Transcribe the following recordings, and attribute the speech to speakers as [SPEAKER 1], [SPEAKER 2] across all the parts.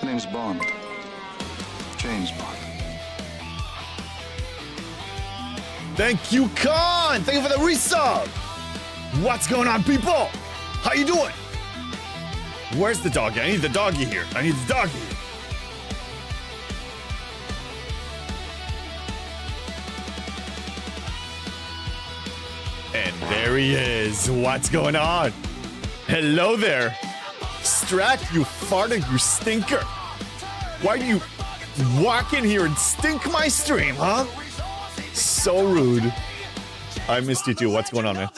[SPEAKER 1] My name's Bond. James Bond.
[SPEAKER 2] Thank you, Khan. Thank you for the resub. What's going on, people? How you doing? Where's the doggy? I need the doggy here. I need the doggy. And there he is. What's going on? Hello there. Strat, you farted, you stinker. Why do you walk in here and stink my stream, huh? So rude. I missed you too. What's going on, man?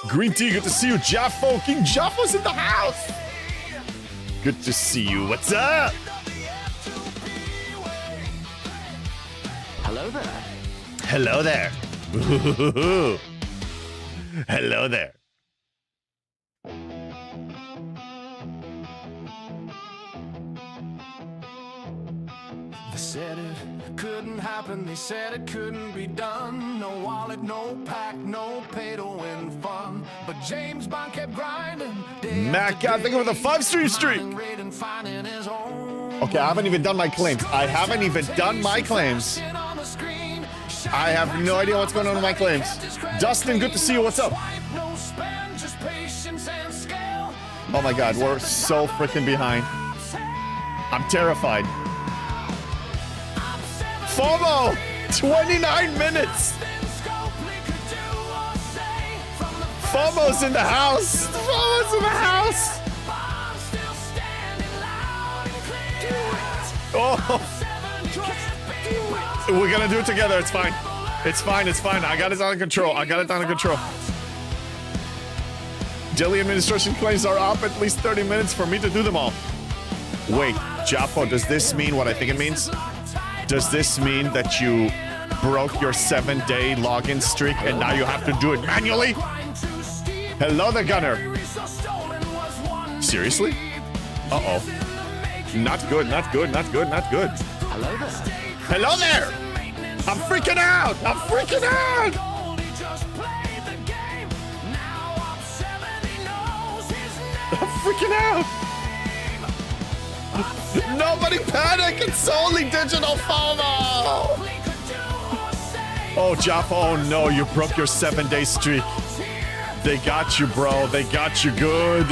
[SPEAKER 2] Green tea, good to see you. Jaffo, King Jaffo's in the house. Good to see you. What's up?
[SPEAKER 3] Hello there.
[SPEAKER 2] Hello there. Hello there.
[SPEAKER 4] They said it couldn't happen, they said it couldn't be done. No wallet, no pack, no pay to win fun. But James Bond kept grinding.
[SPEAKER 2] Matt, God, think of the 5-stream streak. Okay, I haven't even done my claims. I haven't even done my claims. I have no idea what's going on with my claims. Dustin, good to see you. What's up? Oh my God, we're so freaking behind. I'm terrified. FOMO! 29 minutes! FOMO's in the house! FOMO's in the house! Oh! We're gonna do it together, it's fine. It's fine, it's fine. I got it under control. I got it under control. Daily administration claims are up at least 30 minutes for me to do them all. Wait, Jaffo, does this mean what I think it means? Does this mean that you broke your 7-day login streak and now you have to do it manually? Hello there, Gunner. Seriously? Uh-oh. Not good, not good, not good, not good.
[SPEAKER 3] Hello there.
[SPEAKER 2] Hello there! I'm freaking out! I'm freaking out! I'm freaking out! Nobody panic! It's only digital FOMO! Oh, Jaffo, oh no, you broke your 7-day streak. They got you, bro. They got you good.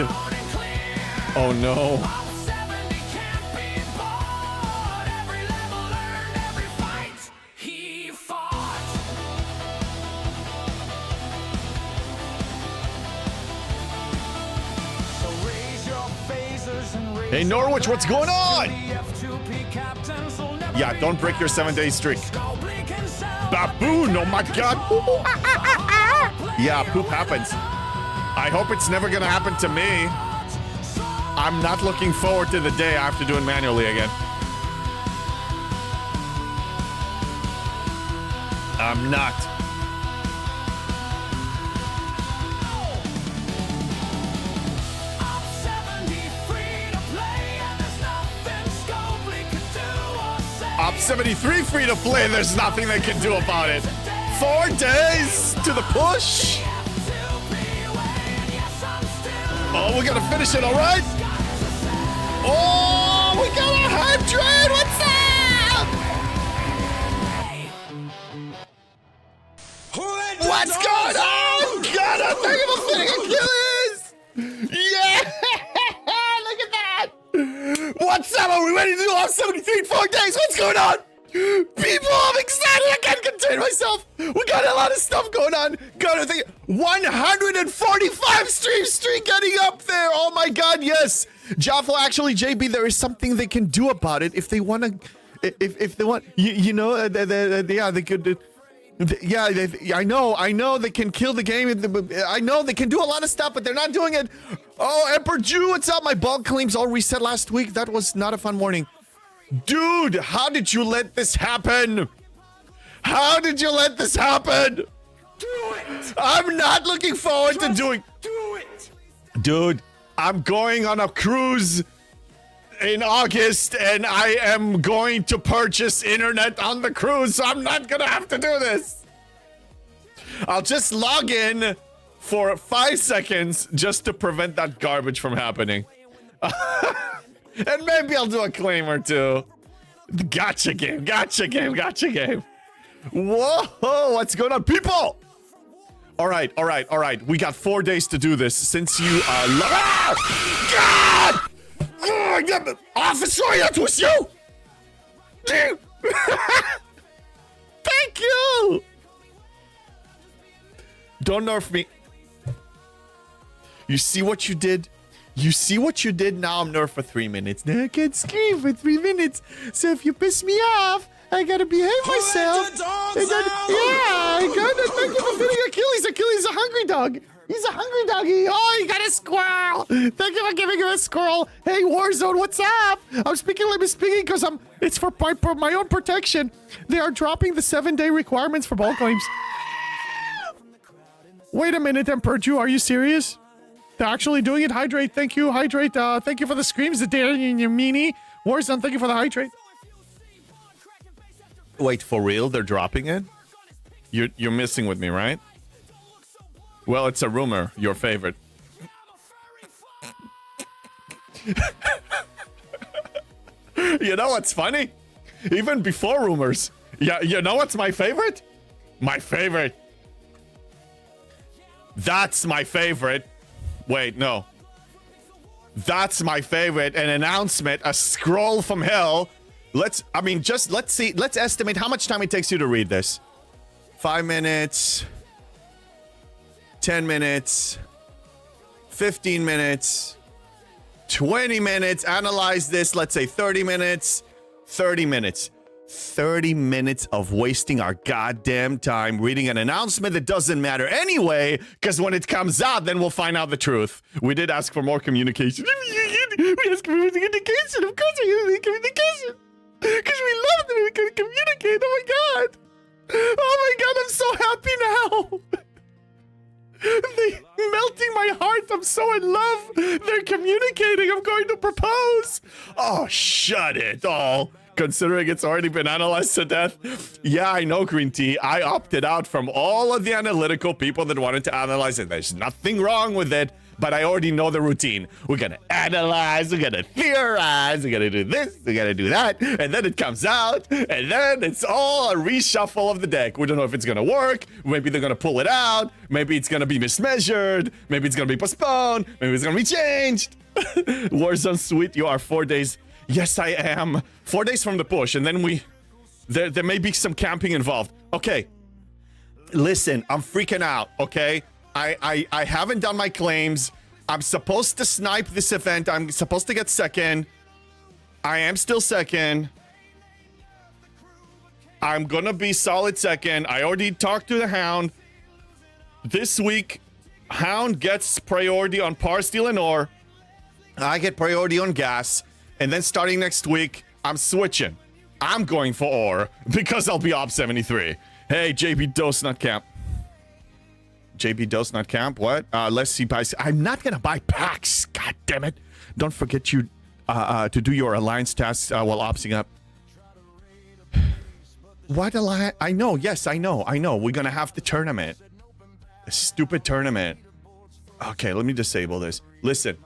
[SPEAKER 2] Oh no. Hey, Norwich, what's going on? Yeah, don't break your 7-day streak. Baboon, oh my God. Yeah, poop happens. I hope it's never gonna happen to me. I'm not looking forward to the day I have to do it manually again. I'm not. Op 73 free to play, there's nothing they can do about it. 4 days to the push. Oh, we gotta finish it, all right? Oh, we got a hype train, what's up? What's going on? God, I'm thinking of fitting Achilles. Yeah, look at that. What's up? Are we ready to do all 73 in 4 days? What's going on? People, I'm excited. I can't contain myself. We got a lot of stuff going on. Got to think 145 streak getting up there. Oh my God, yes. Jaffel, actually, JB, there is something they can do about it if they want to. If they want, you know, yeah, they could. Yeah, I know they can kill the game. I know they can do a lot of stuff, but they're not doing it. Oh, Emperor Jew, what's up? My bulk claims all reset last week. That was not a fun morning. Dude, how did you let this happen? How did you let this happen?
[SPEAKER 4] Do it!
[SPEAKER 2] I'm not looking forward to doing.
[SPEAKER 4] Do it!
[SPEAKER 2] Dude, I'm going on a cruise in August, and I am going to purchase internet on the cruise, so I'm not gonna have to do this. I'll just log in for 5 seconds just to prevent that garbage from happening. And maybe I'll do a claim or two. Gotcha game, gotcha game, gotcha game. Whoa, what's going on, people? All right. We got 4 days to do this since you are. God! Officer, that was you! Dude! Thank you! Don't nerf me. You see what you did? You see what you did? Now I'm nerfed for 3 minutes. Now I can't scream for 3 minutes. So if you piss me off, I gotta behave myself. I gotta thank you for feeding Achilles. Achilles is a hungry dog. He's a hungry doggy. Oh, he got a squirrel. Thank you for giving him a squirrel. Hey, Warzone, what's up? I'm speaking like I'm speaking because it's for my own protection. They are dropping the 7-day requirements for ball claims. Wait a minute, Emperor Jew, are you serious? They're actually doing it. Hydrate, thank you. Hydrate, thank you for the screams. The dare in your meanie. Warzone, thank you for the hydrate. Wait, for real? They're dropping it? You're messing with me, right? Well, it's a rumor. Your favorite. You know what's funny? Even before rumors. Yeah, you know what's my favorite? My favorite. That's my favorite. Wait, no. That's my favorite. An announcement, a scroll from hell. Let's see. Let's estimate how much time it takes you to read this. 5 minutes. 10 minutes, 15 minutes, 20 minutes, analyze this, let's say 30 minutes, 30 minutes. 30 minutes of wasting our goddamn time reading an announcement that doesn't matter anyway, because when it comes out, then we'll find out the truth. We did ask for more communication. We asked for more communication. Of course we need communication. Because we love that we can communicate. Oh my God. Oh my God, I'm so happy now. They melting my heart. I'm so in love. They're communicating. I'm going to propose. Oh, shut it all. Considering it's already been analyzed to death. Yeah, I know, Green Tea. I opted out from all of the analytical people that wanted to analyze it. There's nothing wrong with it, but I already know the routine. We're going to analyze. We're going to theorize. We're going to do this. We're going to do that. And then it comes out. And then it's all a reshuffle of the deck. We don't know if it's going to work. Maybe they're going to pull it out. Maybe it's going to be mismeasured. Maybe it's going to be postponed. Maybe it's going to be changed. Warzone Sweet, you are 4 days. Yes, I am. 4 days from the push. And then there may be some camping involved. Okay. Listen, I'm freaking out, okay? I haven't done my claims. I'm supposed to snipe this event. I'm supposed to get second. I am still second. I'm gonna be solid second. I already talked to the Hound. This week, Hound gets priority on Par, Steel, and Ore. I get priority on Gas. And then starting next week, I'm switching. I'm going for Ore because I'll be Op 73. Hey, JB Dose Nut Camp. JB Dose Nut Camp, what? Let's see. I'm not going to buy packs. God damn it. Don't forget to do your alliance tasks while opsing up. What alliance? I know. Yes, I know. We're going to have the tournament. The stupid tournament. Okay, let me disable this. Listen.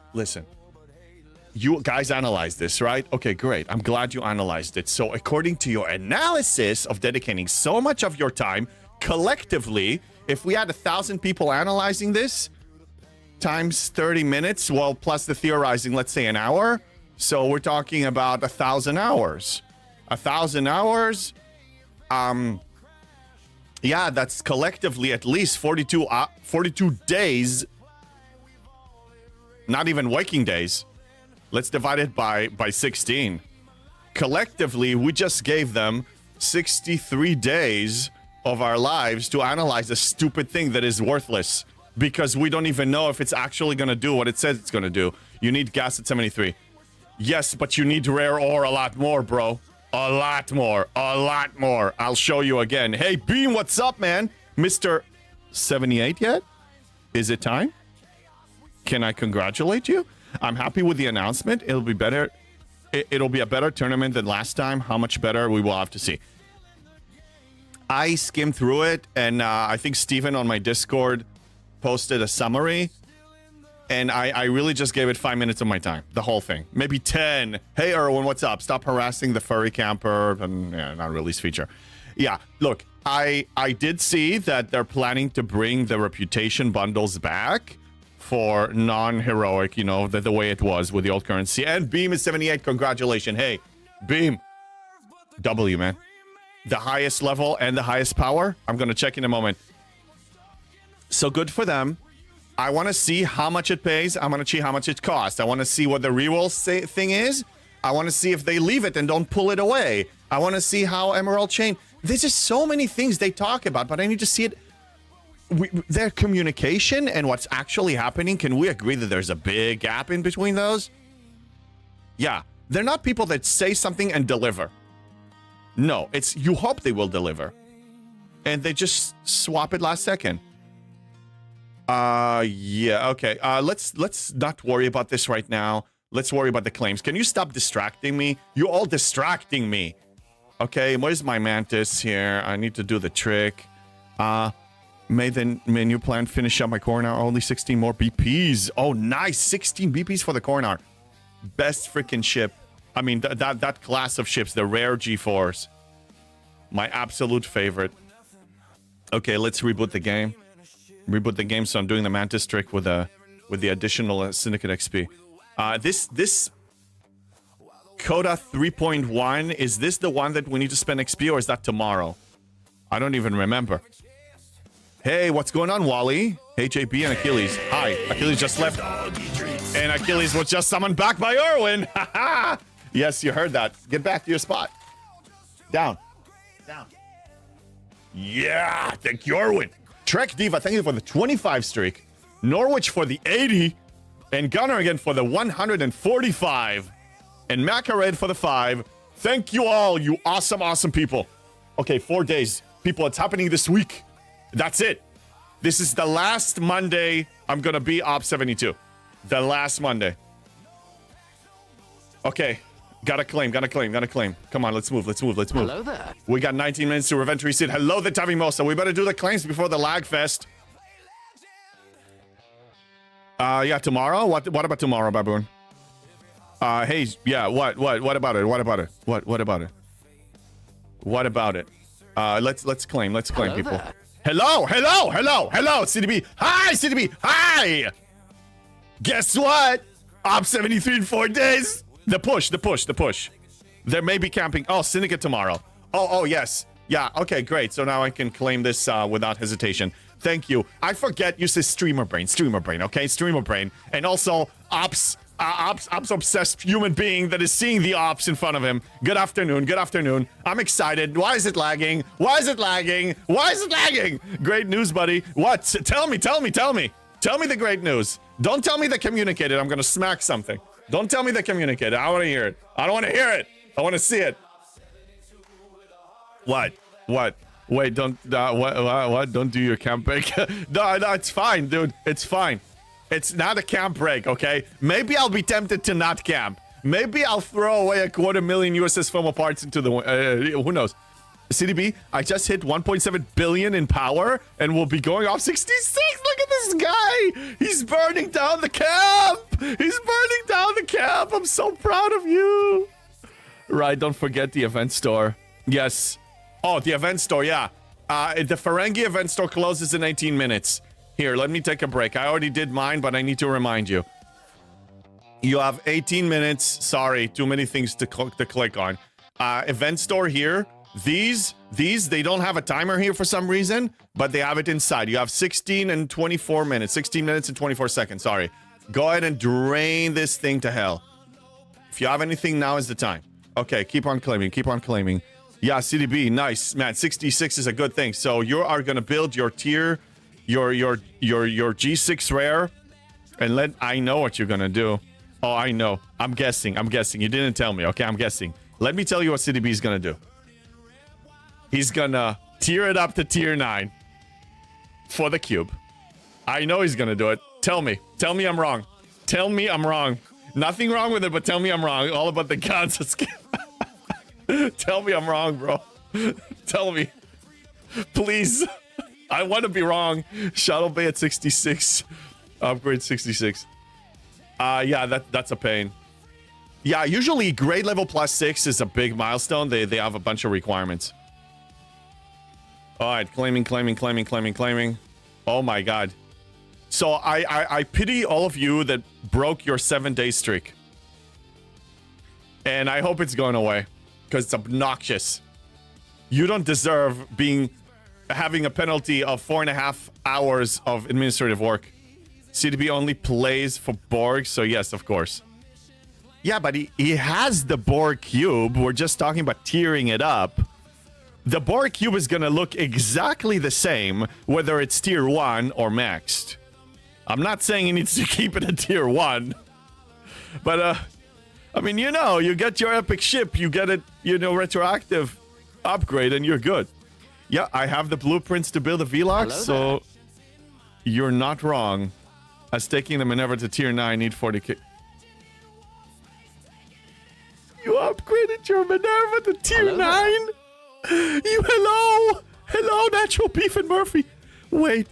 [SPEAKER 2] You guys analyzed this, right? Okay, great. I'm glad you analyzed it. So according to your analysis of dedicating so much of your time collectively, if we had 1,000 people analyzing this times 30 minutes, well, plus the theorizing, let's say an hour. So we're talking about 1,000 hours. 1,000 hours Yeah, that's collectively at least 42 days. Not even waking days. Let's divide it by 16. Collectively, we just gave them 63 days of our lives to analyze a stupid thing that is worthless because we don't even know if it's actually going to do what it says it's going to do. You need gas at 73. Yes, but you need rare ore a lot more, bro. A lot more. A lot more. I'll show you again. Hey, Beam, what's up, man? Mr. 78 yet? Is it time? Can I congratulate you? I'm happy with the announcement. It'll be better. It'll be a better tournament than last time. How much better, we will have to see. I skimmed through it, and I think Steven on my Discord posted a summary, and I really just gave it 5 minutes of my time. The whole thing. Maybe 10. Hey, Erwin, what's up? Stop harassing the furry camper. And yeah, not release feature. Yeah, look, I did see that they're planning to bring the reputation bundles back for non-heroic, you know, the way it was with the old currency. And Beam is 78. Congratulations. Hey, Beam. W, man. The highest level and the highest power. I'm going to check in a moment. So good for them. I want to see how much it pays. I want to see how much it costs. I want to see what the reroll thing is. I want to see if they leave it and don't pull it away. I want to see how Emerald Chain... There's just so many things they talk about, but I need to see it. Their communication and what's actually happening, can we agree that there's a big gap in between those? Yeah. They're not people that say something and deliver. No, it's you hope they will deliver. And they just swap it last second. Yeah, okay. Let's not worry about this right now. Let's worry about the claims. Can you stop distracting me? You're all distracting me. Okay, where's my mantis here? I need to do the trick. May the menu plan finish up my Coronar. Only 16 more BPs. Oh, nice. 16 BPs for the Coronar. Best freaking ship. I mean, that class of ships, the rare G4s. My absolute favorite. Okay, let's reboot the game. Reboot the game, so I'm doing the Mantis trick with the additional Syndicate XP. This Coda 3.1, is this the one that we need to spend XP, or is that tomorrow? I don't even remember. Hey, what's going on, Wally? Hey, JP and Achilles. Hi, Achilles just left. And Achilles was just summoned back by Erwin. Yes, you heard that. Get back to your spot. Down. Down. Yeah, thank you, Erwin. Trek Diva, thank you for the 25 streak. Norwich for the 80. And Gunner again for the 145. And Macared for the 5. Thank you all, you awesome, awesome people. Okay, 4 days. People, it's happening this week. That's it. This is the last Monday I'm going to be Op 72. The last Monday. Okay. Gotta claim. Come on, let's move.
[SPEAKER 3] Hello there.
[SPEAKER 2] We got 19 minutes to Revent Reset. Hello there, Tavimosa. We better do the claims before the lag fest. Yeah, tomorrow? What about tomorrow, Baboon? Hey, yeah, what about it? What about it? Let's claim,
[SPEAKER 3] Hello
[SPEAKER 2] people.
[SPEAKER 3] there.
[SPEAKER 2] Hello, CDB. Hi, CDB. Hi. Guess what? Op 73 in 4 days. The push. There may be camping. Oh, Syndicate tomorrow. Oh, yes. Yeah, okay, great. So now I can claim this without hesitation. Thank you. I forget you say streamer brain, okay? Streamer brain. And also, ops obsessed human being that is seeing the ops in front of him. Good afternoon. I'm excited. Why is it lagging? Great news, buddy. What? Tell me. Tell me the great news. Don't tell me the communicated. I'm gonna smack something. Don't tell me the communicated. I want to hear it. I don't want to hear it. I want to see it. What? Wait, don't. What? Don't do your camp break. No, it's fine, dude. It's fine. It's not a camp break, okay? Maybe I'll be tempted to not camp. Maybe I'll throw away $250,000 USS FOMO parts into the... who knows? CDB, I just hit 1.7 billion in power and we'll be going off 66. Look at this guy. He's burning down the camp. I'm so proud of you. Right, don't forget the event store. Yes. Oh, the event store, yeah. The Ferengi event store closes in 18 minutes. Here, let me take a break. I already did mine, but I need to remind you. You have 18 minutes. Sorry, too many things to click on. Event store here These, they don't have a timer here for some reason, but they have it inside. You have 16 and 24 minutes, 16 minutes and 24 seconds, sorry. Go ahead and drain this thing to hell. If you have anything, now is the time. Okay, keep on claiming, keep on claiming. Yeah, CDB, nice, man, 66 is a good thing. So you are gonna build your tier, your G6 rare, and I know what you're gonna do. Oh, I know, I'm guessing, you didn't tell me, okay, I'm guessing. Let me tell you what CDB is gonna do. He's gonna tier it up to tier 9 for the cube. I know he's gonna do it. Tell me I'm wrong. Tell me I'm wrong. Nothing wrong with it, but tell me I'm wrong. All about the gods. Tell me I'm wrong, bro. Tell me. Please. I want to be wrong. Shadow Bay at 66. Upgrade 66. Yeah, that's a pain. Yeah, usually grade level +6 is a big milestone. They have a bunch of requirements. All right, claiming. Oh my god. So I pity all of you that broke your 7-day streak. And I hope it's going away. Because it's obnoxious. You don't deserve having a penalty of 4.5 hours of administrative work. CDB only plays for Borg, so yes, of course. Yeah, but he has the Borg cube. We're just talking about tiering it up. The Borg cube is gonna look exactly the same, whether it's tier 1 or maxed. I'm not saying he needs to keep it at tier 1. But, I mean, you know, you get your epic ship, you get it, you know, retroactive upgrade, and you're good. Yeah, I have the blueprints to build a VLOX, so you're not wrong. As taking the Minerva to tier 9, need 40k. You upgraded your Minerva to tier 9? You hello, Natural Beef and Murphy. Wait,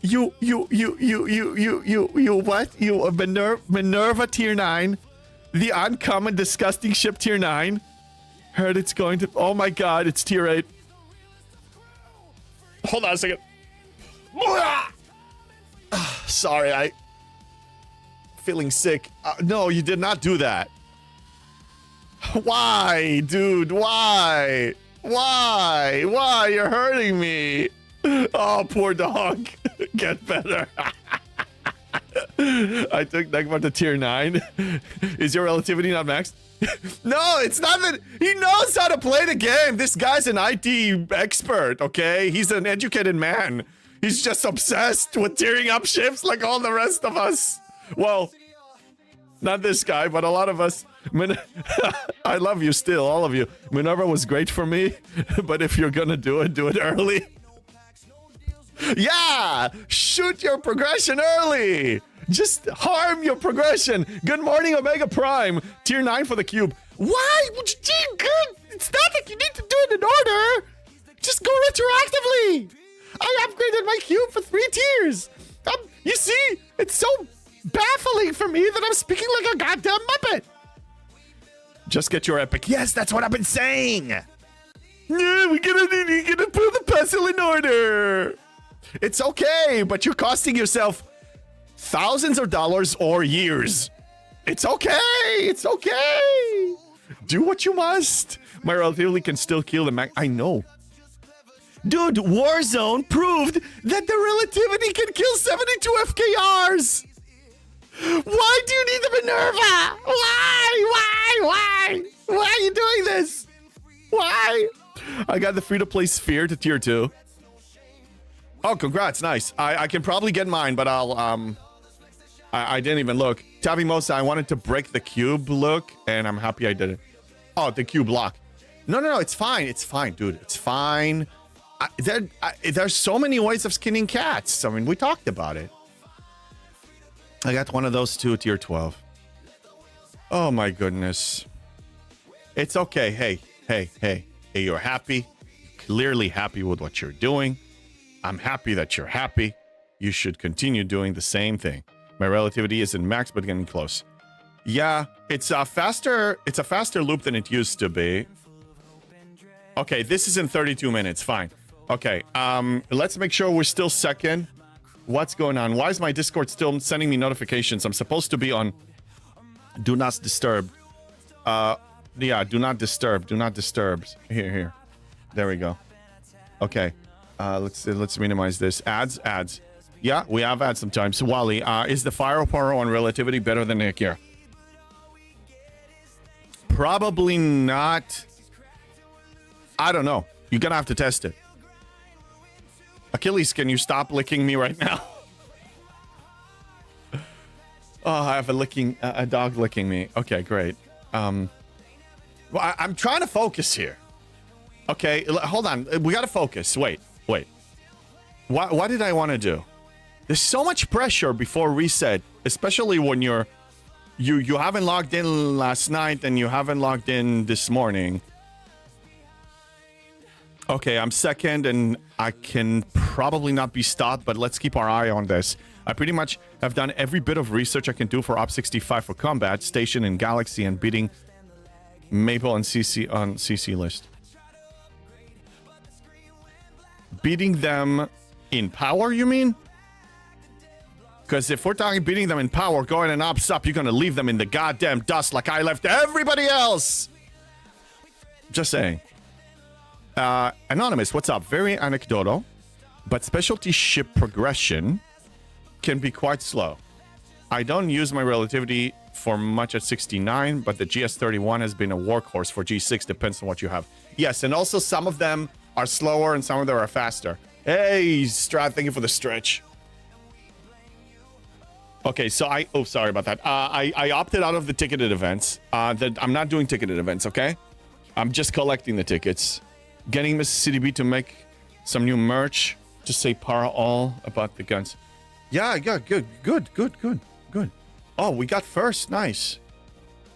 [SPEAKER 2] you what? You a Minerva tier 9? The uncommon disgusting ship tier 9? Heard it's going to, oh my god, it's tier 8. Hold on a second. Sorry, I feeling sick. No, you did not do that. Why, dude? Why? You're hurting me. Oh, poor dog. Get better. I took Negmar to tier 9. Is your relativity not maxed? No, it's not that he knows how to play the game. This guy's an IT expert, okay? He's an educated man. He's just obsessed with tearing up ships like all the rest of us. Well, not this guy, but a lot of us. I love you still, all of you. Minerva was great for me, but if you're gonna do it early. Yeah! Shoot your progression early! Just harm your progression. Good morning, Omega Prime. Tier 9 for the cube. Why? It's not like you need to do it in order. Just go retroactively. I upgraded my cube for 3 tiers. You see, it's so baffling for me that I'm speaking like a goddamn Muppet. Just get your epic. Yes, that's what I've been saying. Yeah, we're gonna put the puzzle in order. It's okay, but you're costing yourself thousands of dollars or years. It's okay. It's okay. Do what you must. My relativity can still kill the Mac. I know. Dude, Warzone proved that the relativity can kill 72 FKRs. Why do you need the Minerva? Why? Why are you doing this? Why? I got the free-to-play sphere to tier 2. Oh, congrats. Nice. I can probably get mine, but I'll, I didn't even look. Tavi Mosa, I wanted to break the cube look, and I'm happy I did it. Oh, the cube lock. No, it's fine. It's fine, dude. It's fine. There's so many ways of skinning cats. I mean, we talked about it. I got one of those too, tier 12. Oh my goodness. It's okay. Hey, you're happy. Clearly happy with what you're doing. I'm happy that you're happy. You should continue doing the same thing. My relativity isn't max, but getting close. Yeah, it's a faster loop than it used to be. Okay, this is in 32 minutes. Fine. Okay, let's make sure we're still second. What's going on? Why is my Discord still sending me notifications? I'm supposed to be on Do Not Disturb. Yeah, Do Not Disturb. Do Not Disturb. Here. There we go. Okay. Let's minimize this. Ads. Yeah, we have ads sometimes. Wally, is the firepower on Relativity better than Nick here? Probably not. I don't know. You're gonna have to test it. Achilles, can you stop licking me right now? Oh, I have a dog licking me. Okay, great. Well, I'm trying to focus here. Okay, hold on. We gotta focus. Wait. What did I want to do? There's so much pressure before reset, especially when you haven't logged in last night and you haven't logged in this morning. Okay, I'm second and I can probably not be stopped, but let's keep our eye on this. I pretty much have done every bit of research I can do for Op 65 for combat, station in Galaxy, and beating Maple and CC on CC list. Beating them in power, you mean? Because if we're talking beating them in power, going and ops up, you're going to leave them in the goddamn dust like I left everybody else. Just saying. Anonymous, what's up? Very anecdotal, but specialty ship progression can be quite slow. I don't use my relativity for much at 69, but the GS31 has been a workhorse for G6, depends on what you have. Yes, and also some of them are slower and some of them are faster. Hey, Strat, thank you for the stretch. Okay, so sorry about that. I opted out of the ticketed events. I'm not doing ticketed events, okay? I'm just collecting the tickets. Getting Miss CDB to make some new merch. Just say para all about the guns. Yeah, good. Oh, we got first. Nice.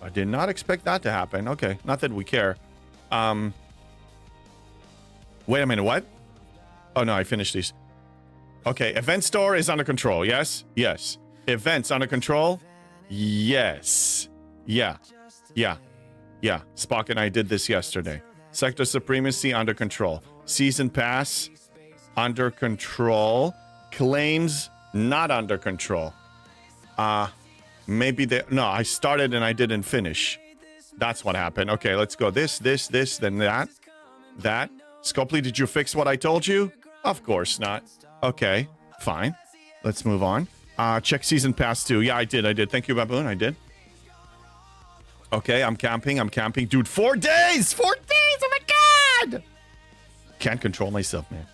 [SPEAKER 2] I did not expect that to happen. Okay, not that we care. Wait a minute, what? Oh, no, I finished these. Okay, event store is under control, yes? Yes. Events under control? Yes. Yeah. Spock and I did this yesterday. Sector Supremacy under control. Season Pass under control. Claims not under control. Maybe no, I started and I didn't finish. That's what happened. Okay, let's go. This, then that. Scopely, did you fix what I told you? Of course not. Okay, fine. Let's move on. Check Season Pass 2. Yeah, I did. Thank you, Baboon. I did. Okay, I'm camping. Dude, 4 days! 4 days! Oh my god! Can't control myself, man.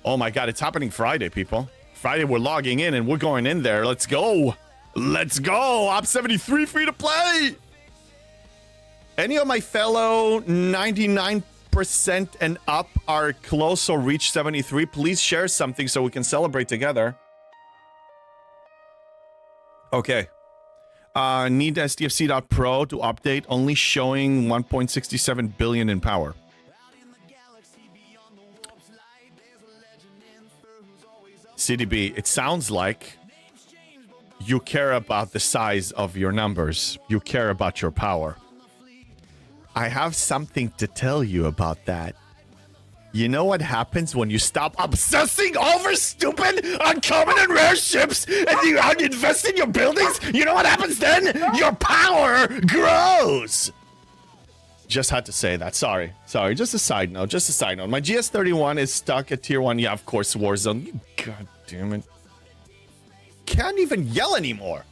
[SPEAKER 2] Oh my god, it's happening Friday, people. Friday, we're logging in and we're going in there. Let's go. Op 73 free to play. Any of my fellow 99% and up are close or reach 73, please share something so we can celebrate together. Okay. Need SDFC.pro to update, only showing 1.67 billion in power. CDB, it sounds like you care about the size of your numbers. You care about your power. I have something to tell you about that. You know what happens when you stop obsessing over stupid, uncommon, and rare ships and you invest in your buildings? You know what happens then? Your power grows! Just had to say that. Sorry. Just a side note. My GS31 is stuck at tier 1. Yeah, of course, Warzone. God damn it. Can't even yell anymore.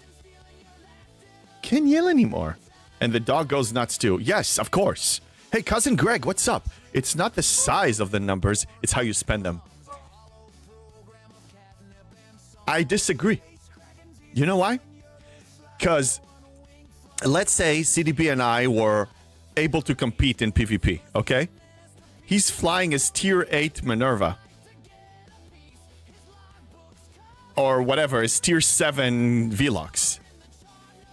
[SPEAKER 2] Can't yell anymore. And the dog goes nuts too. Yes, of course. Hey, Cousin Greg, what's up? It's not the size of the numbers, it's how you spend them. I disagree. You know why? Because let's say CDB and I were able to compete in PvP, okay? He's flying his tier 8 Minerva. Or whatever, his tier 7 Velox.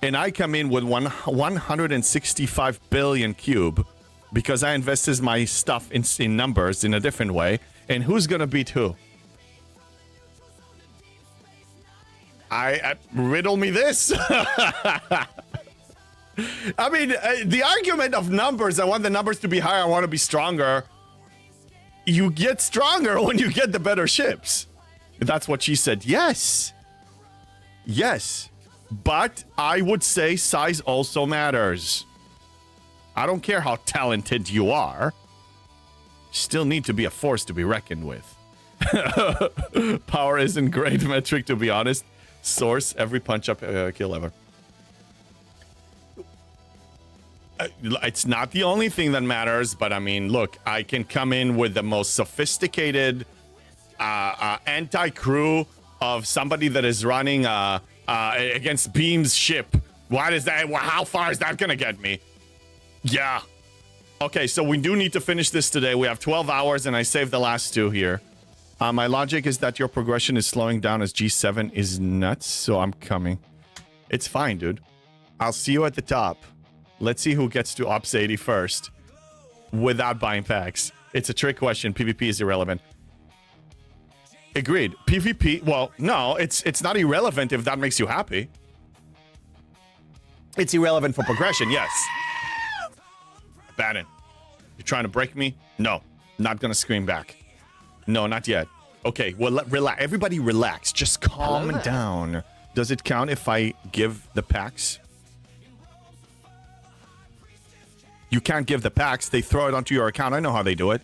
[SPEAKER 2] And I come in with 165 billion cube because I invested my stuff in numbers in a different way. And who's gonna beat who? Riddle me this. I mean, the argument of numbers, I want the numbers to be higher, I want to be stronger. You get stronger when you get the better ships. That's what she said. Yes. But I would say size also matters. I don't care how talented you are. still need to be a force to be reckoned with. Power isn't great metric, to be honest. Source, every punch-up kill ever. It's not the only thing that matters, but I mean, look, I can come in with the most sophisticated anti-crew of somebody that is running against Beam's ship. What is that? How far is that gonna get me? Yeah. Okay, so we do need to finish this today. We have 12 hours, and I saved the last 2 here. My logic is that your progression is slowing down as G7 is nuts, so I'm coming. It's fine, dude. I'll see you at the top. Let's see who gets to Ops 80 first without buying packs. It's a trick question. PvP is irrelevant. Agreed. PvP, well, no, it's not irrelevant if that makes you happy. It's irrelevant for progression, yes. Bannon, you're trying to break me? No, not gonna scream back. No, not yet. Okay, well, relax. Everybody relax. Just calm down. Does it count if I give the packs? You can't give the packs. They throw it onto your account. I know how they do it.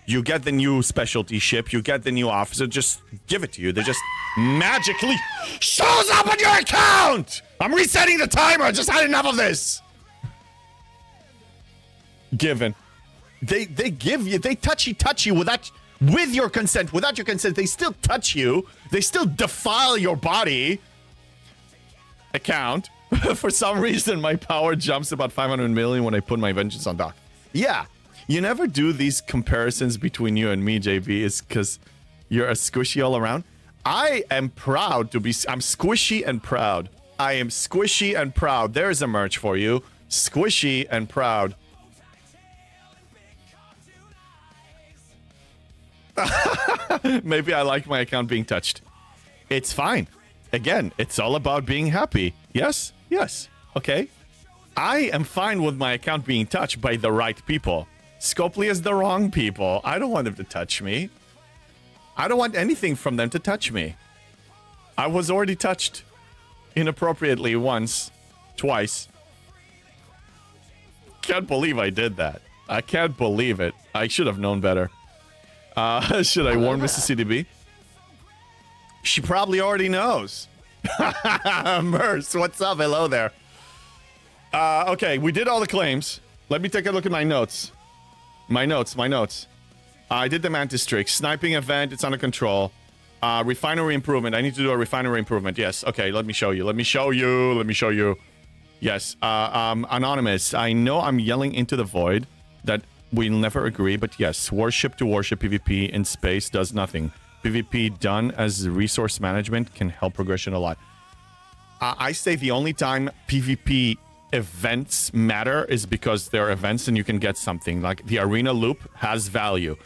[SPEAKER 2] You get the new specialty ship. You get the new officer. Just give it to you. They just magically shows up on your account. I'm resetting the timer. I just had enough of this. Given. They give you. They touch you with your consent. Without your consent, they still touch you. They still defile your body. Account. For some reason, my power jumps about 500 million when I put my vengeance on dock. Yeah, you never do these comparisons between you and me, JB, is because you're a squishy all around. I am proud to be... I'm squishy and proud. I am squishy and proud. There's a merch for you. Squishy and proud. Maybe I like my account being touched. It's fine. Again, it's all about being happy. Yes? Yes. Okay. I am fine with my account being touched by the right people. Scopely is the wrong people. I don't want them to touch me. I don't want anything from them to touch me. I was already touched inappropriately once, twice. Can't believe I did that. I can't believe it. I should have known better. Should I warn Mrs. CDB? She probably already knows. Merce, what's up? Hello there. Okay, we did all the claims. Let me take a look at my notes. My notes. I did the Mantis trick. Sniping event, it's under control. Refinery improvement. I need to do a refinery improvement. Yes. Okay, let me show you. Yes. Anonymous. I know I'm yelling into the void that we'll never agree, but yes, warship to warship PvP in space does nothing. PvP done as resource management can help progression a lot. I say the only time PvP events matter is because they're events and you can get something. Like the arena loop has value.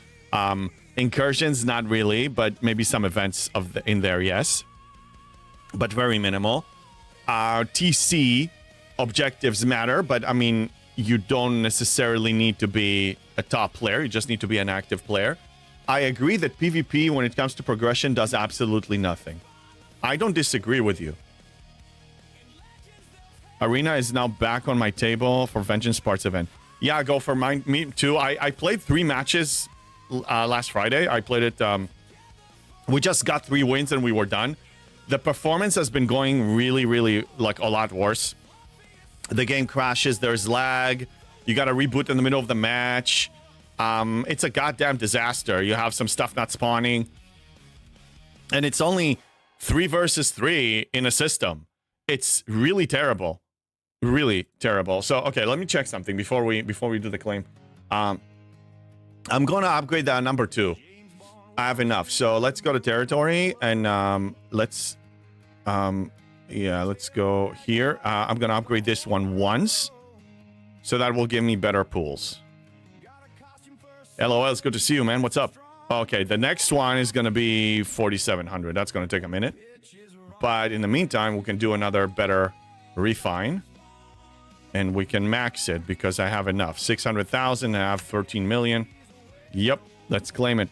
[SPEAKER 2] Incursions, not really, but maybe some events in there, yes. But very minimal. TC objectives matter, but I mean, you don't necessarily need to be a top player. You just need to be an active player. I agree that PvP, when it comes to progression, does absolutely nothing. I don't disagree with you. Arena is now back on my table for Vengeance Parts event. Yeah, go for me too. I played 3 matches last Friday. I played it. We just got 3 wins and we were done. The performance has been going really, really like a lot worse. The game crashes. There's lag. You got to reboot in the middle of the match. It's a goddamn disaster. You have some stuff not spawning. And it's only 3 versus 3 in a system. It's really terrible. Really terrible. So, okay, let me check something before we do the claim. I'm going to upgrade that number 2. I have enough. So let's go to territory and let's go here. I'm going to upgrade this one once. So that will give me better pools. LOL, it's good to see you, man. What's up? Okay, the next one is going to be 4,700. That's going to take a minute. But in the meantime, we can do another better refine. And we can max it because I have enough. 600,000, I have 13 million. Yep, let's claim it.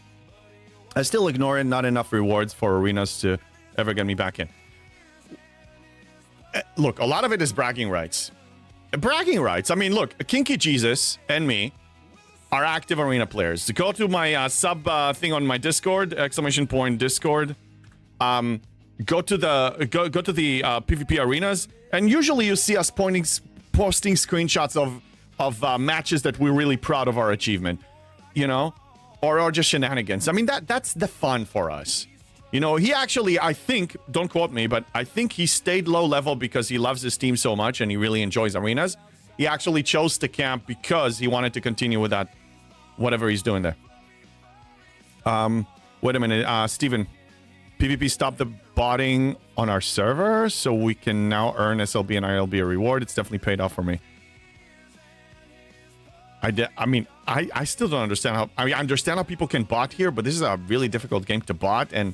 [SPEAKER 2] I still ignore it. Not enough rewards for arenas to ever get me back in. Look, a lot of it is bragging rights. Bragging rights. I mean, look, Kinky Jesus and me, are active arena players. Go to my sub thing on my Discord, !Discord. Go to the PvP arenas, and usually you see us posting screenshots of matches that we're really proud of our achievement, you know, or just shenanigans. I mean, that's the fun for us. You know, he actually, I think, don't quote me, but I think he stayed low level because he loves his team so much and he really enjoys arenas. He actually chose to camp because he wanted to continue with that, whatever he's doing there. Wait a minute, Steven. PvP stopped the botting on our server, so we can now earn SLB and ILB a reward. It's definitely paid off for me. I mean, I still don't understand how... I mean, I understand how people can bot here, but this is a really difficult game to bot and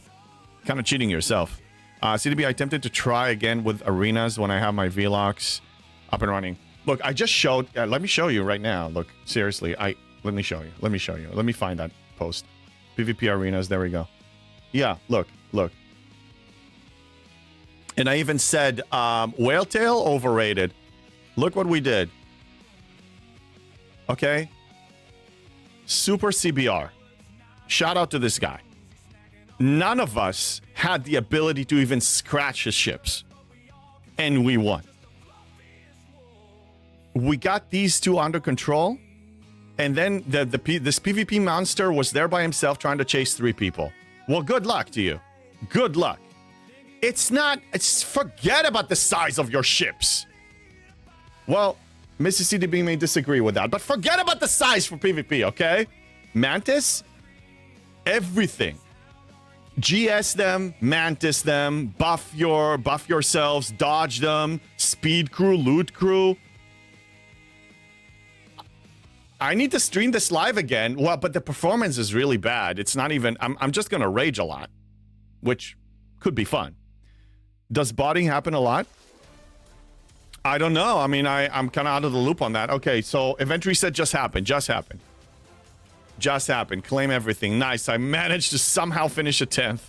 [SPEAKER 2] kind of cheating yourself. CDB, I attempted to try again with arenas when I have my Vlogs up and running. Look, I just showed... let me show you right now. Look, seriously, let me show you. Let me show you. Let me find that post. PvP arenas, there we go. Yeah, look. And I even said, Whale Tail overrated. Look what we did. Okay? Super CBR. Shout out to this guy. None of us had the ability to even scratch his ships. And we won. We got these two under control. And then this PvP monster was there by himself trying to chase 3 people. Well, good luck to you. Good luck. It's forget about the size of your ships. Well, Mrs. CDB may disagree with that, but forget about the size for PvP, okay? Mantis, everything. GS them, Mantis them, buff yourselves, dodge them, speed crew, loot crew. I need to stream this live again. Well, but the performance is really bad. It's not even... I'm just going to rage a lot, which could be fun. Does botting happen a lot? I don't know. I mean, I'm kind of out of the loop on that. Okay, so event reset just happened. Just happened. Claim everything. Nice. I managed to somehow finish a 10th.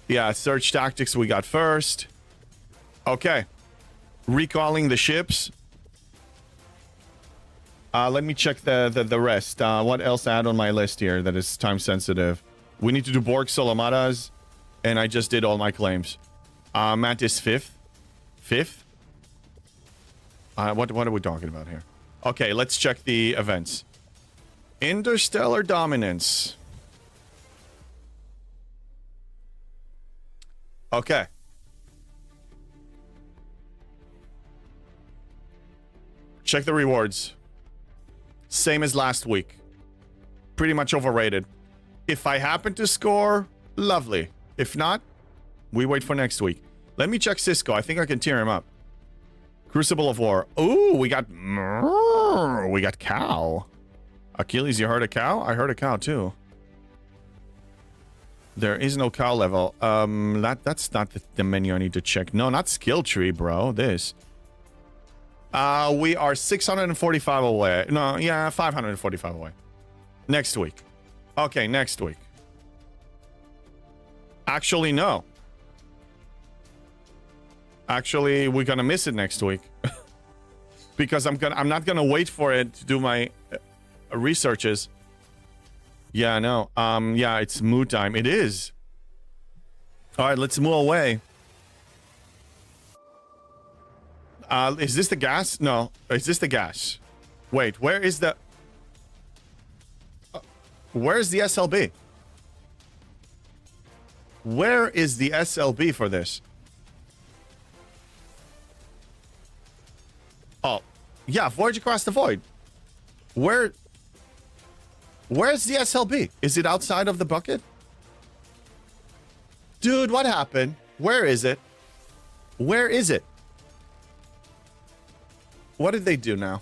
[SPEAKER 2] Yeah, search tactics we got first. Okay. Recalling the ships. Let me check the rest. What else I had on my list here that is time sensitive? We need to do Borg Solomadas, and I just did all my claims. Mantis 5th. 5th? What are we talking about here? Okay, let's check the events. Interstellar Dominance. Okay. Check the rewards. Same as last week. Pretty much overrated. If I happen to score, lovely. If not, we wait for next week. Let me check Cisco. I think I can tear him up. Crucible of War. Ooh, we got cow. Achilles, you heard a cow? I heard a cow too. There is no cow level. That's not the menu I need to check. No, not skill tree, bro. This. We are 645 away. No, yeah, 545 away. Next week. Okay, next week. Actually, no. Actually, we're gonna miss it next week. Because I'm not gonna wait for it to do my researches. Yeah, no. Yeah, it's moo time. It is. Alright, let's moo away. Is this the gas? No. Is this the gas? Wait, where is the... where's the SLB? Where is the SLB for this? Oh, yeah, Voyage Across the Void. Where's the SLB? Is it outside of the bucket? Dude, what happened? Where is it? Where is it? What did they do now?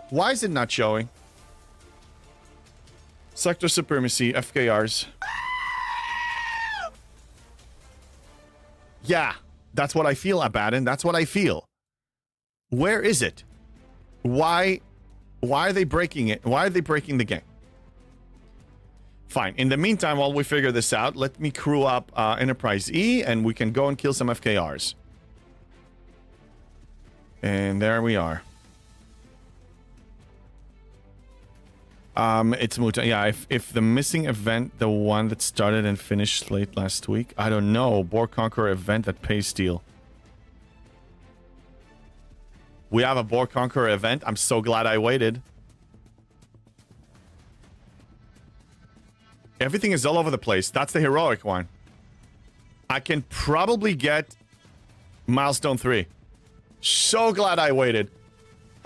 [SPEAKER 2] Why is it not showing? Sector Supremacy, FKRs. Yeah, that's what I feel, Abaddon. That's what I feel. Where is it? Why are they breaking it? Why are they breaking the game? Fine. In the meantime, while we figure this out, let me crew up Enterprise E, and we can go and kill some FKRs. And there we are. It's Muta. Yeah, if the missing event, the one that started and finished late last week, I don't know. Borg Conqueror event that pays steel. We have a Borg Conqueror event. I'm so glad I waited. Everything is all over the place. That's the heroic one. I can probably get milestone 3. So glad I waited.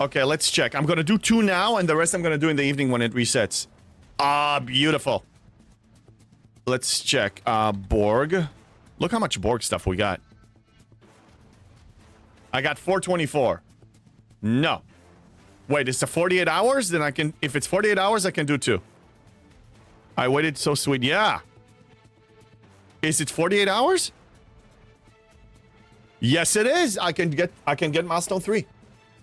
[SPEAKER 2] Okay, let's check. I'm gonna do 2 now, and the rest I'm gonna do in the evening when it resets. Ah, beautiful. Let's check. Borg. Look how much Borg stuff we got. I got 424. No. Wait, it's a 48 hours? Then I can... If it's 48 hours, I can do 2. I waited so sweet. Yeah. Is it 48 hours? Yes, it is. I can get milestone 3.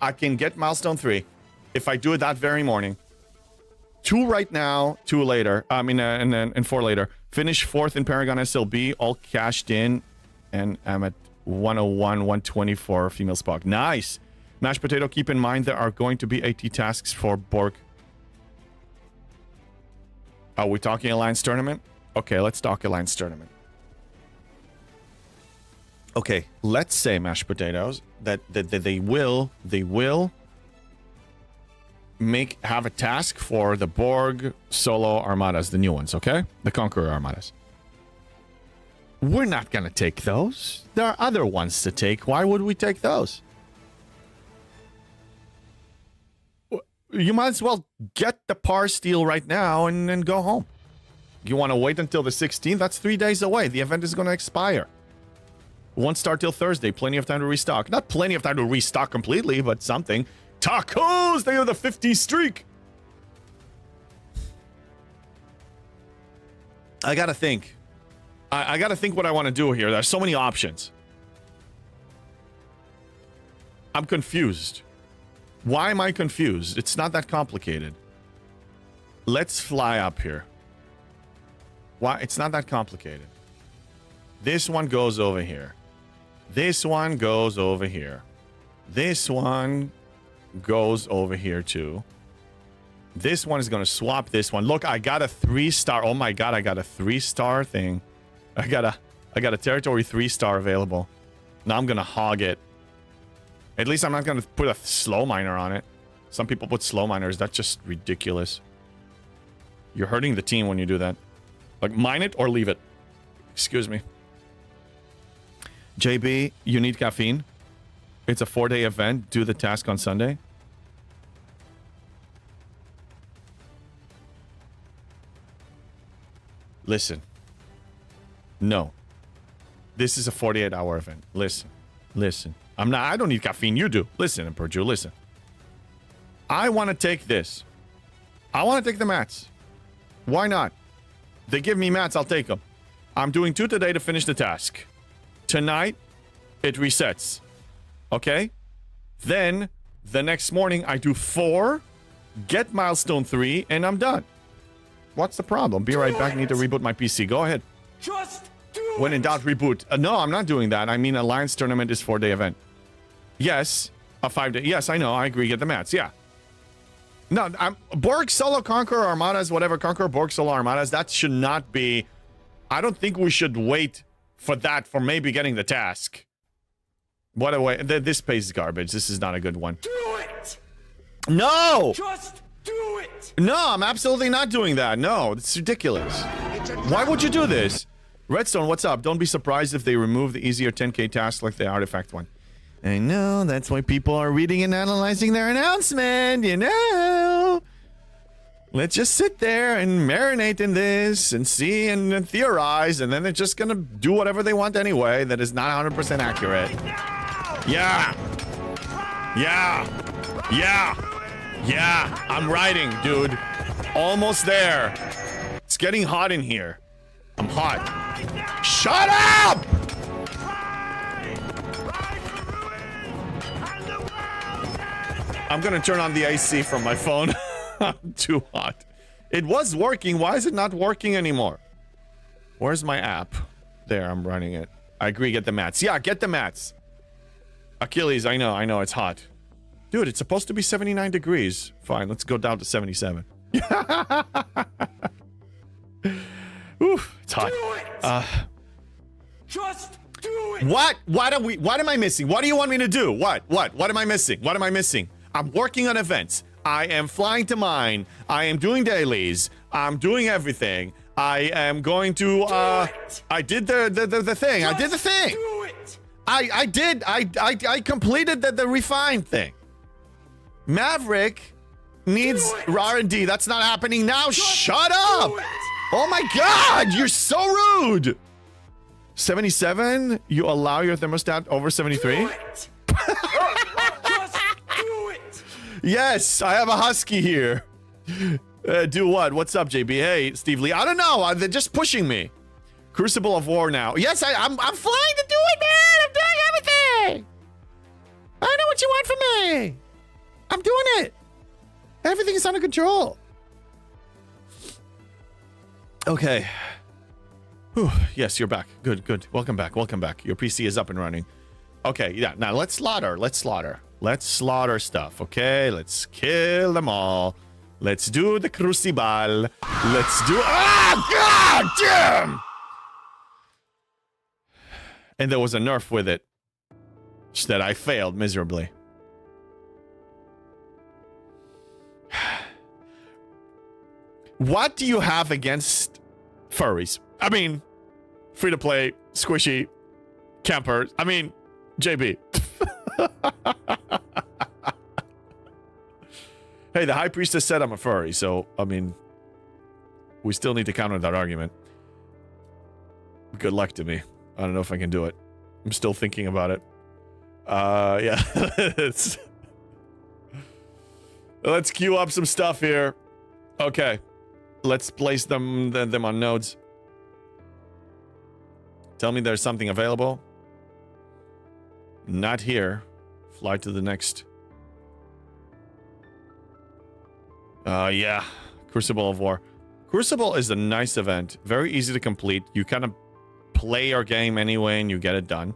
[SPEAKER 2] I can get milestone 3 if I do it that very morning. 2 right now, 2 later. I mean, and 4 later. Finish 4th in Paragon SLB, all cashed in, and I'm at 101, 124 female Spock. Nice. Mashed potato. Keep in mind there are going to be AT tasks for Borg. Are we talking Alliance tournament? Okay, let's talk Alliance tournament. Okay, let's say, mashed potatoes, that they will have a task for the Borg solo armadas, the new ones, okay? The Conqueror armadas. We're not gonna take those. There are other ones to take. Why would we take those? You might as well get the par steel right now and then go home. You want to wait until the 16th? That's 3 days away. The event is going to expire. Won't start till Thursday. Plenty of time to restock. Not plenty of time to restock completely, but something. Tacos! They are the 50 streak! I gotta think. I gotta think what I want to do here. There's so many options. I'm confused. Why am I confused? It's not that complicated. Let's fly up here. Why? It's not that complicated. This one goes over here. This one goes over here. This one goes over here too. This one is going to swap this one. Look, I got a 3-star. Oh my god, I got a 3-star thing. I got a territory 3-star available. Now I'm going to hog it. At least I'm not going to put a slow miner on it. Some people put slow miners. That's just ridiculous. You're hurting the team when you do that. Like, mine it or leave it. Excuse me. JB, you need caffeine. It's a 4-day event. Do the task on Sunday. Listen. No. This is a 48-hour event. Listen. Listen. I don't need caffeine. You do. Listen, Emperor Jew, listen. I want to take this. I want to take the mats. Why not? They give me mats, I'll take them. I'm doing 2 today to finish the task. Tonight, it resets. Okay? Then, the next morning, I do 4, get milestone 3, and I'm done. What's the problem? Be right back. I need to reboot my PC. Go ahead.
[SPEAKER 4] Just do
[SPEAKER 2] When in doubt, reboot. No, I'm not doing that. I mean, Alliance tournament is 4-day event. Yes, a 5-day. Yes, I know. I agree. Get the mats. Yeah. No, Borg Solo Conqueror Armadas, whatever. Conqueror Borg Solo Armadas. That should not be... I don't think we should wait for that for maybe getting the task. What a way. This pays garbage. This is not a good one.
[SPEAKER 4] Do it!
[SPEAKER 2] No!
[SPEAKER 4] Just do it!
[SPEAKER 2] No, I'm absolutely not doing that. No, it's ridiculous. Why would you do this? Redstone, what's up? Don't be surprised if they remove the easier 10k task like the artifact one. I know, that's why people are reading and analyzing their announcement, you know. Let's just sit there and marinate in this and see and theorize, and then they're just gonna do whatever they want anyway that is not 100% accurate. Yeah. Yeah. Yeah. Yeah. I'm riding, dude. Almost there. It's getting hot in here. I'm hot. Shut up! I'm gonna turn on the AC from my phone. I'm too hot. It was working. Why is it not working anymore? Where's my app? There, I'm running it. I agree, get the mats. Yeah, get the mats. Achilles, I know, it's hot. Dude, it's supposed to be 79 degrees. Fine, let's go down to 77. Oof, it's hot.
[SPEAKER 4] Just do it.
[SPEAKER 2] What? What am I missing? What do you want me to do? What am I missing? What am I missing? I'm working on events. I am flying to mine. I am doing dailies. I'm doing everything. I am going to, I did the thing. I did the thing.
[SPEAKER 4] Do it.
[SPEAKER 2] I completed the refined thing. Maverick needs R&D. That's not happening now. Shut up.
[SPEAKER 4] Do it.
[SPEAKER 2] Oh my God, you're so rude. 77, you allow your thermostat over 73?
[SPEAKER 4] Do it. Just do it.
[SPEAKER 2] Yes, I have a husky here. Do what? What's up, JB? Hey, Steve Lee. I don't know. They're just pushing me. Crucible of War now. Yes, I'm flying to do it, man. I'm doing everything. I know what you want from me. I'm doing it. Everything is under control. Okay. Whew. Yes, you're back. Good, good. Welcome back. Welcome back. Your PC is up and running. Okay, yeah. Now let's slaughter. Let's slaughter. Let's slaughter stuff, okay? Let's kill them all. Let's do the crucible. Let's do... Ah, God damn! And there was a nerf with it that I failed miserably. What do you have against furries? I mean, free-to-play, squishy, campers. I mean, JB. Hey, the High Priestess said I'm a furry, so, I mean, we still need to counter that argument. Good luck to me. I don't know if I can do it. I'm still thinking about it. Yeah. Let's queue up some stuff here. Okay. Let's place them on nodes. Tell me there's something available. Not here. Fly to the next. Yeah. Crucible of War. Crucible is a nice event. Very easy to complete. You kind of play your game anyway and you get it done.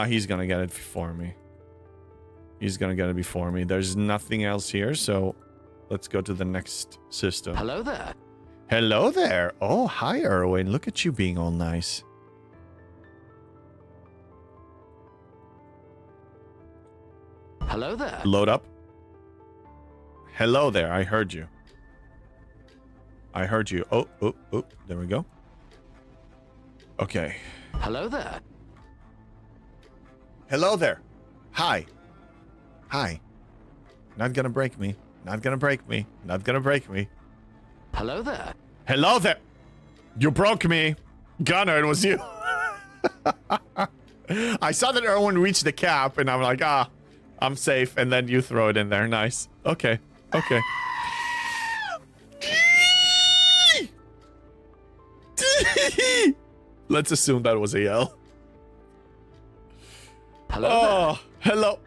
[SPEAKER 2] He's gonna get it before me. He's gonna get it before me. There's nothing else here, so let's go to the next system.
[SPEAKER 3] Hello there.
[SPEAKER 2] Hello there. Oh, hi, Erwin. Look at you being all nice.
[SPEAKER 3] Hello there.
[SPEAKER 2] Load up. Hello there. I heard you. I heard you. Oh, oh, oh. There we go. Okay.
[SPEAKER 3] Hello there.
[SPEAKER 2] Hello there. Hi. Hi. Not gonna break me. Not gonna break me. Not gonna break me.
[SPEAKER 3] Hello there.
[SPEAKER 2] Hello there. You broke me. Gunnar, it was you. I saw that Erwin reached the cap, and I'm like, I'm safe. And then you throw it in there. Nice. Okay. Okay. Let's assume that was a yell.
[SPEAKER 3] Hello
[SPEAKER 2] Oh, hello.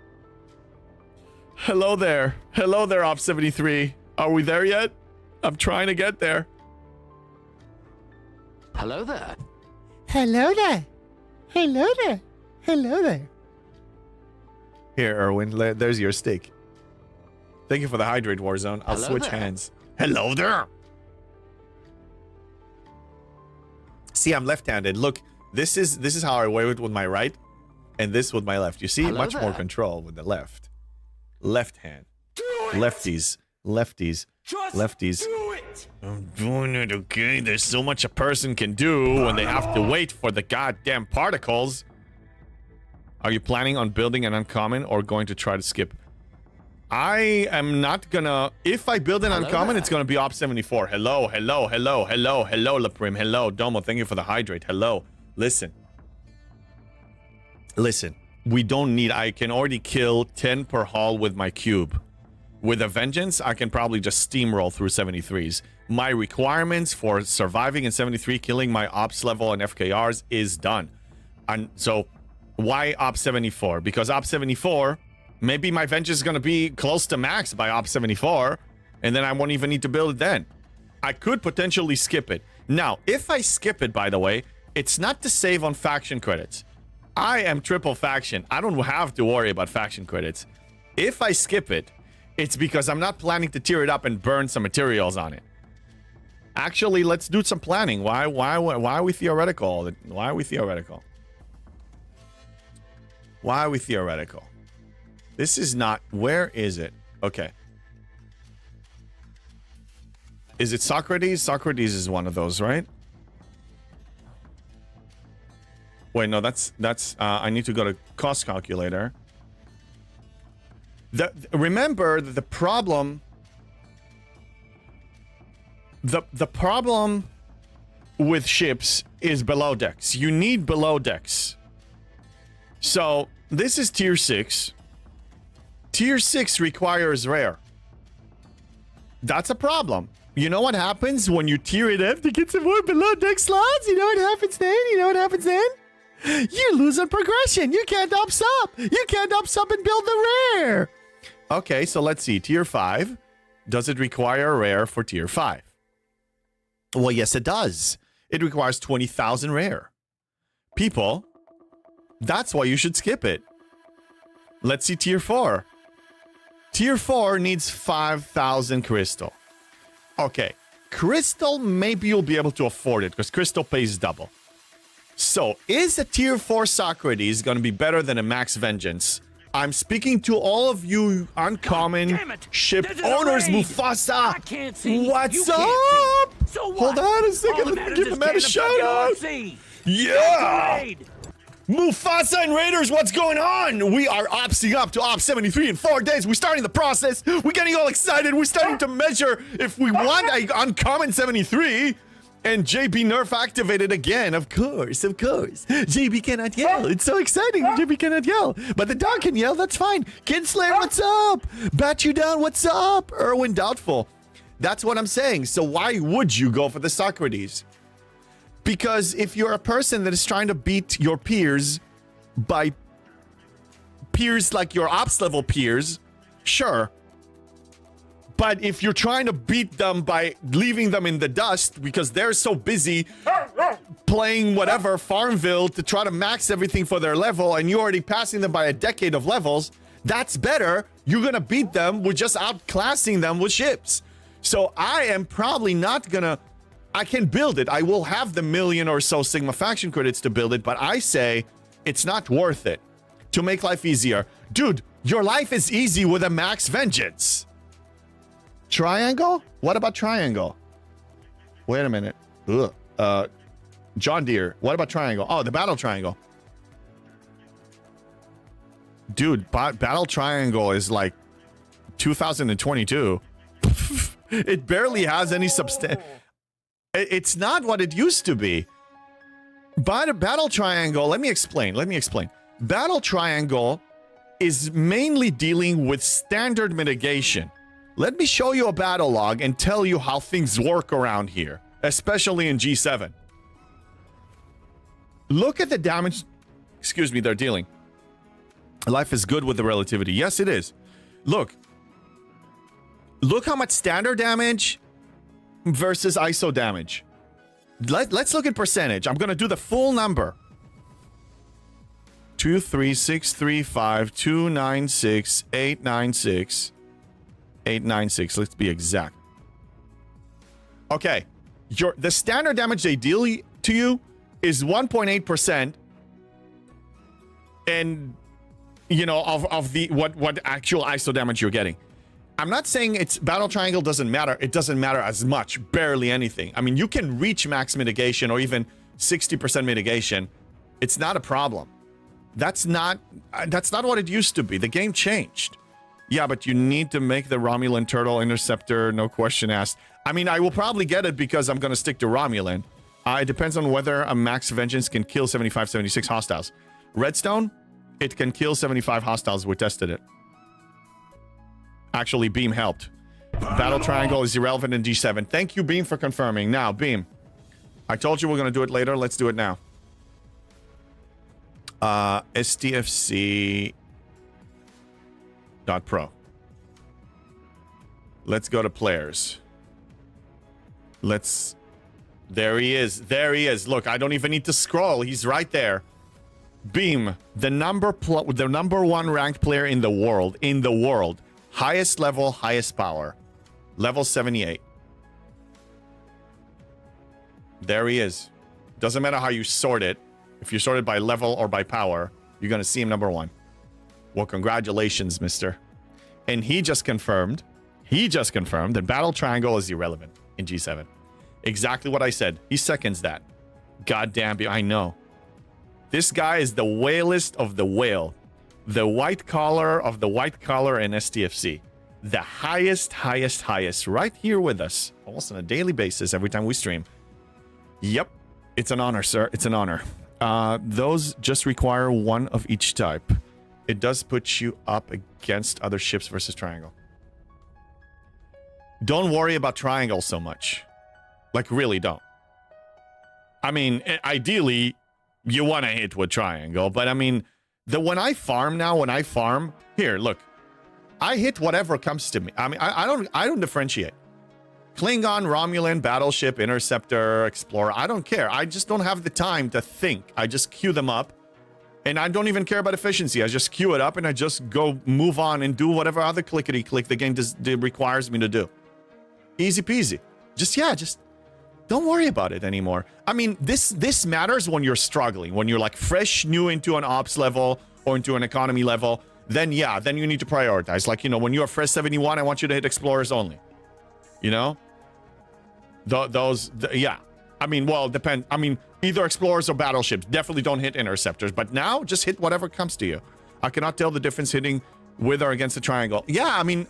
[SPEAKER 2] Hello there. Hello there, Op 73. Are we there yet? I'm trying to get there.
[SPEAKER 3] there. Hello there.
[SPEAKER 2] Hello there. Hello there. Hello there. Here, Erwin. There's your steak. Thank you for the hydrate, Warzone. I'll
[SPEAKER 3] Hello
[SPEAKER 2] switch
[SPEAKER 3] there.
[SPEAKER 2] hands. Hello there. See, I'm left-handed. Look, this is how I wave it with my right, and this with my left. You see,
[SPEAKER 3] Hello
[SPEAKER 2] much more
[SPEAKER 3] there.
[SPEAKER 2] control with the left. Left hand.
[SPEAKER 4] Do it.
[SPEAKER 2] Lefties. Lefties.
[SPEAKER 4] Just
[SPEAKER 2] Lefties.
[SPEAKER 4] do it.
[SPEAKER 2] I'm doing it, okay? There's so much a person can do when they have to wait for the goddamn particles. Are you planning on building an uncommon or going to try to skip? I am not gonna... If I build an
[SPEAKER 3] Hello
[SPEAKER 2] uncommon,
[SPEAKER 3] there.
[SPEAKER 2] it's gonna be Op 74. Hello, hello, hello, hello, hello, Laprim. Hello, Domo. Thank you for the hydrate. Hello. Listen. Listen. We don't need... I can already kill 10 per haul with my cube. With a vengeance, I can probably just steamroll through 73s. My requirements for surviving in 73, killing my ops level and FKRs is done. And so, why Op 74? Because Op 74, maybe my vengeance is going to be close to max by Op 74, and then I won't even need to build it then. I could potentially skip it. Now, if I skip it, by the way, it's not to save on faction credits. I am triple faction. I don't have to worry about faction credits. If I skip it, It's because I'm not planning to tear it up and burn some materials on it. Actually, let's do some planning. Why are we theoretical? Why are we theoretical? Why are we theoretical? This is not... Where is it? Okay. Is it Socrates? Socrates is one of those, right? Wait, no, that's I need to go to cost calculator. Remember the problem... The problem with ships is below decks. You need below decks. So, this is tier 6. Tier 6 requires rare. That's a problem. You know what happens when you tier it up to get some more below deck slots? You know what happens then? You lose on progression. You can't up sub. You can't up sub and build the rare. Okay, so let's see. Tier 5. Does it require a rare for tier 5? Well, yes, it does. It requires 20,000 rare. People, that's why you should skip it. Let's see tier 4. Tier 4 needs 5,000 crystal. Okay, crystal, maybe you'll be able to afford it because crystal pays double. So, is a tier 4 Socrates going to be better than a Max Vengeance? I'm speaking to all of you uncommon ship owners, Mufasa.
[SPEAKER 5] I can't see.
[SPEAKER 2] What's
[SPEAKER 5] You can't
[SPEAKER 2] up?
[SPEAKER 5] see. So what?
[SPEAKER 2] Hold on a second.
[SPEAKER 5] All that
[SPEAKER 2] Let me
[SPEAKER 5] matters
[SPEAKER 2] give
[SPEAKER 5] is
[SPEAKER 2] the man a
[SPEAKER 5] can the
[SPEAKER 2] shout out.
[SPEAKER 5] see.
[SPEAKER 2] Yeah.
[SPEAKER 5] Raid.
[SPEAKER 2] Mufasa and Raiders, what's going on? We are opsing up to Op 73 in 4 days. We're starting the process. We're getting all excited. We're starting to measure if we want a uncommon 73. And JB Nerf activated again, of course. JB cannot yell. It's so exciting. JB cannot yell. But the dog can yell, that's fine. Kinslayer, what's up? Bat you down, what's up? Erwin Doubtful. That's what I'm saying. So why would you go for the Socrates? Because if you're a person that is trying to beat your peers by peers like your ops level peers, sure. But if you're trying to beat them by leaving them in the dust because they're so busy playing whatever Farmville to try to max everything for their level and you're already passing them by a decade of levels, that's better. You're gonna beat them with just outclassing them with ships. So I am probably not gonna... I can build it. I will have the million or so Sigma faction credits to build it, but I say it's not worth it to make life easier. Dude, your life is easy with a Max Vengeance. Triangle? What about Triangle? Wait a minute. Ugh. John Deere. What about Triangle? Oh, the Battle Triangle. Dude, Battle Triangle is like 2022. It barely has any substance. It's not what it used to be. But Battle Triangle, let me explain. Battle Triangle is mainly dealing with standard mitigation. Let me show you a battle log and tell you how things work around here, especially in G7. Look at the damage, they're dealing. Life is good with the relativity. Yes, it is. Look how much standard damage versus ISO damage. Let's look at percentage. I'm going to do the full number. 23635 296 896 896. Let's be exact. Okay. The standard damage they deal to you is 1.8%. And you know of the what actual ISO damage you're getting. I'm not saying it's Battle Triangle doesn't matter. It doesn't matter as much, barely anything. I mean, you can reach max mitigation or even 60% mitigation. It's not a problem. That's not what it used to be. The game changed. Yeah, but you need to make the Romulan Turtle Interceptor, no question asked. I mean, I will probably get it because I'm going to stick to Romulan. It depends on whether a Max Vengeance can kill 75, 76 hostiles. Redstone, it can kill 75 hostiles. We tested it. Actually, Beam helped. Battle Triangle is irrelevant in G7. Thank you, Beam, for confirming. Now, Beam, I told you we're going to do it later. Let's do it now. STFC.pro. Let's go to players. There he is. There he is. Look, I don't even need to scroll. He's right there. Beam, the number one ranked player in the world. Highest level, highest power. Level 78. There he is. Doesn't matter how you sort it. If you sort it by level or by power, you're going to see him number 1. Well, congratulations, mister. And he just confirmed that Battle Triangle is irrelevant in G7. Exactly what I said. He seconds that. Goddamn, I know. This guy is the whalest of the whale. The white collar of the white collar in STFC. The highest, right here with us. Almost on a daily basis every time we stream. Yep. It's an honor, sir. It's an honor. Those just require one of each type. It does put you up against other ships versus Triangle. Don't worry about Triangle so much. Like, really don't. I mean, ideally, you want to hit with Triangle, but I mean, when I farm, here, look. I hit whatever comes to me. I mean, I don't differentiate. Klingon, Romulan, Battleship, Interceptor, Explorer, I don't care. I just don't have the time to think. I just queue them up. And I don't even care about efficiency. I just queue it up and I just go move on and do whatever other clickety-click the game requires me to do. Easy peasy. Just don't worry about it anymore. I mean, this matters when you're struggling. When you're like fresh new into an ops level or into an economy level, then yeah, then you need to prioritize. Like, you know, when you're fresh 71, I want you to hit Explorers only. You know? Yeah. I mean, well, depend. I mean, either Explorers or Battleships. Definitely don't hit Interceptors. But now, just hit whatever comes to you. I cannot tell the difference hitting with or against the Triangle. Yeah, I mean,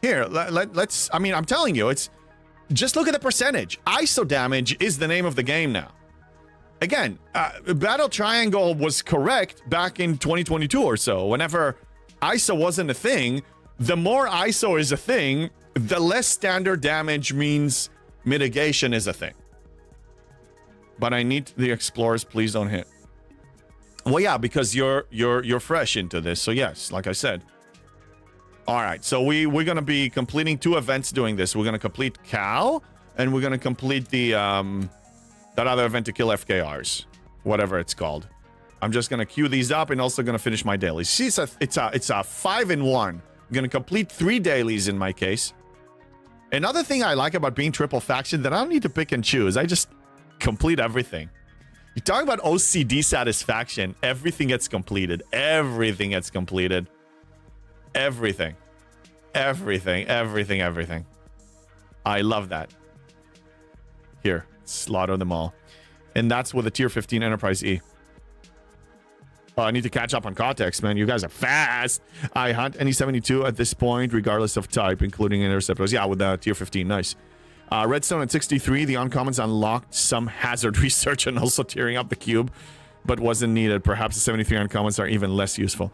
[SPEAKER 2] here, let's, I mean, I'm telling you, it's, just look at the percentage. ISO damage is the name of the game now. Again, Battle Triangle was correct back in 2022 or so. Whenever ISO wasn't a thing, the more ISO is a thing, the less standard damage means mitigation is a thing. But I need the Explorers, please don't hit. Well, yeah, because you're fresh into this. So yes, like I said. All right, so we're going to be completing 2 events doing this. We're going to complete Cal, and we're going to complete the that other event to kill FKRs, whatever it's called. I'm just going to queue these up and also going to finish my dailies. See, it's a 5-in-1. I'm going to complete 3 dailies in my case. Another thing I like about being triple faction that I don't need to pick and choose. I just complete everything. You talk about OCD satisfaction. Everything gets completed. Everything gets completed. Everything. I love that. Here, slaughter them all. And that's with a tier 15 Enterprise E. Oh, I need to catch up on context, man. You guys are fast. I hunt any 72 at this point, regardless of type, including interceptors. Yeah, with the tier 15. Nice. Redstone at 63. The uncommons unlocked some hazard research and also tearing up the cube, but wasn't needed. Perhaps the 73 uncommons are even less useful.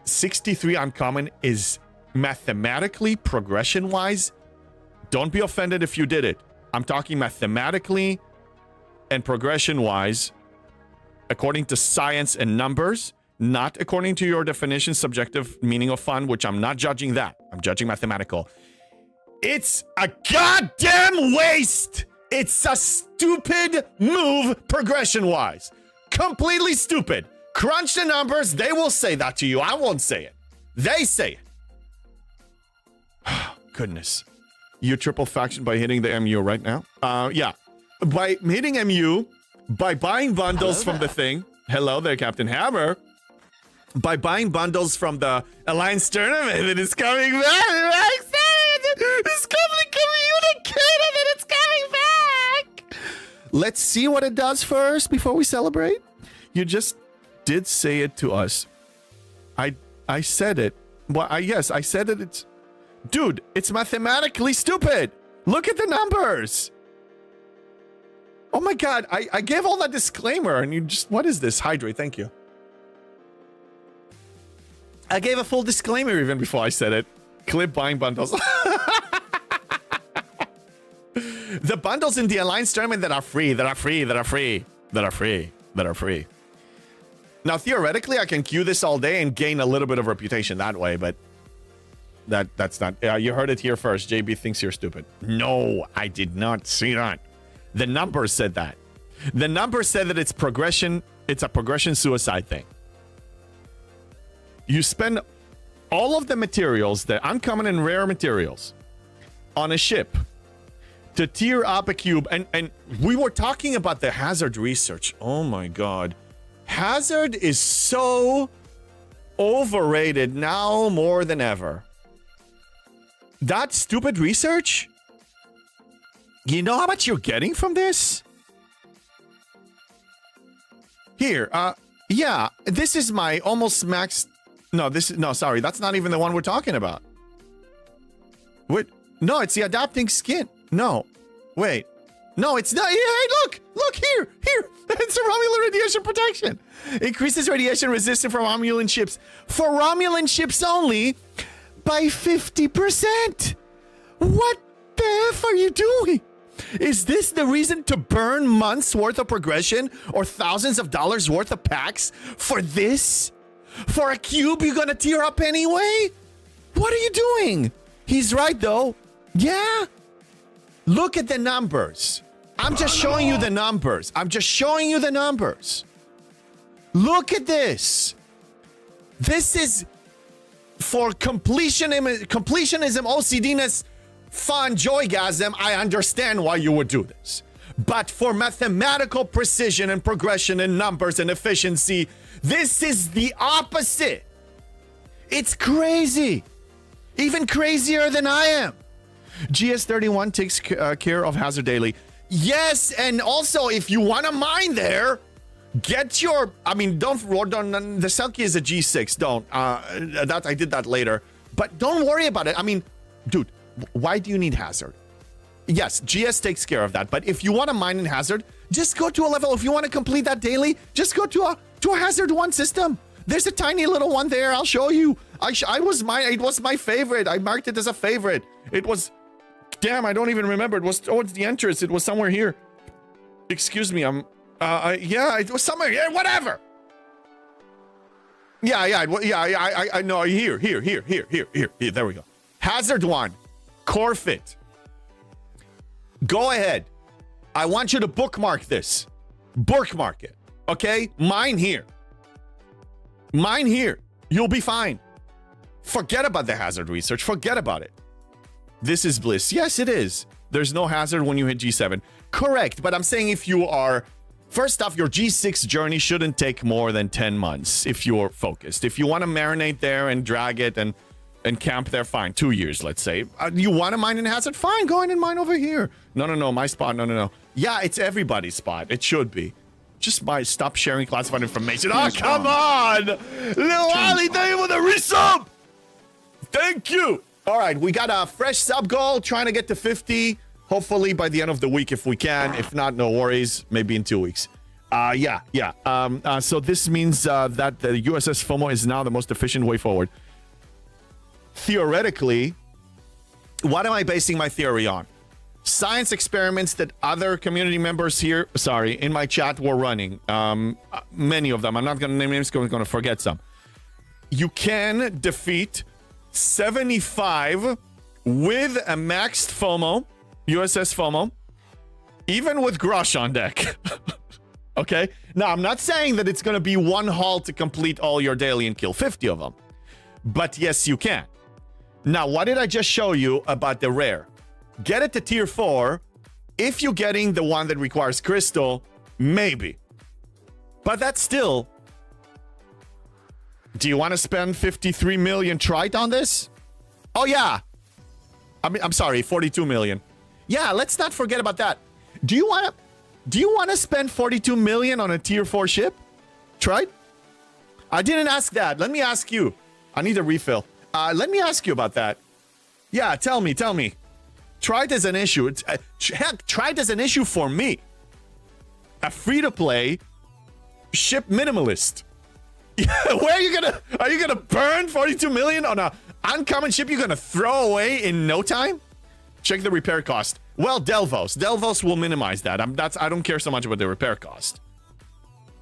[SPEAKER 2] 63 uncommon is mathematically, progression-wise. Don't be offended if you did it. I'm talking mathematically and progression-wise, according to science and numbers, not according to your definition, subjective meaning of fun, which I'm not judging that. I'm judging mathematical. It's a goddamn waste. It's a stupid move progression-wise. Completely stupid. Crunch the numbers. They will say that to you. I won't say it. They say it. Goodness. You triple faction by hitting the MU right now? Yeah. By hitting MU, by buying bundles from the thing. Hello there, Captain Hammer. By buying bundles from the Alliance tournament that is coming back. I'm excited. It's communicated that it's coming back. Let's see what it does first before we celebrate. You just did say it to us. I said it. Well, yes, I said it. It's, dude, it's mathematically stupid. Look at the numbers. Oh my god, I gave all that disclaimer and you just, what is this? Hydrate, thank you. I gave a full disclaimer even before I said it. Clip buying bundles. The bundles in the Alliance tournament that are free. Now, theoretically, I can queue this all day and gain a little bit of reputation that way, but that's not... you heard it here first. JB thinks you're stupid. No, I did not see that. The numbers said that. The numbers said that it's progression. It's a progression suicide thing. You spend all of the materials, the uncommon and rare materials on a ship to tier up a cube. And we were talking about the hazard research. Oh my God. Hazard is so overrated now more than ever. That stupid research? You know how much you're getting from this? Here, yeah, this is my almost max. No, sorry, that's not even the one we're talking about. What? No, it's the adapting skin. No, wait. No, it's not. Hey, look here. It's a Romulan radiation protection. Increases radiation resistance for Romulan ships. For Romulan ships only by 50%. What the F are you doing? Is this the reason to burn months worth of progression or thousands of dollars worth of packs for this? For a cube you're gonna tier up anyway? What are you doing? He's right though. Yeah. Look at the numbers. I'm just showing you the numbers. Look at this. This is for completionism, OCDness, fun, joygasm. I understand why you would do this. But for mathematical precision and progression and numbers and efficiency, this is the opposite. It's crazy. Even crazier than I am. GS31 takes care of Hazard Daily. Yes, and also if you want to mine there, get your, I mean, don't the Selkie is a G6, don't. I did that later. But don't worry about it. I mean, dude, why do you need Hazard? Yes, GS takes care of that. But if you want to mine in Hazard, just go to a level. If you want to complete that daily, just go to a Hazard 1 system. There's a tiny little one there. I'll show you. It was my favorite. I marked it as a favorite. It was, damn, I don't even remember. It was towards the entrance. It was somewhere here. Excuse me. Yeah, it was somewhere here. Whatever. Yeah. I know. Here. There we go. Hazard 1. Core fit. Go ahead. I want you to bookmark this. Bookmark it. Okay? Mine here. You'll be fine. Forget about the hazard research. Forget about it. This is bliss. Yes, it is. There's no hazard when you hit G7. Correct. But I'm saying if you are... First off, your G6 journey shouldn't take more than 10 months if you're focused. If you want to marinate there and drag it and camp there, fine. 2 years, let's say. You want to mine in hazard? Fine. Go in and mine over here. No. My spot. No. Yeah, it's everybody's spot. It should be. Just stop sharing classified information. Oh, come on! Lil Ali, thank you for the resub! Thank you! All right, we got a fresh sub goal, trying to get to 50. Hopefully by the end of the week if we can. If not, no worries. Maybe in 2 weeks. Yeah. So this means that the USS FOMO is now the most efficient way forward. Theoretically, what am I basing my theory on? Science experiments that other community members here, in my chat were running. Many of them. I'm not going to name names because I'm going to forget some. You can defeat 75 with a maxed FOMO, USS FOMO, even with Grosh on deck. Okay? Now, I'm not saying that it's going to be one haul to complete all your daily and kill 50 of them. But yes, you can. Now, what did I just show you about the rare? Get it to tier 4. If you're getting the one that requires crystal, maybe. But that's still... Do you want to spend 53 million trite on this? Oh, yeah. I'm sorry, 42 million. Yeah, let's not forget about that. Do you want to spend 42 million on a tier 4 ship? Trite? I didn't ask that. Let me ask you. I need a refill. Let me ask you about that. Yeah, tell me. Trite is an issue. Heck, Trite is an issue for me. A free-to-play ship minimalist. Where are you gonna burn 42 million on a uncommon ship you're gonna throw away in no time? Check the repair cost. Well, Delvos will minimize that. I don't care so much about the repair cost.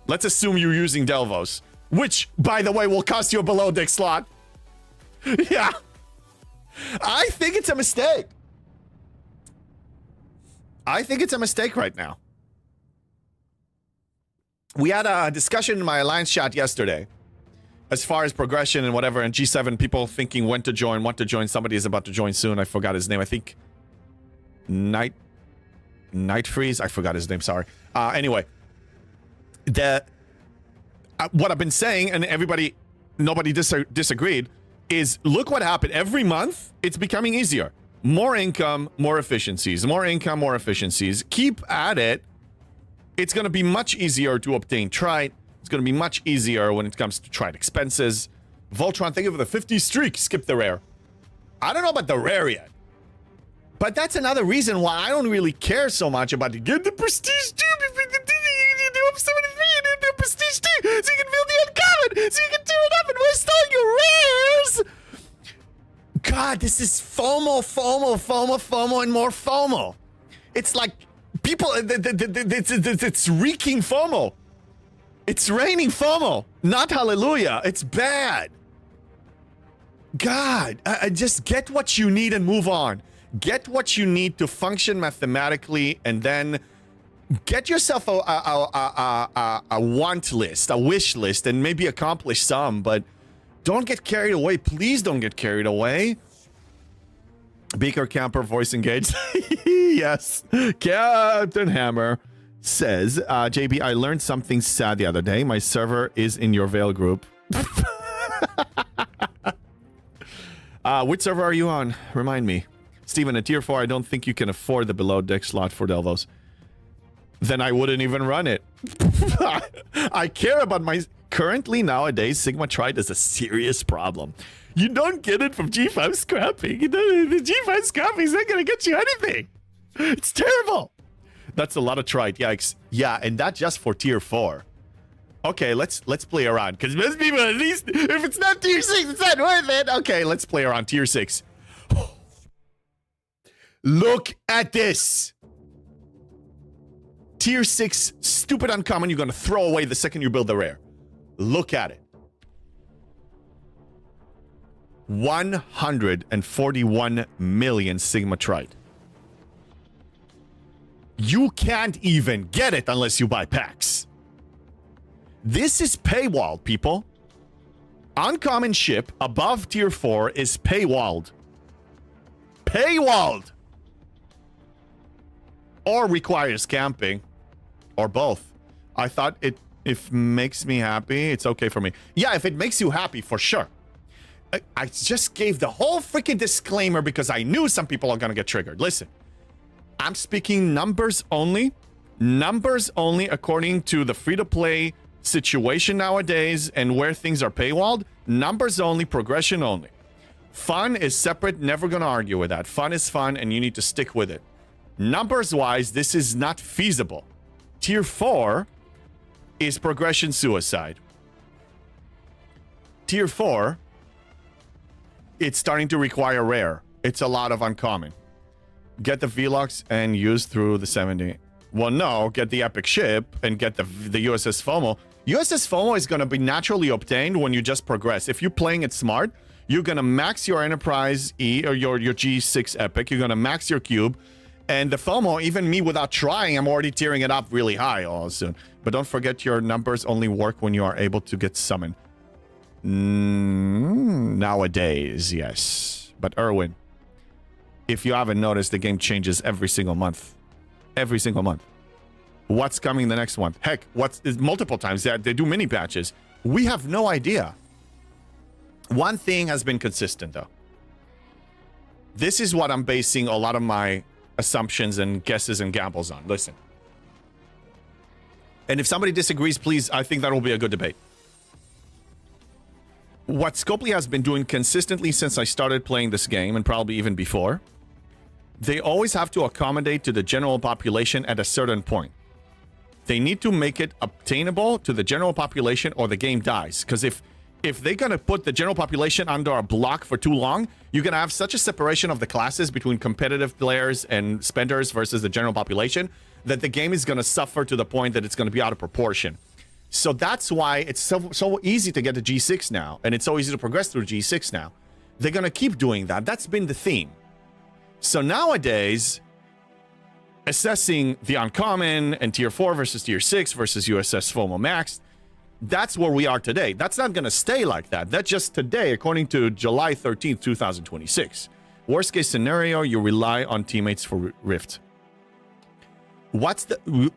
[SPEAKER 2] Let's assume you're using Delvos, which, by the way, will cost you a below deck slot. Yeah. I think it's a mistake. Right now. We had a discussion in my Alliance chat yesterday. as far as progression and whatever, and G7, people thinking when to join, what to join. Somebody is about to join soon. I forgot his name. I think Night Freeze. I forgot his name. Sorry. Anyway, what I've been saying, and nobody disagreed, is look what happened. Every month, it's becoming easier. More income, more efficiencies. More income, more efficiencies. Keep at it. It's going to be much easier to obtain Trite. It's going to be much easier when it comes to Trite expenses. Voltron, thank you for the 50 streak. Skip the rare. I don't know about the rare yet. But that's another reason why I don't really care so much about it. Get the prestige too. You do 73 and then the prestige too. So you can build the uncommon. So you can tear it up and waste all your rares. God, this is FOMO, and more FOMO. It's like people, it's reeking FOMO. It's raining FOMO. Not hallelujah. It's bad. God, just get what you need and move on. Get what you need to function mathematically, and then get yourself a want list, a wish list, and maybe accomplish some, but don't get carried away. Please don't get carried away. Beaker Camper voice engaged. Yes. Captain Hammer says, JB, I learned something sad the other day. My server is in your Veil group. Which server are you on? Remind me. Steven, at tier 4, I don't think you can afford the below deck slot for Delvos. Then I wouldn't even run it. I care about my... Currently, nowadays, Sigma Trite is a serious problem. You don't get it from G5 scrapping. The G5 scrapping is not going to get you anything. It's terrible. That's a lot of Trite. Yikes. Yeah, and that just for tier 4. Okay, let's play around. Because most people, at least, if it's not tier 6, it's not worth it. Okay, let's play around tier 6. Look at this. Tier 6, stupid uncommon you're going to throw away the second you build the rare. Look at it. 141 million Sigma Trite. You can't even get it unless you buy packs. This is paywalled, people. Uncommon ship above tier 4 is paywalled. Paywalled. Or requires camping. Or both. I thought if it makes me happy, it's okay for me. Yeah, if it makes you happy, for sure. I just gave the whole freaking disclaimer because I knew some people are going to get triggered. Listen, I'm speaking numbers only. Numbers only according to the free-to-play situation nowadays and where things are paywalled. Numbers only, progression only. Fun is separate, never going to argue with that. Fun is fun and you need to stick with it. Numbers-wise, this is not feasible. Tier 4 is progression suicide. Tier 4, it's starting to require rare. It's a lot of uncommon. Get the Velox and use through the 70. Well, no, get the epic ship and get the USS FOMO. USS FOMO is going to be naturally obtained when you just progress. If you're playing it smart, you're going to max your Enterprise E or your G6 epic. You're going to max your cube. And the FOMO, even me without trying, I'm already tearing it up really high all soon. But don't forget your numbers only work when you are able to get summoned. Nowadays, yes. But Erwin, if you haven't noticed, the game changes every single month. Every single month. What's coming the next month? Heck, multiple times. They do mini patches. We have no idea. One thing has been consistent, though. This is what I'm basing a lot of my assumptions and guesses and gambles on. Listen. And if somebody disagrees, please, I think that will be a good debate. What Scopely has been doing consistently since I started playing this game, and probably even before, they always have to accommodate to the general population at a certain point. They need to make it obtainable to the general population or the game dies. Because if they're going to put the general population under a block for too long, you're going to have such a separation of the classes between competitive players and spenders versus the general population that the game is going to suffer to the point that it's going to be out of proportion. So that's why it's so easy to get to G6 now, and it's so easy to progress through G6 now. They're going to keep doing that. That's been the theme. So nowadays, assessing the uncommon and tier 4 versus tier 6 versus USS FOMO Max, That's where we are today. That's not going to stay like that. That's just today, according to July 13th, 2026. Worst case scenario, you rely on teammates for Rift.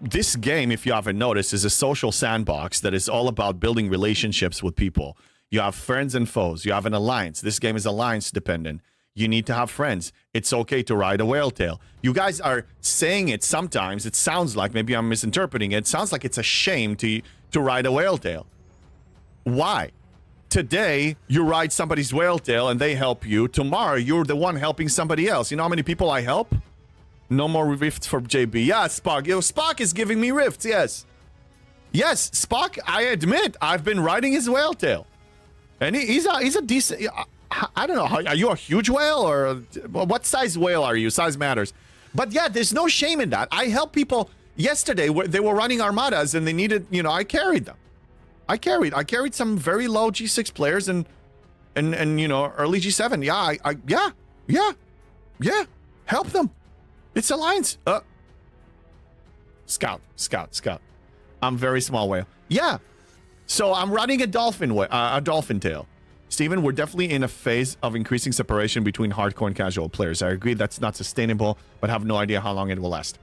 [SPEAKER 2] This game, if you haven't noticed, is a social sandbox that is all about building relationships with people. You have friends and foes. You have an alliance. This game is alliance dependent. You need to have friends. It's okay to ride a whale tail. You guys are saying it sometimes. It sounds like, maybe I'm misinterpreting it. It sounds like it's a shame to ride a whale tail. Why? Today, you ride somebody's whale tail and they help you. Tomorrow, you're the one helping somebody else. You know how many people I help? No more rifts for JB. Yeah, Spock. Yo, Spock is giving me rifts, yes. Yes, Spock, I admit, I've been riding his whale tail. And he's a decent... I don't know. Are you a huge whale or what size whale are you? Size matters. But yeah, there's no shame in that. I helped people yesterday where they were running armadas and they needed, I carried them. I carried some very low G6 players and early G7. Yeah. Help them. It's alliance. Scout. I'm very small whale. Yeah. So I'm running a dolphin tail. Steven, we're definitely in a phase of increasing separation between hardcore and casual players. I agree that's not sustainable, but have no idea how long it will last.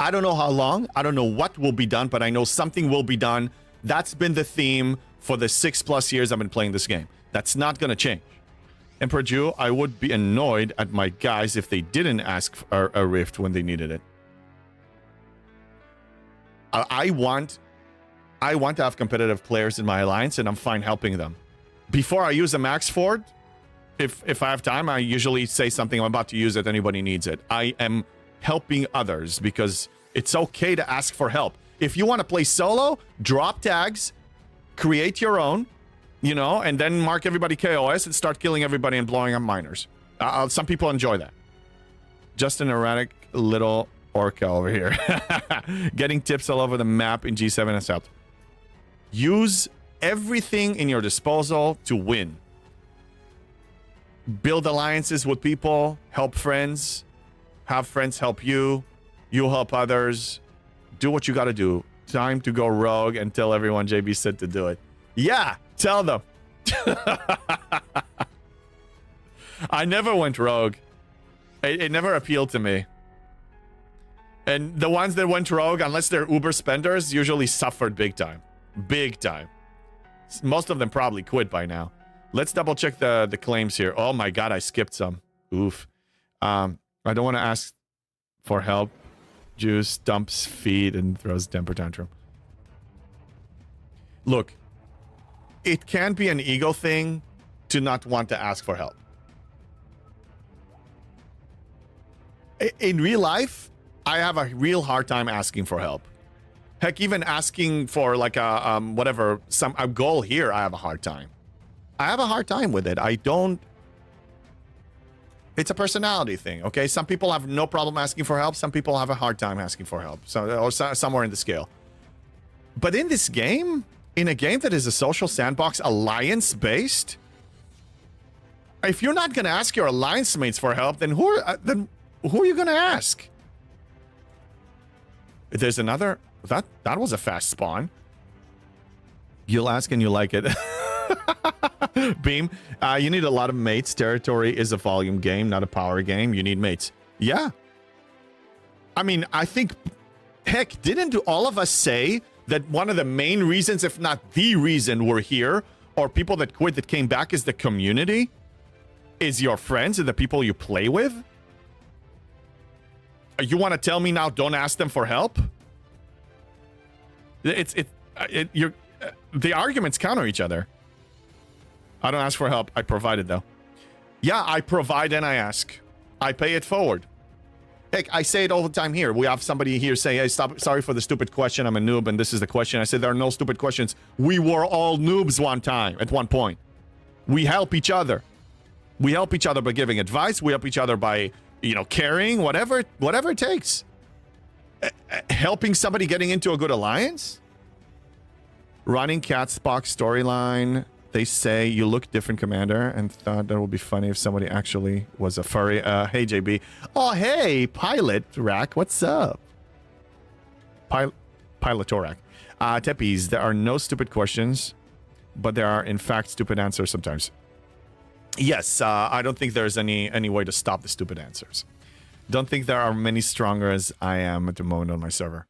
[SPEAKER 2] I don't know how long. I don't know what will be done, but I know something will be done. That's been the theme for the 6+ years I've been playing this game. That's not going to change. Emperor Jew, I would be annoyed at my guys if they didn't ask for a rift when they needed it. I want to have competitive players in my alliance, and I'm fine helping them. Before I use a Max Ford, if I have time, I usually say something I'm about to use it, anybody needs it. I am helping others because it's okay to ask for help. If you want to play solo, drop tags, create your own, and then mark everybody KOS and start killing everybody and blowing up miners. Some people enjoy that. Just an erratic little orca over here. Getting tips all over the map in G7 has helped. Use everything in your disposal to win. Build alliances with people, help friends, have friends help you, you help others. Do what you got to do. Time to go rogue and tell everyone JB said to do it. Yeah, tell them. I never went rogue. It never appealed to me. And the ones that went rogue, unless they're uber spenders, usually suffered big time. Big time. Most of them probably quit by now. Let's double check the claims here. Oh my god, I skipped some. Oof. I don't want to ask for help. Juice dumps feet and throws temper tantrum. Look, it can be an ego thing to not want to ask for help. In real life, I have a real hard time asking for help. Heck, even asking for like a goal here, I have a hard time. I have a hard time with it. It's a personality thing, okay? Some people have no problem asking for help. Some people have a hard time asking for help. Or somewhere in the scale. But in this game, in a game that is a social sandbox alliance-based, if you're not going to ask your alliance mates for help, then who are you going to ask? There's another... That was a fast spawn. You'll ask and you like it. Beam, you need a lot of mates. Territory is a volume game, not a power game. You need mates. Yeah. I mean, I think, heck, didn't all of us say that one of the main reasons, if not the reason we're here, or people that quit that came back, is the community? Is your friends and the people you play with? You want to tell me now don't ask them for help? The arguments counter each other. I don't ask for help. I provide it, though. Yeah, I provide and I ask. I pay it forward. Heck, I say it all the time here. We have somebody here say, hey, sorry for the stupid question. I'm a noob, and this is the question. I said, there are no stupid questions. We were all noobs at one point. We help each other. We help each other by giving advice. We help each other by, carrying, whatever it takes. Helping somebody getting into a good alliance? Running Cat Spock storyline. They say you look different, Commander, and thought that would be funny if somebody actually was a furry. Hey, JB. Oh, hey, Pilot Rack. What's up? Pilot Torak. Teppies, there are no stupid questions, but there are, in fact, stupid answers sometimes. Yes, I don't think there's any way to stop the stupid answers. Don't think there are many stronger as I am at the moment on my server.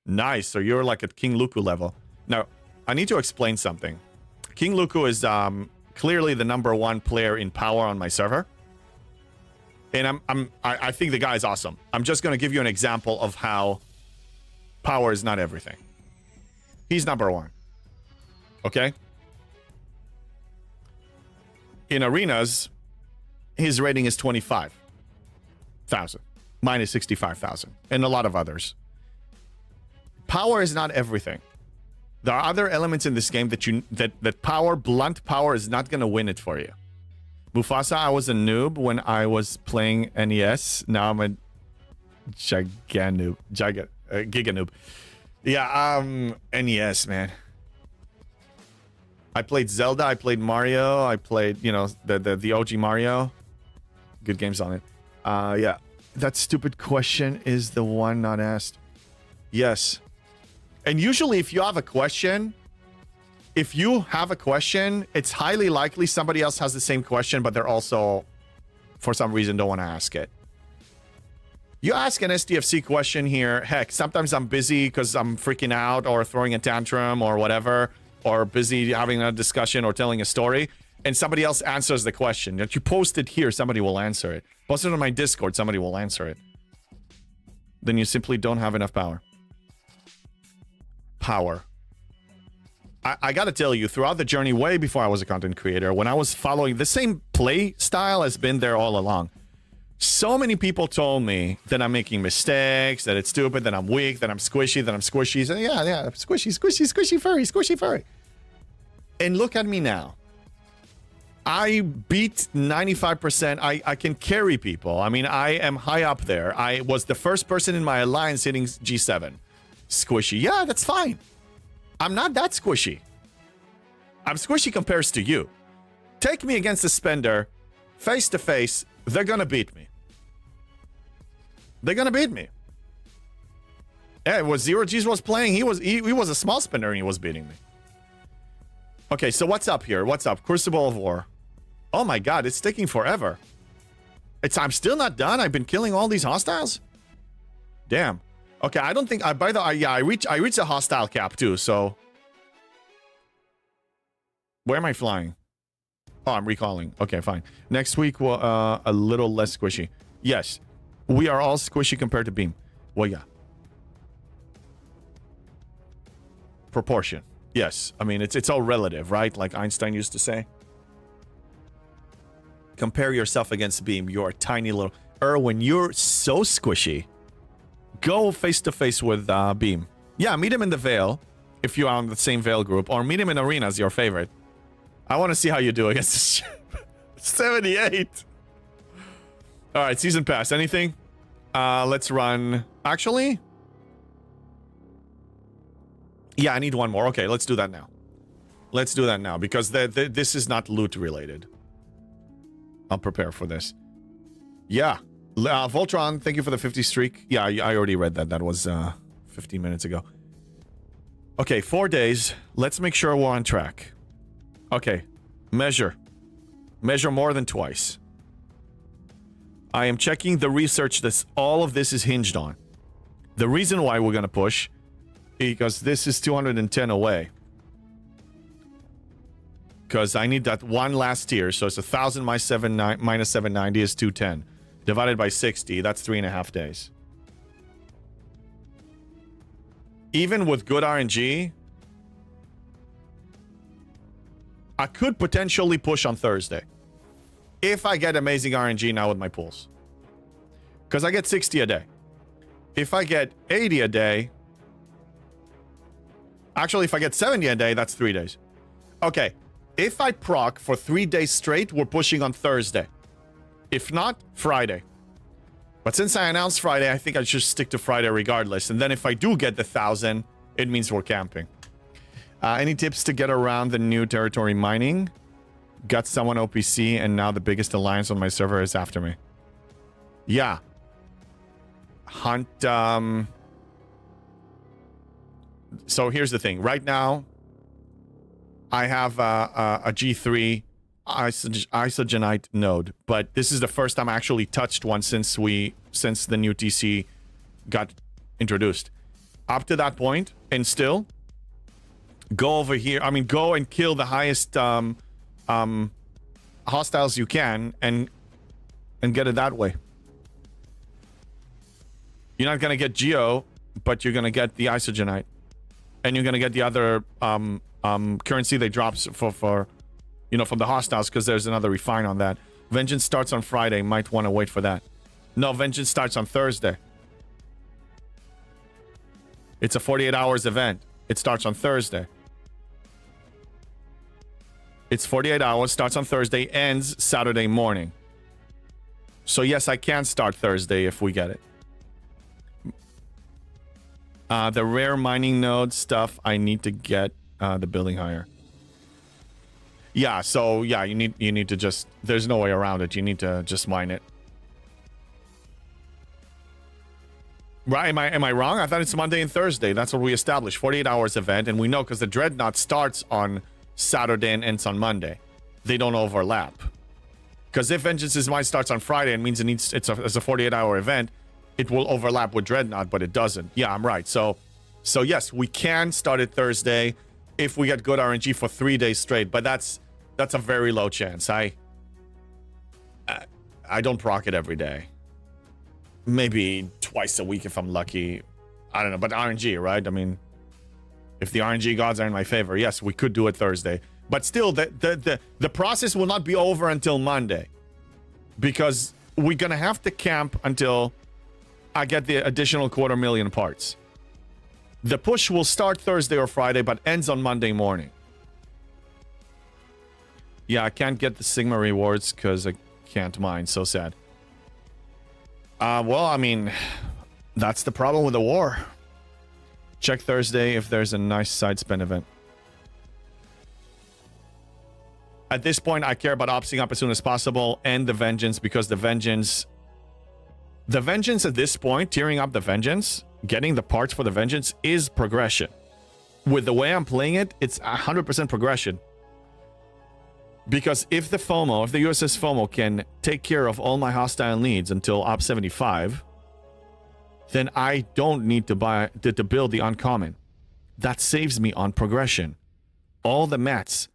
[SPEAKER 2] Nice, so you're like at King Luku level. Now, I need to explain something. King Luku is clearly the #1 player in power on my server. And I think the guy is awesome. I'm just going to give you an example of how power is not everything. He's #1. Okay? In arenas, his rating is 25,000, mine is 65,000, and a lot of others. Power is not everything. There are other elements in this game that power, blunt power, is not going to win it for you. Mufasa, I was a noob when I was playing NES. Now I'm a giga noob. Yeah, NES, man. I played Zelda, I played Mario, I played, you know, the OG Mario. Good games on it. Yeah. That stupid question is the one not asked. Yes. And usually if you have a question, it's highly likely somebody else has the same question, but they're also, for some reason, don't want to ask it. You ask an SDFC question here, heck, sometimes I'm busy because I'm freaking out or throwing a tantrum or whatever, or busy having a discussion or telling a story, and somebody else answers the question. That you post it here, somebody will answer it. Post it on my Discord, somebody will answer it. Then you simply don't have enough power. Power. I gotta tell you, throughout the journey, way before I was a content creator, when I was following the same play style has been there all along, so many people told me that I'm making mistakes, that it's stupid, that I'm weak, that I'm squishy, So, yeah, squishy, furry. And look at me now. I beat 95%. I can carry people. I mean, I am high up there. I was the first person in my alliance hitting G7. Squishy. Yeah, that's fine. I'm not that squishy. I'm squishy compared to you. Take me against the Spender, face to face, they're gonna beat me. They're gonna beat me. Yeah, it was Zero G's was playing. He was a small spender and he was beating me. Okay, so what's up here? What's up? Crucible of War. Oh my god, it's taking forever. I'm still not done. I've been killing all these hostiles. Damn. Okay, I don't think I reached a hostile cap too, so where am I flying? Oh, I'm recalling. Okay, fine. Next week we'll a little less squishy. Yes. We are all squishy compared to Beam. Well, yeah. Proportion. Yes. I mean, it's all relative, right? Like Einstein used to say. Compare yourself against Beam. You're a tiny little... Erwin, you're so squishy. Go face-to-face with Beam. Yeah, meet him in the Veil, if you are on the same Veil group, or meet him in Arenas, your favorite. I want to see how you do against this ship. 78! Alright, Season Pass. Anything? Let's run... Actually? Yeah, I need one more. Okay, let's do that now. Let's do that now, because this is not loot related. I'll prepare for this. Yeah. Voltron, thank you for the 50 streak. Yeah, I already read that. That was 15 minutes ago. Okay, 4 days. Let's make sure we're on track. Okay. Measure. Measure more than twice. I am checking the research that all of this is hinged on. The reason why we're going to push, because this is 210 away. Because I need that one last tier, so it's 1,000 minus 790 is 210. Divided by 60, that's 3.5 days. Even with good RNG, I could potentially push on Thursday. If I get amazing RNG now with my pools. Because I get 60 a day. If I get 80 a day... Actually, if I get 70 a day, that's 3 days. Okay. If I proc for 3 days straight, we're pushing on Thursday. If not, Friday. But since I announced Friday, I think I should stick to Friday regardless. And then if I do get the 1,000, it means we're camping. Any tips to get around the new territory mining? Got someone OPC, and now the biggest alliance on my server is after me. Yeah. Hunt, So here's the thing. Right now, I have a G3 isogenite node, but this is the first time I actually touched one since the new TC got introduced. Up to that point, and still, go over here. I mean, go and kill the highest hostiles you can, and get it that way. You're not gonna get Geo, but you're gonna get the isogenite, and you're gonna get the other currency they drops for you know, from the hostiles, because there's another refine on that. Vengeance starts on Friday. Might want to wait for that. No, Vengeance starts on Thursday. It's a 48 hours event. It starts on Thursday. It's 48 hours, starts on Thursday, ends Saturday morning. So yes, I can start Thursday if we get it. The rare mining node stuff, I need to get the building higher. Yeah, so yeah, you need to just, there's no way around it. You need to just mine it. Right? Am I wrong? I thought it's Monday and Thursday. That's what we established. 48 hours event, and we know because the Dreadnought starts on Saturday and ends on Monday. They don't overlap. Because if Vengeance's Mine starts on Friday, it means it's a 48-hour event. It will overlap with Dreadnought, but it doesn't. Yeah, I'm right. So yes, we can start it Thursday if we get good RNG for 3 days straight, but that's a very low chance. I don't proc it every day. Maybe twice a week if I'm lucky. I don't know, but RNG, right? I mean, if the RNG gods are in my favor, yes, we could do it Thursday. But still, the process will not be over until Monday, because we're gonna have to camp until I get the additional 250,000 parts. The push will start Thursday or Friday, but ends on Monday morning. Yeah, I can't get the Sigma rewards because I can't mine. So sad. Well, I mean, that's the problem with the war. Check Thursday if there's a nice side spend event. At this point, I care about opsing up as soon as possible and the Vengeance, because the Vengeance at this point, tearing up the Vengeance, getting the parts for the Vengeance is progression. With the way I'm playing it, it's 100% progression. Because if the USS FOMO can take care of all my hostile needs until Op 75, then I don't need to build the uncommon. That saves me on progression. All the mats.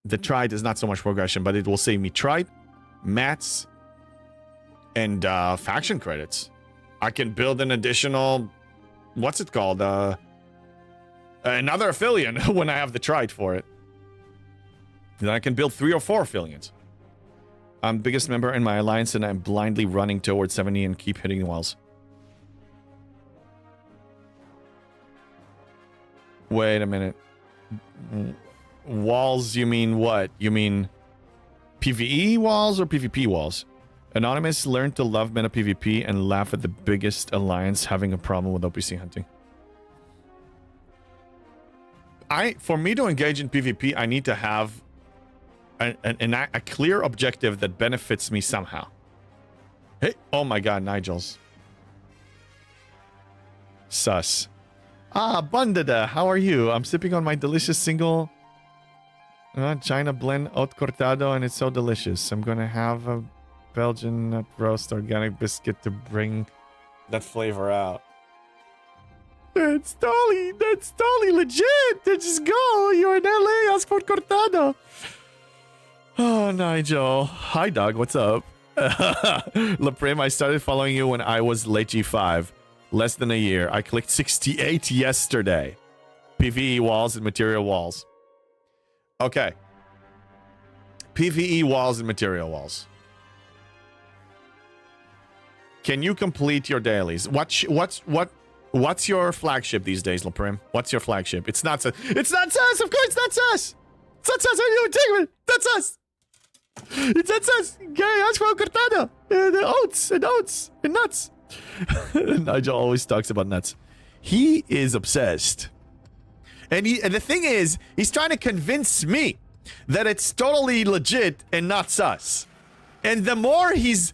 [SPEAKER 2] The trite is not so much progression, but it will save me trite, mats, and faction credits. I can build an additional, what's it called? Another affiliate when I have the trite for it. Then I can build 3 or 4 affiliates. I'm biggest member in my alliance, and I'm blindly running towards 70 and keep hitting the walls. Wait a minute. Walls, you mean what? You mean PvE walls or PvP walls? Anonymous learned to love meta PvP and laugh at the biggest alliance having a problem with OPC hunting. For me to engage in PvP, I need to have a clear objective that benefits me somehow. Hey, oh my god, Nigel's. Sus. Ah, Bundada, how are you? I'm sipping on my delicious single China blend Haute Cortado, and it's so delicious. I'm gonna have a Belgian nut roast organic biscuit to bring that flavor out. That's totally legit. Just go. You're in LA. Ask for Cortado. Oh, Nigel. Hi, Doug. What's up? Leprim, I started following you when I was late G5. Less than a year. I clicked 68 yesterday. PvE walls and material walls. Okay. PvE walls and material walls. Can you complete your dailies? What's your flagship these days, Leprim? What's your flagship? It's not us. It's not us. Of course, it's not us. It's not us. Are you taking it? That's us. It's not us. Gary Ashford Cortado. The oats and nuts. Nigel always talks about nuts. He is obsessed. And the thing is, he's trying to convince me that it's totally legit and not sus. And the more he's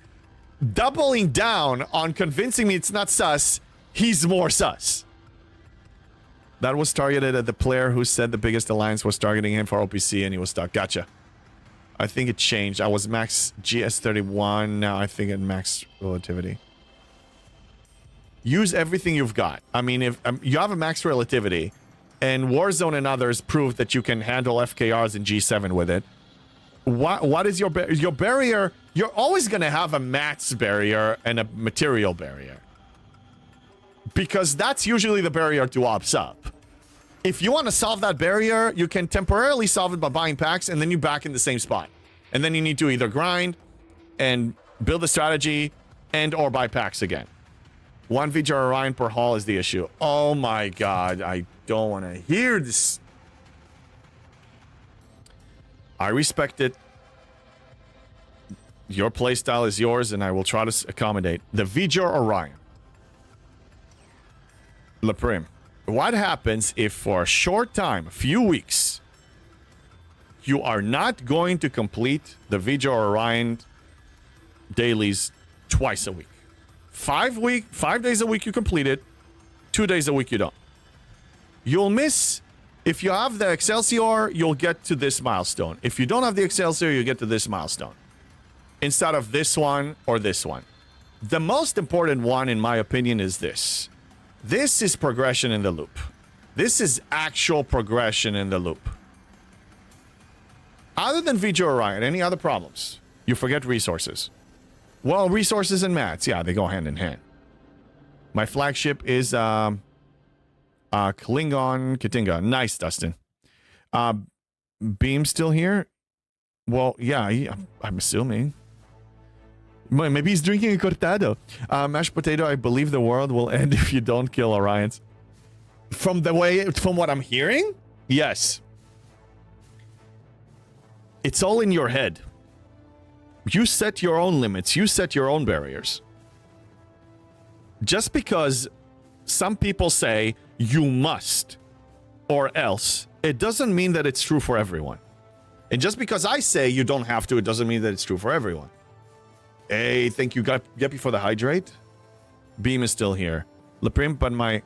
[SPEAKER 2] doubling down on convincing me it's not sus, he's more sus. That was targeted at the player who said the biggest alliance was targeting him for OPC and he was stuck. Gotcha. I think it changed. I was max GS31. Now I think at max relativity. Use everything you've got. I mean, if you have a max relativity and Warzone and others prove that you can handle FKRs in G7 with it, what is your barrier? You're always going to have a mats barrier and a material barrier. Because that's usually the barrier to ops up. If you want to solve that barrier, you can temporarily solve it by buying packs, and then you're back in the same spot. And then you need to either grind and build a strategy and or buy packs again. 1 VJ Orion per haul is the issue. Oh my god, I don't want to hear this. I respect it. Your playstyle is yours, and I will try to accommodate. The VJ Orion. Leprim, what happens if for a short time, a few weeks, you are not going to complete the VJ Orion dailies twice a week? 5 days a week you complete it, 2 days a week you don't. You'll miss, if you have the Excelsior, you'll get to this milestone. If you don't have the Excelsior, you get to this milestone. Instead of this one or this one. The most important one, in my opinion, is this. This is progression in the loop. This is actual progression in the loop. Other than VJ Orion, any other problems? You forget resources. Well, resources and mats, yeah, they go hand in hand. My flagship is Klingon Katinga. Nice, Dustin. Beam still here? Well, yeah, I'm assuming. Maybe he's drinking a cortado. Mashed potato, I believe the world will end if you don't kill Orions. From what I'm hearing? Yes. It's all in your head. You set your own limits. You set your own barriers. Just because some people say you must or else, it doesn't mean that it's true for everyone. And just because I say you don't have to, it doesn't mean that it's true for everyone. Hey, thank you, Geppy, for the hydrate. Beam is still here. Leprim, but my...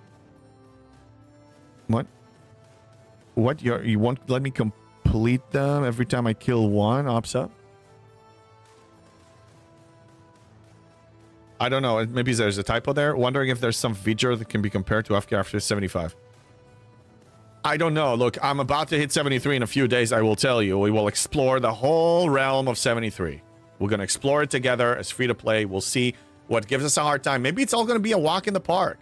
[SPEAKER 2] What? What? You won't let me complete them every time I kill one? Ops up? I don't know. Maybe there's a typo there. Wondering if there's some feature that can be compared to FK after 75. I don't know. Look, I'm about to hit 73 in a few days. I will tell you. We will explore the whole realm of 73. We're going to explore it together as free to play. We'll see what gives us a hard time. Maybe it's all going to be a walk in the park.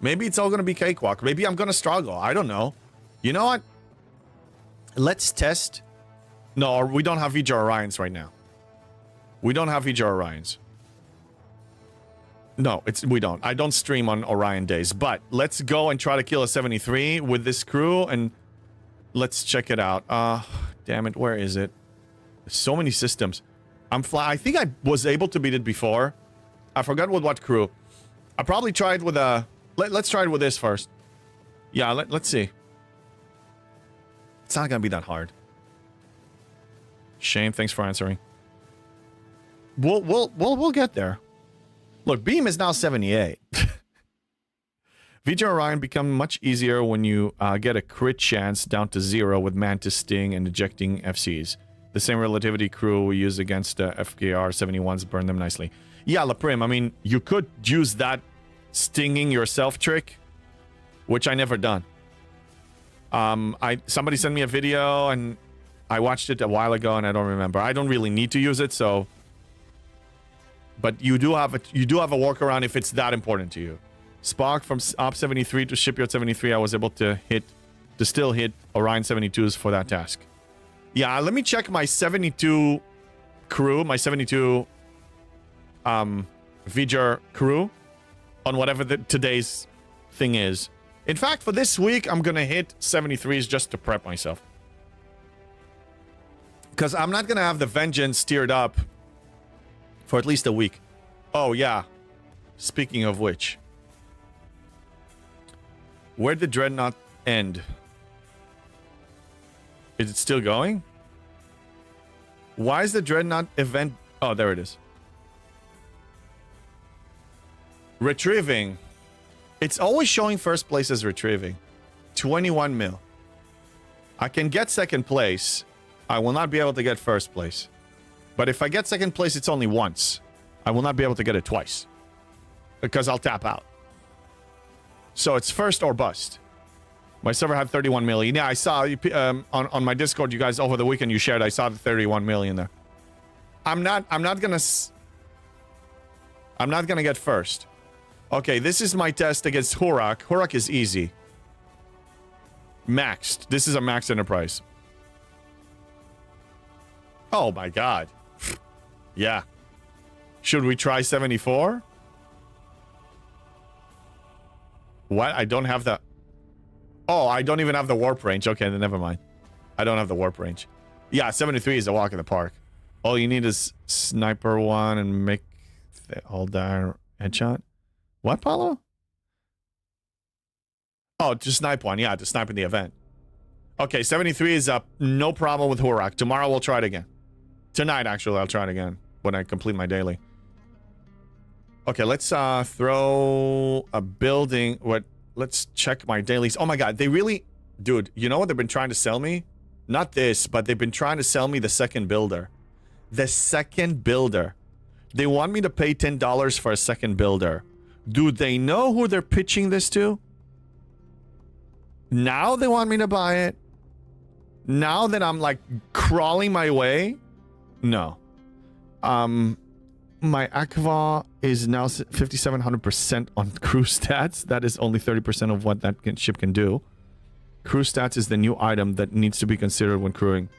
[SPEAKER 2] Maybe it's all going to be cakewalk. Maybe I'm going to struggle. I don't know. You know what? Let's test. No, we don't have VJ Orions right now. We don't have VJ Orions. No, we don't. I don't stream on Orion days, but let's go and try to kill a 73 with this crew and let's check it out. Damn it. Where is it? There's so many systems. I think I was able to beat it before. I forgot with what crew. I probably tried with a... Let's try it with this first. Yeah, let's see. It's not gonna be that hard. Shame, thanks for answering. We'll get there. Look, Beam is now 78. VJ Orion become much easier when you get a crit chance down to 0 with Mantis Sting and ejecting FCs. The same relativity crew we use against FKR 71s burn them nicely. Yeah, Leprim, I mean, you could use that stinging yourself trick, which I never done. Somebody sent me a video and I watched it a while ago and I don't remember. I don't really need to use it, so... But you do have a workaround if it's that important to you. Spark from Op 73 to Shipyard 73, I was able to still hit Orion 72s for that task. Yeah, let me check my 72 crew, my 72 V'ger crew on whatever today's thing is. In fact, for this week, I'm gonna hit 73s just to prep myself. Because I'm not gonna have the Vengeance steered up for at least a week. Oh, yeah. Speaking of which. Where'd the Dreadnought end? Is it still going? Why is the Dreadnought event... Oh, there it is. Retrieving. It's always showing first place as retrieving. 21 mil. I can get second place. I will not be able to get first place. But if I get second place, it's only once. I will not be able to get it twice. Because I'll tap out. So it's first or bust. My server had 31 million. Yeah, I saw on my Discord, you guys over the weekend you shared. I saw the 31 million there. I'm not gonna get first. Okay, this is my test against Hurak. Hurak is easy. Maxed. This is a max enterprise. Oh my god. Yeah. Should we try 74? What? I don't have the... Oh, I don't even have the warp range. Okay, then never mind. I don't have the warp range. Yeah, 73 is a walk in the park. All you need is sniper one and make the hold down headshot. What, Paulo? Oh, to snipe one. Yeah, to snipe in the event. Okay, 73 is up. No problem with Hurak. Tomorrow we'll try it again. Tonight, actually, I'll try it again when I complete my daily. Okay, let's throw a building. What? Let's check my dailies. Oh my god, they really... Dude, you know what they've been trying to sell me? Not this, but they've been trying to sell me the second builder. The second builder. They want me to pay $10 for a second builder. Do they know who they're pitching this to? Now they want me to buy it? Now that I'm like crawling my way? No. My Aqua is now 5,700% on crew stats. That is only 30% of what that ship can do. Crew stats is the new item that needs to be considered when crewing.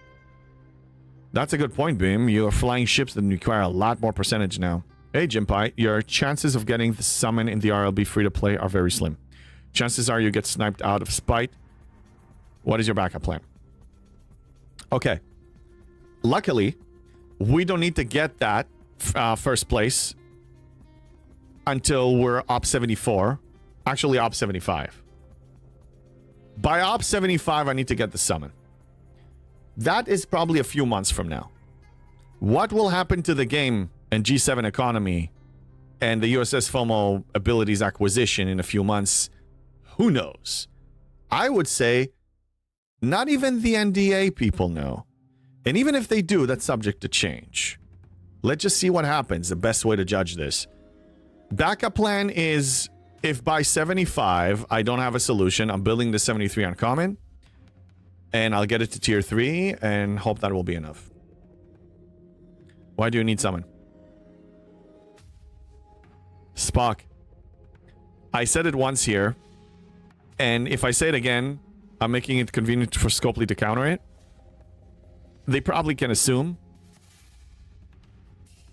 [SPEAKER 2] That's a good point, Beam. You are flying ships that require a lot more percentage now. Hey, Jimpai, your chances of getting the summon in the RLB free-to-play are very slim. Chances are you get sniped out of spite. What is your backup plan? Okay. Luckily, we don't need to get that first place until we're op 74. Actually, op 75. By op 75, I need to get the summon. That is probably a few months from now. What will happen to the game and G7 economy and the USS FOMO abilities acquisition in a few months? Who knows? I would say not even the NDA people know. And even if they do, that's subject to change. Let's just see what happens. The best way to judge this. Backup plan is if by 75 I don't have a solution, I'm building the 73 uncommon. And I'll get it to tier 3 and hope that will be enough. Why do you need summon? Spock. I said it once here. And if I say it again, I'm making it convenient for Scopely to counter it. They probably can assume.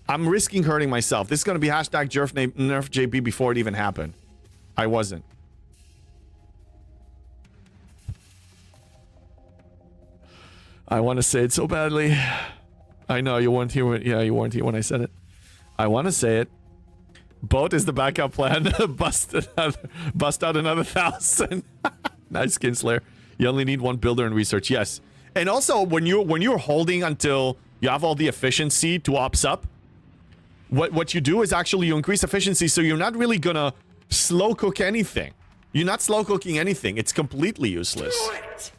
[SPEAKER 2] I'm risking hurting myself. This is going to be hashtag Nerf JB before it even happened. I wasn't. I want to say it so badly. I know you weren't here when, yeah, you weren't here when I said it. I want to say it. Boat is the backup plan. Bust out another 1,000. Nice, Kinslayer. You only need one builder and research. Yes. And also, when you're holding until you have all the efficiency to ops up, what you do is actually you increase efficiency, so you're not really gonna slow cook anything. You're not slow cooking anything. It's completely useless.
[SPEAKER 5] Do it.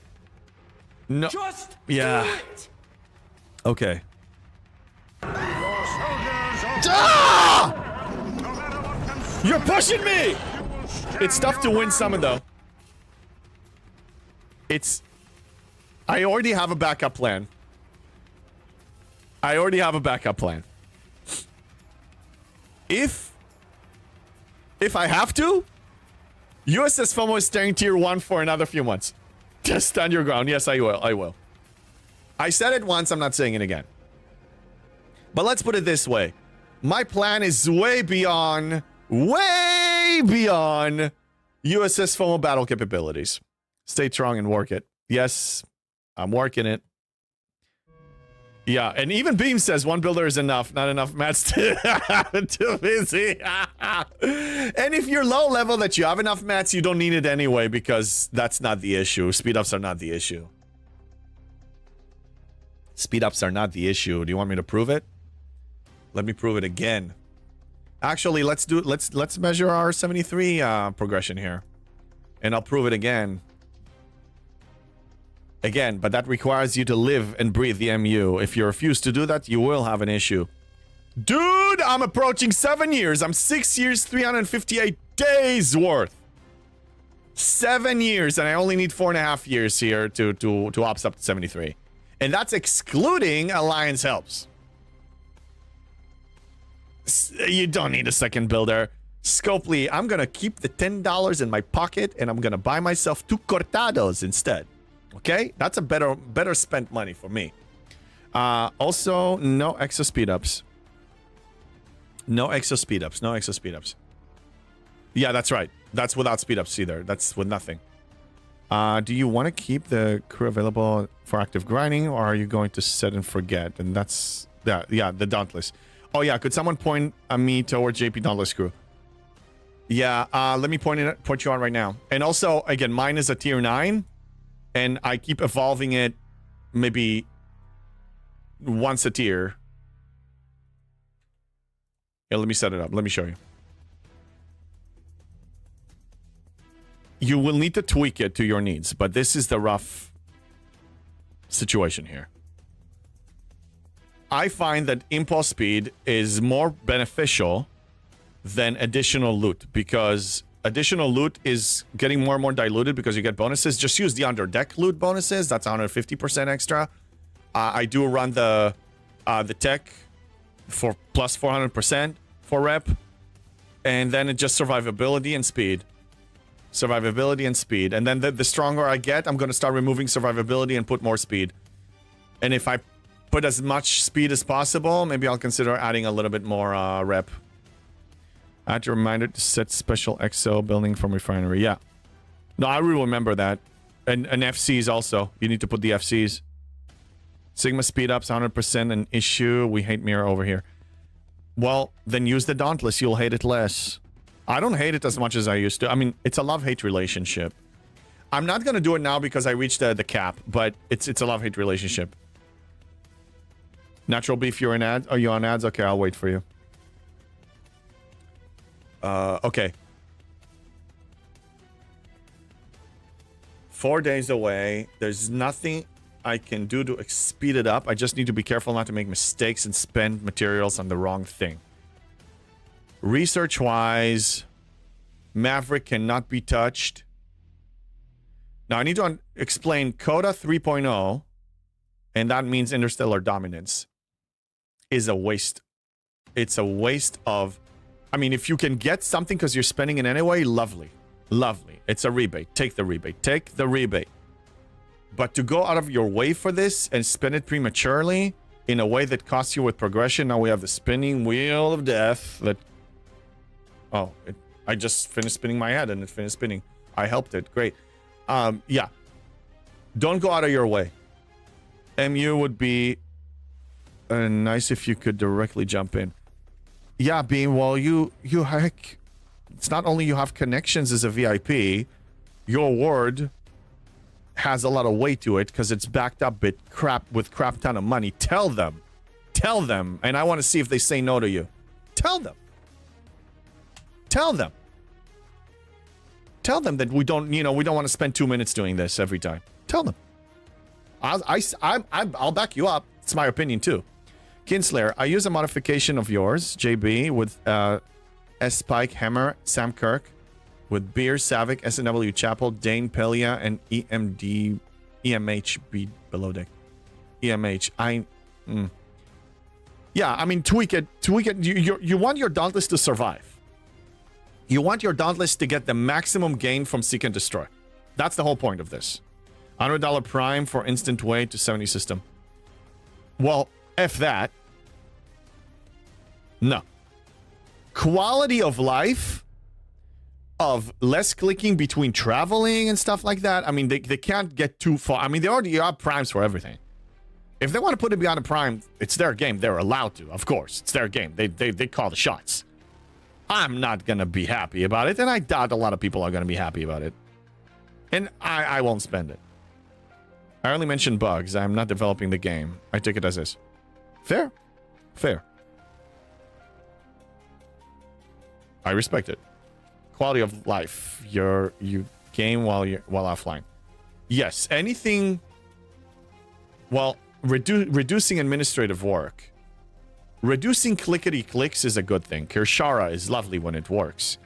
[SPEAKER 2] No.
[SPEAKER 5] Just
[SPEAKER 2] yeah.
[SPEAKER 5] do it.
[SPEAKER 2] Okay. You're pushing me! It's tough to win summon, though. I already have a backup plan. If I have to, USS FOMO is staying tier 1 for another few months. Just stand your ground. Yes, I will. I said it once, I'm not saying it again. But let's put it this way. My plan is way beyond USS FOMO battle capabilities. Stay strong and work it. Yes, I'm working it. Yeah, and even Beam says one builder is enough, not enough mats to too busy. And if you're low level that you have enough mats, you don't need it anyway because that's not the issue. Speed ups are not the issue. Speed ups are not the issue. Do you want me to prove it? Let me prove it again. Actually, let's measure our 73 progression here. And I'll prove it again. Again, but that requires you to live and breathe the MU. If you refuse to do that, you will have an issue. Dude, I'm approaching 7 years. I'm 6 years, 358 days worth. 7 years, and I only need 4.5 years here to ops up to 73. And that's excluding Alliance helps. You don't need a second builder. Scopely, I'm gonna keep the $10 in my pocket, and I'm gonna buy myself 2 cortados instead. Okay? That's a better spent money for me. Also, no exo speed ups. No exo speed ups. No exo speed ups. Yeah, that's right. That's without speed ups either. That's with nothing. Do you want to keep the crew available for active grinding, or are you going to set and forget? And that's yeah, the Dauntless. Oh yeah, could someone point me towards JP Dauntless crew? Yeah, let me point you on right now. And also, again, mine is a tier 9, and I keep evolving it maybe once a tier. Yeah, let me set it up. Let me show you. You will need to tweak it to your needs, but this is the rough situation here. I find that impulse speed is more beneficial than additional loot, because additional loot is getting more and more diluted because you get bonuses. Just use the under deck loot bonuses. That's 150% extra. I do run the tech for plus 400% for rep, and then it's just survivability and speed. Survivability and speed. And then the stronger I get, I'm going to start removing survivability and put more speed. And if I put as much speed as possible, maybe I'll consider adding a little bit more rep. Add a reminder to set special exo building from refinery. Yeah. No, I will remember that. And FCs also. You need to put the FCs. Sigma speed ups 100% an issue. We hate mirror over here. Well, then use the Dauntless. You'll hate it less. I don't hate it as much as I used to. I mean, it's a love-hate relationship. I'm not going to do it now because I reached the cap, but it's a love-hate relationship. Natural Beef, you're in ads? Are you on ads? Okay, I'll wait for you. Okay. 4 days away. There's nothing I can do to speed it up. I just need to be careful not to make mistakes and spend materials on the wrong thing. Research-wise, Maverick cannot be touched. Now, I need to explain Coda 3.0, and that means interstellar dominance, is a waste. It's a waste of... I mean, if you can get something because you're spending it anyway, lovely. Lovely. It's a rebate. Take the rebate. Take the rebate. But to go out of your way for this and spend it prematurely in a way that costs you with progression, now we have the spinning wheel of death that... Oh, I just finished spinning my head and it finished spinning. I helped it. Great. Yeah. Don't go out of your way. MU would be nice if you could directly jump in. Yeah, Beam, well, you heck... It's not only you have connections as a VIP, your ward has a lot of weight to it because it's backed up with crap ton of money. Tell them. Tell them. And I want to see if they say no to you. Tell them. Tell them. Tell them that we don't want to spend 2 minutes doing this every time. Tell them. I'll back you up. It's my opinion too. Kinslayer, I use a modification of yours, JB, with S-Spike, Hammer, Sam Kirk, with Beer, Savick, SNW, Chapel, Dane, Pelia, and EMH be below deck. EMH. Yeah, I mean, tweak it. You want your Dauntless to survive. You want your Dauntless to get the maximum gain from Seek and Destroy. That's the whole point of this. $100 Prime for instant way to 70 system. Well, F that. No. Quality of life of less clicking between traveling and stuff like that. I mean, they can't get too far. I mean, they already have primes for everything. If they want to put it beyond a prime, it's their game. They're allowed to, of course. It's their game. They call the shots. I'm not going to be happy about it, and I doubt a lot of people are going to be happy about it. And I won't spend it. I only mentioned bugs. I'm not developing the game. I take it as is. Fair. Fair. I respect it. Quality of life. You game while offline. Yes, anything Well, reducing administrative work. Reducing clickety-clicks is a good thing. Kirshara is lovely when it works.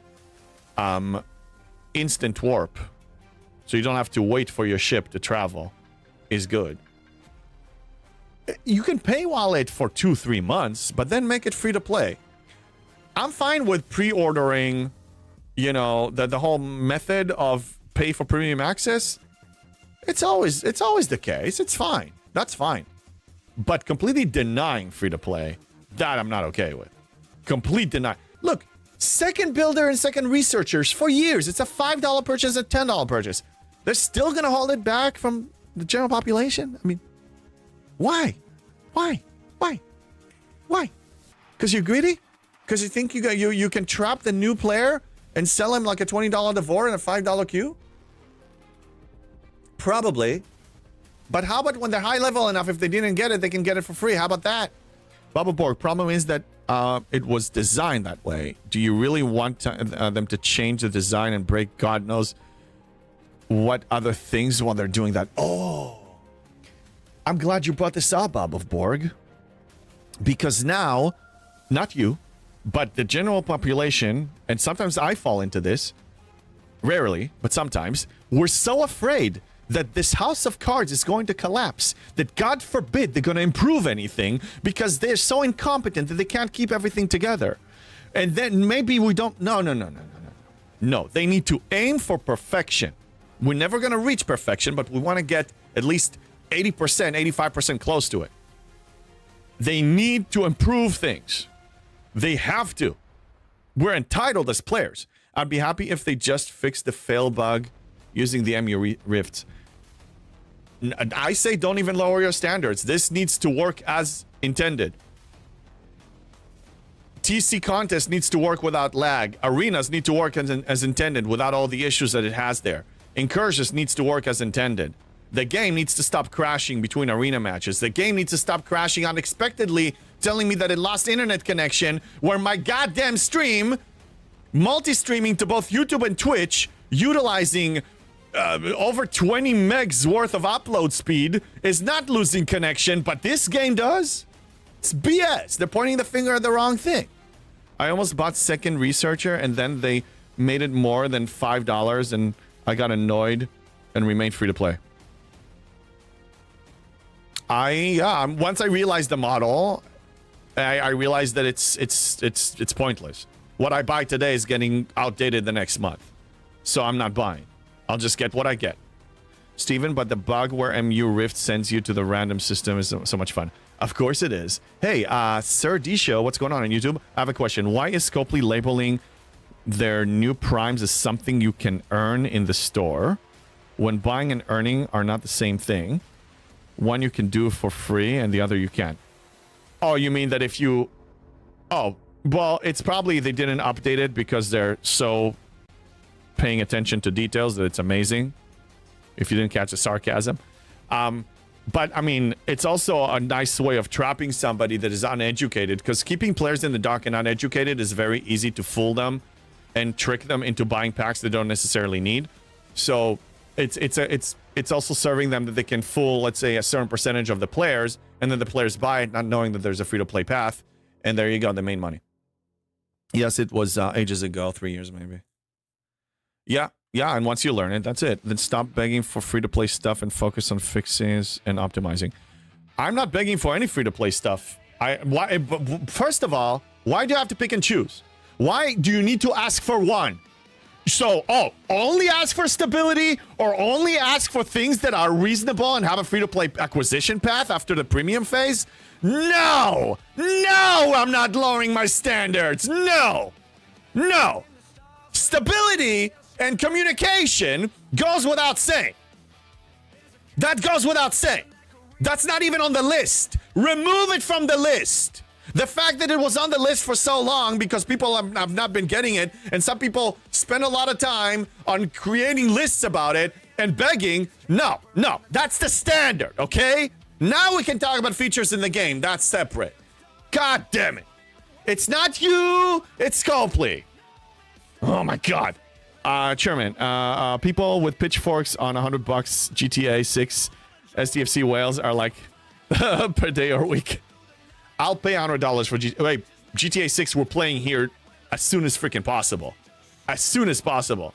[SPEAKER 2] Instant warp, so you don't have to wait for your ship to travel, is good. You can pay Wallet for 2-3 months, but then make it free to play. I'm fine with pre-ordering, you know, the whole method of pay for premium access. It's always the case. It's fine. That's fine. But completely denying free to play, that I'm not okay with. Complete deny. Look, second builder and second researchers for years. It's a $5 purchase, a $10 purchase. They're still going to hold it back from the general population? I mean, why? Why? Why? Why? Because you're greedy? Because you think you can trap the new player and sell him like a $20 Devore and a $5 Q? Probably. But how about when they're high level enough, if they didn't get it, they can get it for free? How about that? Baba Borg, problem is that it was designed that way. Do you really want them to change the design and break God knows what other things while they're doing that? Oh, I'm glad you brought this up, Bob of Borg. Because now, not you, but the general population, and sometimes I fall into this, rarely, but sometimes, we're so afraid that this house of cards is going to collapse, that God forbid they're going to improve anything because they're so incompetent that they can't keep everything together. And then maybe we don't... No, they need to aim for perfection. We're never going to reach perfection, but we want to get at least 80%, 85% close to it. They need to improve things. They have to. We're entitled as players. I'd be happy if they just fixed the fail bug using the MU Rifts. I say don't even lower your standards. This needs to work as intended. TC contest needs to work without lag. Arenas need to work as intended without all the issues that it has there. Incursions needs to work as intended. The game needs to stop crashing between arena matches. The game needs to stop crashing unexpectedly, telling me that it lost internet connection, where my goddamn stream, multi-streaming to both YouTube and Twitch, utilizing over 20 megs worth of upload speed, is not losing connection, but this game does? It's BS. They're pointing the finger at the wrong thing. I almost bought Second Researcher, and then they made it more than $5, and I got annoyed and remained free to play. Once I realized the model, I realized that it's pointless. What I buy today is getting outdated the next month, so I'm not buying. I'll just get what I get. Steven, but the bug where MU Rift sends you to the random system is so much fun. Of course it is. Hey, Sir D-Show, what's going on YouTube? I have a question. Why is Scopely labeling their new primes as something you can earn in the store when buying and earning are not the same thing? One you can do for free and the other you can't. Oh, you mean that if you... Oh, well, it's probably they didn't update it because they're so paying attention to details that it's amazing. If you didn't catch the sarcasm. But, I mean, it's also a nice way of trapping somebody that is uneducated, because keeping players in the dark and uneducated is very easy to fool them and trick them into buying packs they don't necessarily need. So it's also serving them that they can fool, let's say, a certain percentage of the players, and then the players buy it, not knowing that there's a free-to-play path, and there you go, they made money. Yes, it was ages ago, 3 years maybe. Yeah, and once you learn it, that's it. Then stop begging for free-to-play stuff and focus on fixes and optimizing. I'm not begging for any free-to-play stuff. First of all, why do you have to pick and choose? Why do you need to ask for one? So, only ask for stability or only ask for things that are reasonable and have a free-to-play acquisition path after the premium phase? No! No, I'm not lowering my standards. No! Stability and communication goes without saying. That goes without saying. That's not even on the list. Remove it from the list. The fact that it was on the list for so long because people have not been getting it, and some people spend a lot of time on creating lists about it and begging, no, that's the standard, okay? Now we can talk about features in the game. That's separate. God damn it. It's not you, it's Scopely. Oh my God. Chairman, people with pitchforks on $100 GTA 6 SDFC whales are like per day or week. I'll pay $100 for GTA 6. We're playing here as soon as freaking possible. As soon as possible.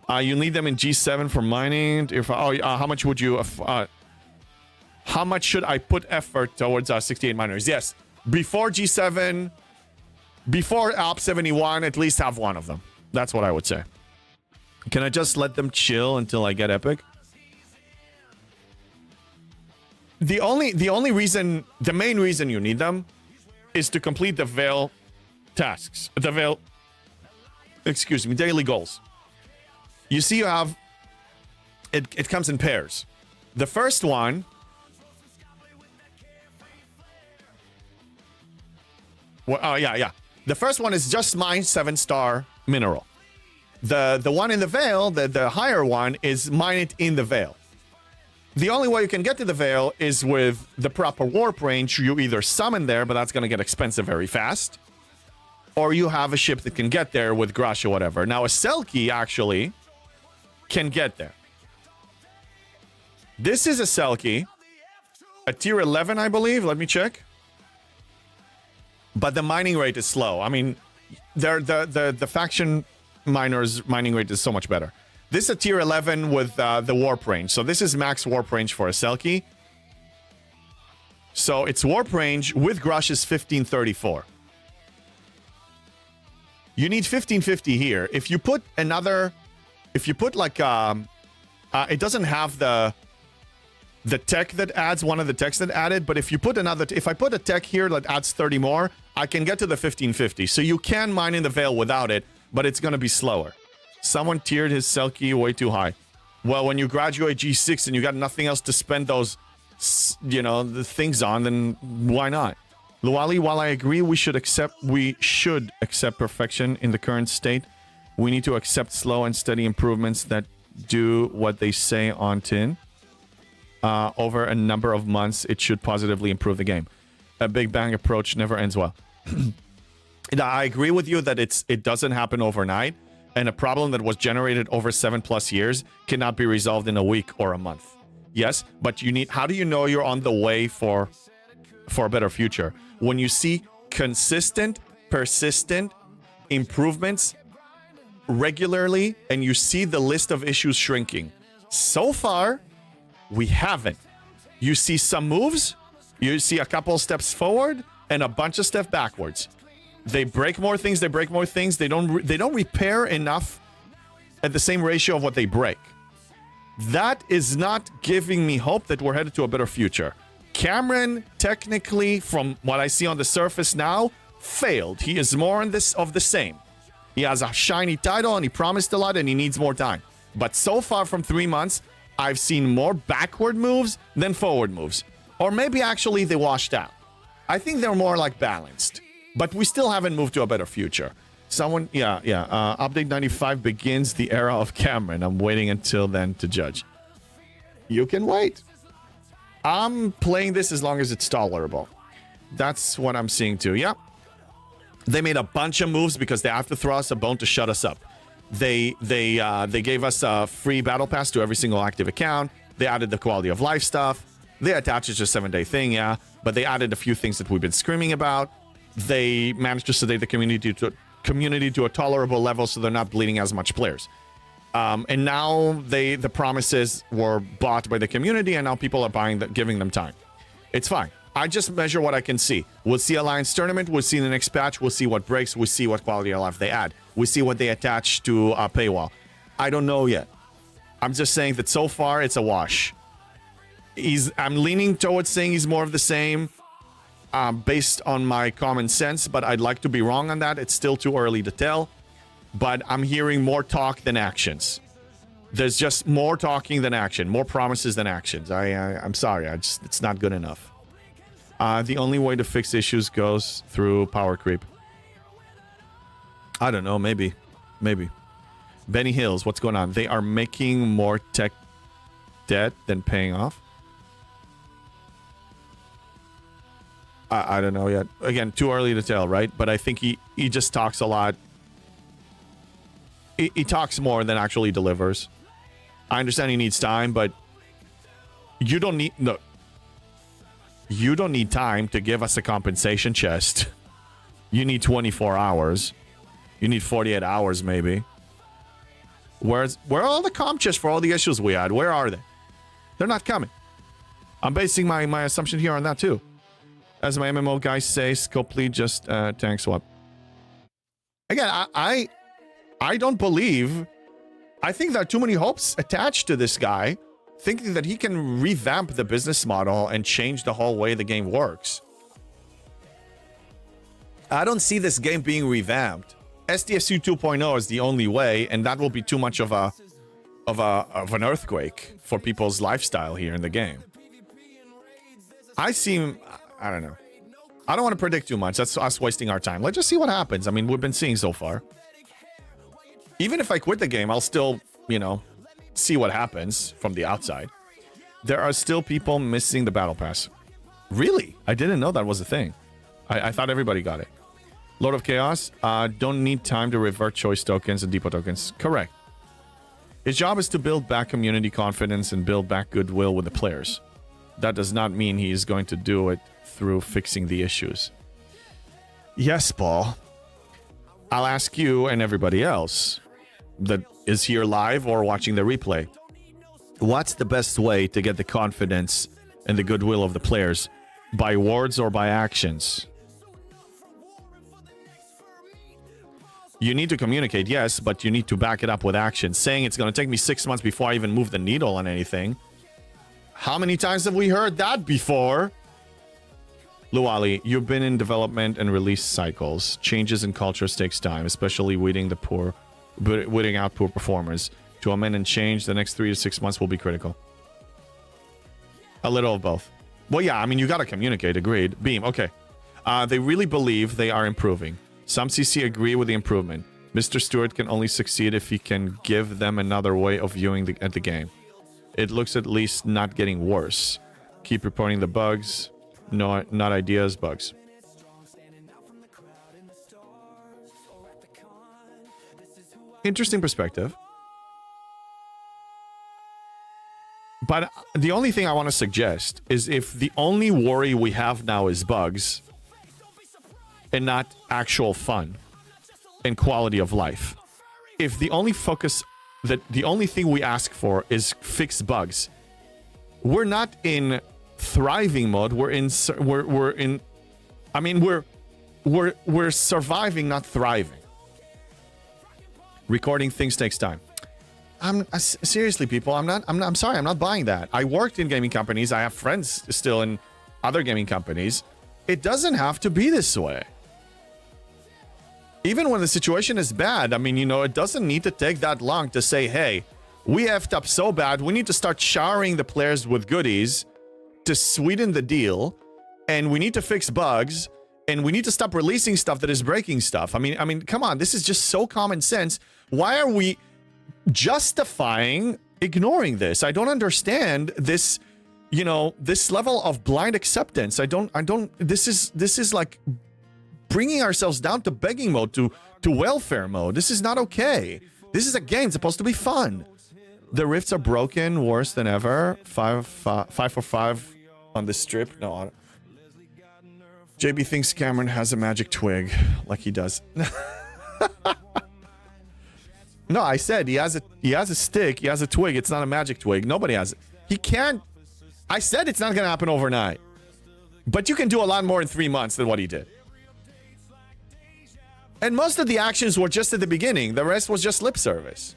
[SPEAKER 2] You need them in G7 for mining. How much would you? How much should I put effort towards 68 miners? Yes, before G7, before Alp 71, at least have one of them. That's what I would say. Can I just let them chill until I get epic? The main reason you need them is to complete the Veil tasks. The Veil, excuse me, daily goals. You see, you have it comes in pairs. The first one, well, yeah. The first one is just mine 7-star mineral. The one in the Veil, the higher one, is mine it in the Veil. The only way you can get to the Veil is with the proper warp range. You either summon there, but that's going to get expensive very fast, or you have a ship that can get there with Grush or whatever. Now, a Selkie actually can get there. This is a Selkie, a tier 11, I believe. Let me check. But the mining rate is slow. I mean, the faction miners' mining rate is so much better. This is a tier 11 with the warp range. So this is max warp range for a Selkie. So its warp range with Grush is 1534. You need 1550 here. If you put another, like, it doesn't have the tech that adds one of the techs that added, but if you put another, if I put a tech here that adds 30 more, I can get to the 1550. So you can mine in the Veil without it, but it's going to be slower. Someone tiered his Selkie way too high. Well, when you graduate G6 and you got nothing else to spend those, the things on, then why not? Luali, while I agree we should accept perfection in the current state, we need to accept slow and steady improvements that do what they say on tin. Over a number of months, it should positively improve the game. A Big Bang approach never ends well. I agree with you that it doesn't happen overnight, and a problem that was generated over 7+ years cannot be resolved in a week or a month. Yes, but how do you know you're on the way for a better future? When you see consistent, persistent improvements regularly, and you see the list of issues shrinking. So far, we haven't. You see some moves, you see a couple steps forward, and a bunch of steps backwards. They break more things, they don't repair enough at the same ratio of what they break. That is not giving me hope that we're headed to a better future. Cameron, technically, from what I see on the surface now, failed. He is more of the same. He has a shiny title and he promised a lot and he needs more time. But so far from 3 months, I've seen more backward moves than forward moves. Or maybe actually they washed out. I think they're more like balanced. But we still haven't moved to a better future. Update 95 begins the era of Cameron. I'm waiting until then to judge. You can wait. I'm playing this as long as it's tolerable. That's what I'm seeing too. Yeah. They made a bunch of moves because they have to throw us a bone to shut us up. They gave us a free battle pass to every single active account. They added the quality of life stuff. They attached it to a 7-day thing, yeah. But they added a few things that we've been screaming about. They managed to sedate the community to a tolerable level so they're not bleeding as much players. And now the promises were bought by the community, and now people are giving them time. It's fine. I just measure what I can see. We'll see Alliance Tournament. We'll see the next patch. We'll see what breaks. We'll see what quality of life they add. We'll see what they attach to a paywall. I don't know yet. I'm just saying that so far it's a wash. I'm leaning towards saying he's more of the same based on my common sense, but I'd like to be wrong on that. It's still too early to tell. But I'm hearing more talk than actions. There's just more talking than action, more promises than actions. I'm sorry, it's not good enough. The only way to fix issues goes through power creep. I don't know, maybe. Benny Hills, what's going on? They are making more tech debt than paying off. I don't know yet. Again, too early to tell, right? But I think he just talks a lot. He talks more than actually delivers. I understand he needs time, but you don't need... No. You don't need time to give us a compensation chest. You need 24 hours. You need 48 hours, maybe. Where are all the comp chests for all the issues we had? Where are they? They're not coming. I'm basing my assumption here on that, too. As my MMO guys say, Scopely just tank swap. Again, I don't believe... I think there are too many hopes attached to this guy, thinking that he can revamp the business model and change the whole way the game works. I don't see this game being revamped. SDSU 2.0 is the only way, and that will be too much of an earthquake for people's lifestyle here in the game. I don't know. I don't want to predict too much. That's us wasting our time. Let's just see what happens. I mean, we've been seeing so far. Even if I quit the game, I'll still, you know, see what happens from the outside. There are still people missing the battle pass. Really? I didn't know that was a thing. I thought everybody got it. Lord of Chaos, don't need time to revert choice tokens and depot tokens. Correct. His job is to build back community confidence and build back goodwill with the players. That does not mean he is going to do it through fixing the issues. Yes, Paul. I'll ask you and everybody else that is here live or watching the replay. What's the best way to get the confidence and the goodwill of the players? By words or by actions? You need to communicate, yes, but you need to back it up with action. Saying it's going to take me 6 months before I even move the needle on anything. How many times have we heard that before? Luali, you've been in development and release cycles. Changes in cultures takes time, especially weeding out poor performers. To amend and change, the next 3 to 6 months will be critical. A little of both. Well, yeah, I mean, you got to communicate, agreed. Beam, okay. They really believe they are improving. Some CC agree with the improvement. Mr. Stewart can only succeed if he can give them another way of viewing the game. It looks at least not getting worse. Keep reporting the bugs. No, not ideas, bugs. Interesting perspective. But the only thing I want to suggest is if the only worry we have now is bugs and not actual fun and quality of life, if the only focus, that the only thing we ask for is fix bugs, we're not in thriving mode. We're surviving, not thriving. Recording things takes time. Seriously, people, I'm sorry, I'm not buying that. I worked in gaming companies. I have friends still in other gaming companies. It doesn't have to be this way. Even when the situation is bad, I mean, you know, it doesn't need to take that long to say, hey, we effed up so bad, we need to start showering the players with goodies to sweeten the deal, and we need to fix bugs, and we need to stop releasing stuff that is breaking stuff. I mean, come on, this is just so common sense. Why are we justifying ignoring this? I don't understand this, you know, this level of blind acceptance. This is like bringing ourselves down to begging mode, to welfare mode. This is not okay. This is a game. It's supposed to be fun. The rifts are broken, worse than ever. 5 for 5 on the strip. No, JB thinks Cameron has a magic twig, like he does. No, I said he has a stick, he has a twig. It's not a magic twig. Nobody has it. He can't. I said it's not going to happen overnight. But you can do a lot more in 3 months than what he did. And most of the actions were just at the beginning. The rest was just lip service.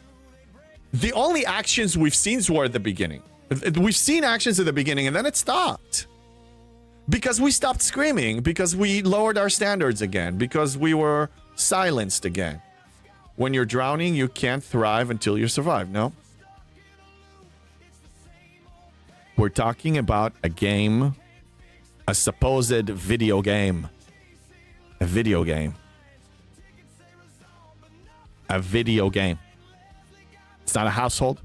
[SPEAKER 2] The only actions we've seen were at the beginning. We've seen actions at the beginning and then it stopped. Because we stopped screaming. Because we lowered our standards again. Because we were silenced again. When you're drowning, you can't thrive until you survive, no? We're talking about a game. A supposed video game. A video game. A video game. It's not a household.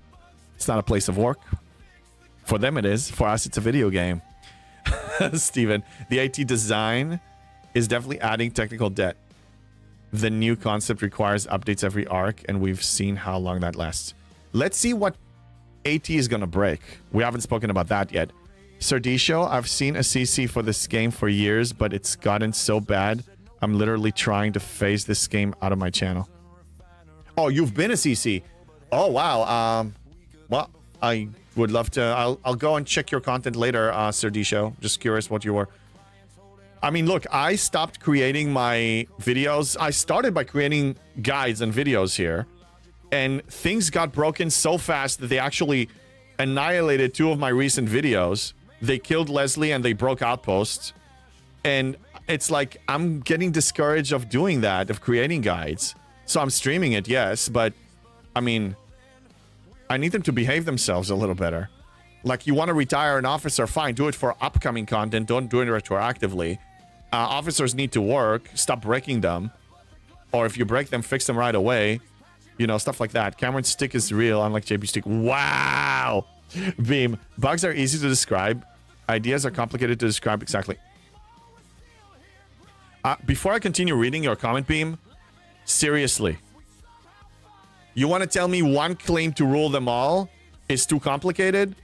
[SPEAKER 2] It's not a place of work. For them it is. For us, it's a video game. Steven, the IT design is definitely adding technical debt. The new concept requires updates every arc, and we've seen how long that lasts. Let's see what AT is going to break. We haven't spoken about that yet. Sardisho, I've seen a CC for this game for years, but it's gotten so bad, I'm literally trying to phase this game out of my channel. Oh, you've been a CC. Oh, wow. Well, I would love to. I'll go and check your content later, Sardisho. Just curious what you were. I mean, look, I stopped creating my videos. I started by creating guides and videos here, and things got broken so fast that they actually annihilated 2 of my recent videos. They killed Leslie and they broke Outposts. And it's like, I'm getting discouraged of doing that, of creating guides. So I'm streaming it, yes, but I mean, I need them to behave themselves a little better. Like, you want to retire an officer, fine, do it for upcoming content, don't do it retroactively. Officers need to work, stop breaking them. Or if you break them, fix them right away. You know, stuff like that. Cameron's stick is real, unlike JP stick. Wow! Beam. Bugs are easy to describe. Ideas are complicated to describe. Exactly. Before I continue reading your comment, Beam, seriously. You want to tell me one claim to rule them all is too complicated?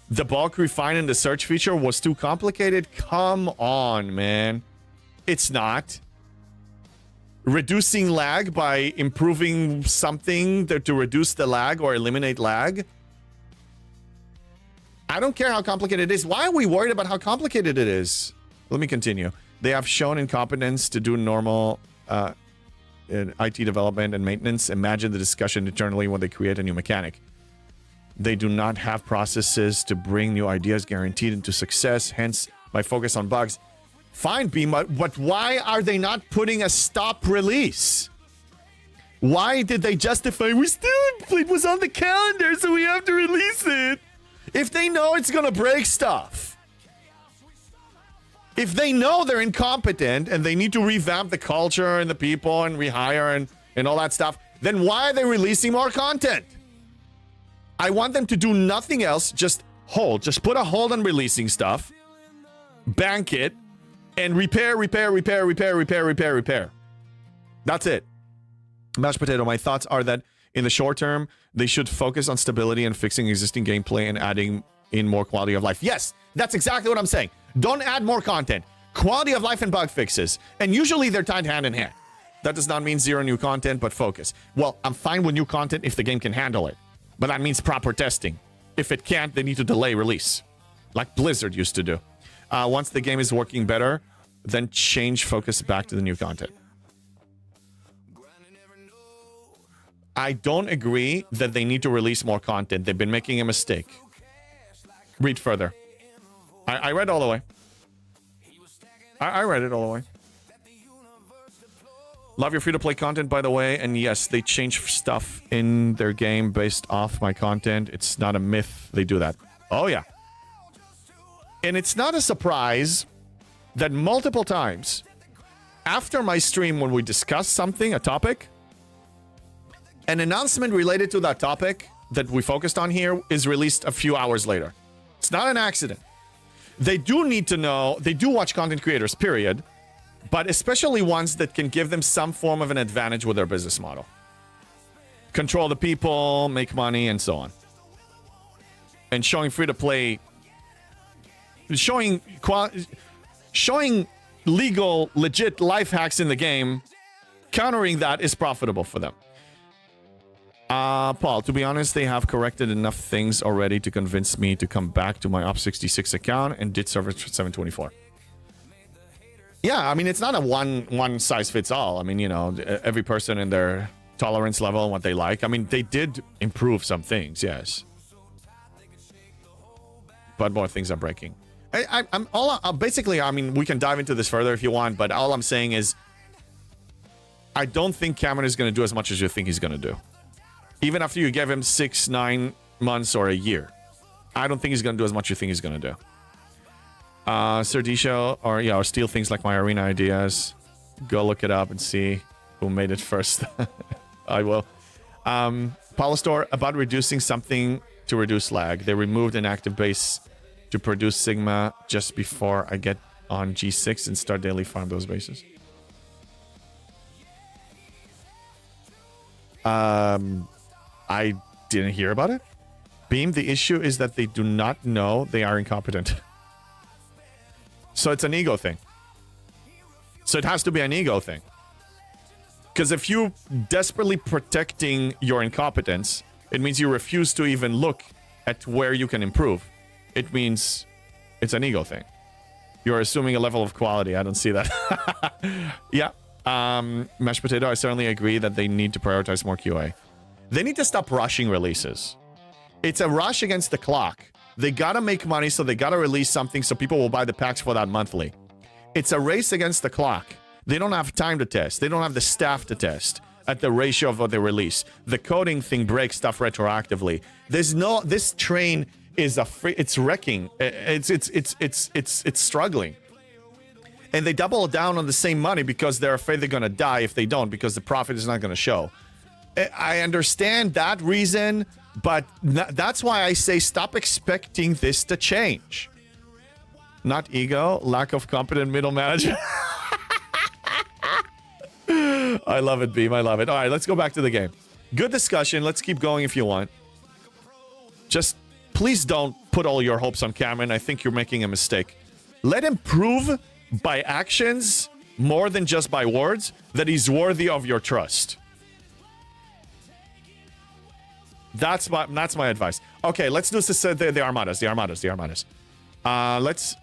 [SPEAKER 2] The bulk refine and the search feature was too complicated? Come on, man. It's not. Reducing lag by improving something to reduce the lag or eliminate lag? I don't care how complicated it is. Why are we worried about how complicated it is? Let me continue. They have shown incompetence to do normal in IT development and maintenance. Imagine the discussion internally when they create a new mechanic. They do not have processes to bring new ideas guaranteed into success, hence my focus on bugs. Fine, Beam, but why are they not putting a stop release? Why did they justify, it was on the calendar, so we have to release it? If they know it's gonna break stuff. If they know they're incompetent and they need to revamp the culture and the people and rehire and all that stuff, then why are they releasing more content? I want them to do nothing else, just hold. Just put a hold on releasing stuff, bank it, and repair. That's it. Mashed potato, my thoughts are that in the short term, they should focus on stability and fixing existing gameplay and adding in more quality of life. Yes, that's exactly what I'm saying. Don't add more content. Quality of life and bug fixes. And usually they're tied hand in hand. That does not mean zero new content, but focus. Well, I'm fine with new content if the game can handle it. But that means proper testing. If it can't, they need to delay release. Like Blizzard used to do. Once the game is working better, then change focus back to the new content. I don't agree that they need to release more content. They've been making a mistake. Read further. I read all the way. I read it all the way. Love your free-to-play content, by the way. And yes, they change stuff in their game based off my content. It's not a myth. They do that. Oh, yeah. And it's not a surprise that multiple times after my stream when we discuss something, a topic, an announcement related to that topic that we focused on here is released a few hours later. It's not an accident. They do need to know, they do watch content creators, period, but especially ones that can give them some form of an advantage with their business model. Control the people, make money, and so on. And showing free-to-play, showing legal, legit life hacks in the game, countering that is profitable for them. Paul, to be honest, they have corrected enough things already to convince me to come back to my Op66 account and did server 724. Yeah, I mean, it's not a one size fits all. I mean, you know, every person and their tolerance level and what they like. I mean, they did improve some things, yes. But more things are breaking. Basically, I mean, we can dive into this further if you want, but all I'm saying is I don't think Cameron is going to do as much as you think he's going to do. Even after you give him 6, 9 months or a year. I don't think he's going to do as much as you think he's going to do. Sardisho, or steal things like my arena ideas. Go look it up and see who made it first. I will. Polystore, about reducing something to reduce lag. They removed an active base to produce Sigma just before I get on G6 and start daily farm those bases. I didn't hear about it. Beam, the issue is that they do not know they are incompetent. So it's an ego thing. So it has to be an ego thing. Because if you're desperately protecting your incompetence, it means you refuse to even look at where you can improve. It means it's an ego thing. You're assuming a level of quality. I don't see that. Yeah. Mashed potato, I certainly agree that they need to prioritize more QA. They need to stop rushing releases. It's a rush against the clock. They gotta make money, so they gotta release something so people will buy the packs for that monthly. It's a race against the clock. They don't have time to test. They don't have the staff to test at the ratio of what they release. The coding thing breaks stuff retroactively. There's no, this train is it's wrecking. It's struggling. And they double down on the same money because they're afraid they're gonna die if they don't, because the profit is not gonna show. I understand that reason, but that's why I say stop expecting this to change. Not ego, lack of competent middle management. I love it, Beam. I love it. All right, let's go back to the game. Good discussion. Let's keep going if you want. Just please don't put all your hopes on Cameron. I think you're making a mistake. Let him prove by actions, more than just by words, that he's worthy of your trust. That's my advice. Okay, let's do the Armadas. Let's...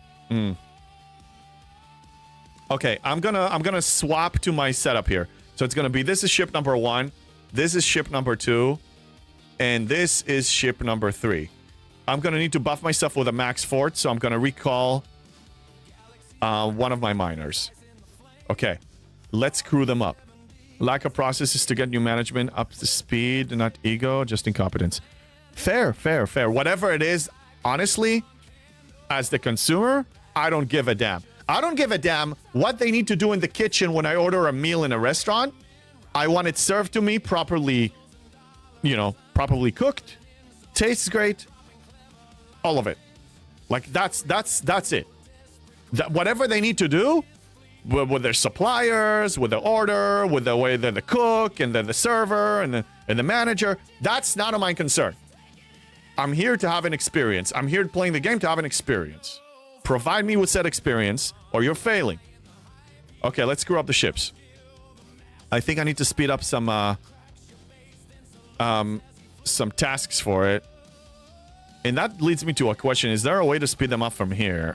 [SPEAKER 2] Okay, I'm gonna swap to my setup here. So it's gonna be, this is ship number 1, this is ship number 2, and this is ship number 3. I'm gonna need to buff myself with a max fort, so I'm gonna recall one of my miners. Okay, let's crew them up. Lack of processes to get new management up to speed, not ego, just incompetence. Fair. Whatever it is, honestly, as the consumer, I don't give a damn. I don't give a damn what they need to do in the kitchen when I order a meal in a restaurant. I want it served to me properly, properly cooked, tastes great, all of it. Like that's it. Whatever they need to do with their suppliers, with the order, with the way they're the cook and then the server and the manager, that's not of my concern. I'm here to have an experience. I'm here playing the game to have an experience. Provide me with said experience, or you're failing. Okay, let's screw up the ships. I think I need to speed up some tasks for it. And that leads me to a question. Is there a way to speed them up from here?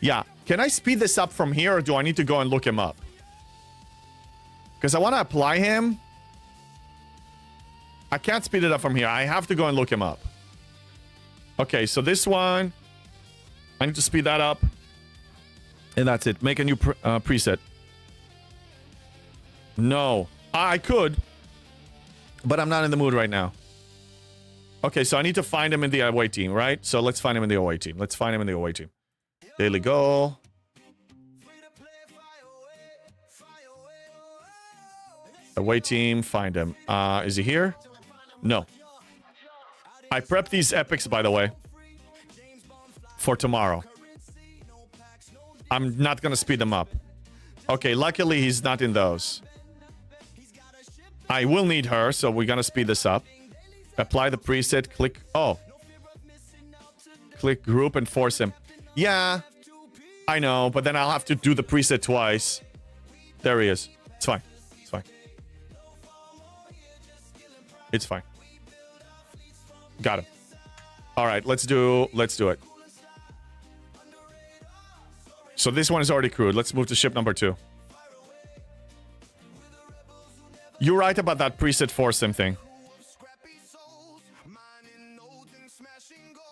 [SPEAKER 2] Yeah. Can I speed this up from here, or do I need to go and look him up? Because I want to apply him. I can't speed it up from here. I have to go and look him up. Okay, so this one, I need to speed that up. And that's it. Make a new preset. No. I could. But I'm not in the mood right now. Okay, so I need to find him in the away team, right? So let's find him in the away team. Daily goal. Away team, find him. Is he here? No. I prepped these epics, by the way, for tomorrow. I'm not gonna speed them up. Okay, luckily he's not in those. I will need her, so we're gonna speed this up. Apply the preset, click... Oh. Click group and force him. Yeah, I know, but then I'll have to do the preset twice. There he is. It's fine. It's fine. Got him. All right, let's do it. So this one is already crewed. Let's move to ship number 2. You're right about that preset force him thing.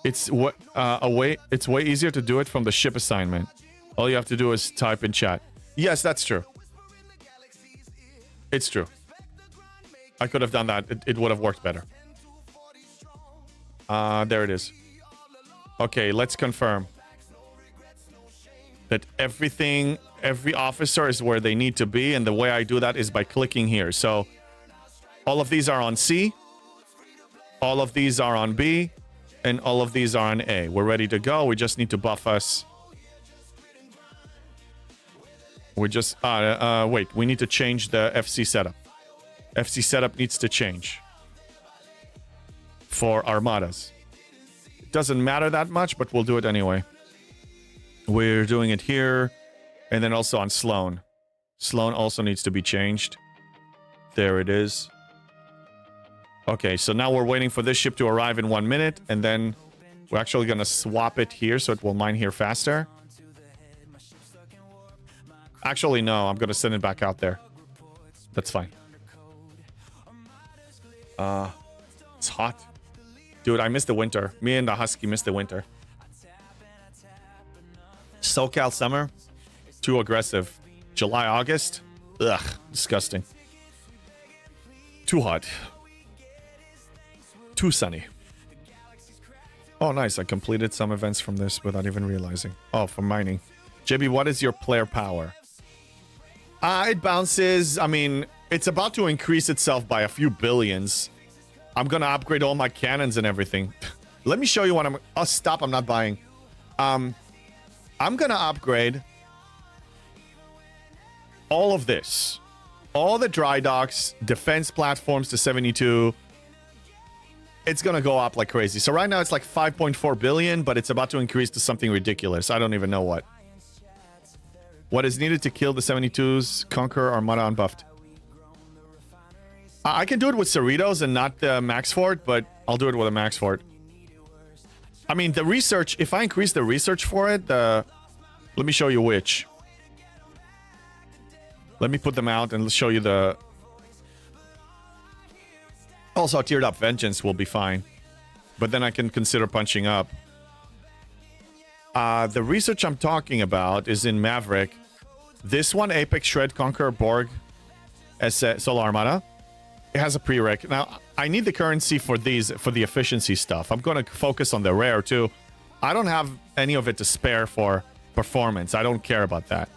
[SPEAKER 2] It's way easier to do it from the ship assignment. All you have to do is type in chat. Yes, that's true. It's true. I could have done that. It would have worked better. There it is. Okay, let's confirm that every officer is where they need to be, and the way I do that is by clicking here. So all of these are on C, all of these are on B, and all of these are on A. We're ready to go. We just need to buff us. We just wait, we need to change the FC setup. FC setup needs to change for Armadas. It doesn't matter that much, but we'll do it anyway. We're doing it here. And then also on Sloan. Sloan also needs to be changed. There it is. Okay, so now we're waiting for this ship to arrive in 1 minute. And then we're actually going to swap it here so it will mine here faster. Actually, no. I'm going to send it back out there. That's fine. It's hot. Dude, I miss the winter. Me and the Husky miss the winter. SoCal summer. Too aggressive. July, August. Ugh, disgusting. Too hot. Too sunny. Oh, nice. I completed some events from this without even realizing. Oh, for mining. JB, what is your player power? It bounces. I mean, it's about to increase itself by a few billions. I'm going to upgrade all my cannons and everything. Let me show you what I'm... Oh, stop. I'm not buying. I'm going to upgrade all of this. All the dry docks, defense platforms to 72. It's going to go up like crazy. So right now it's like 5.4 billion, but it's about to increase to something ridiculous. I don't even know what. What is needed to kill the 72s, Conqueror Armada unbuffed? I can do it with Cerritos and not the Max Fort, but I'll do it with a Max Fort. I mean, the research, if I increase the research for it, let me show you which. Let me put them out and show you the... Also, tiered up Vengeance will be fine. But then I can consider punching up. The research I'm talking about is in Maverick. This one, Apex Shred, Conqueror, Borg, Solar Armada. It has a prereq. Now, I need the currency for these, for the efficiency stuff. I'm going to focus on the rare, too. I don't have any of it to spare for performance. I don't care about that.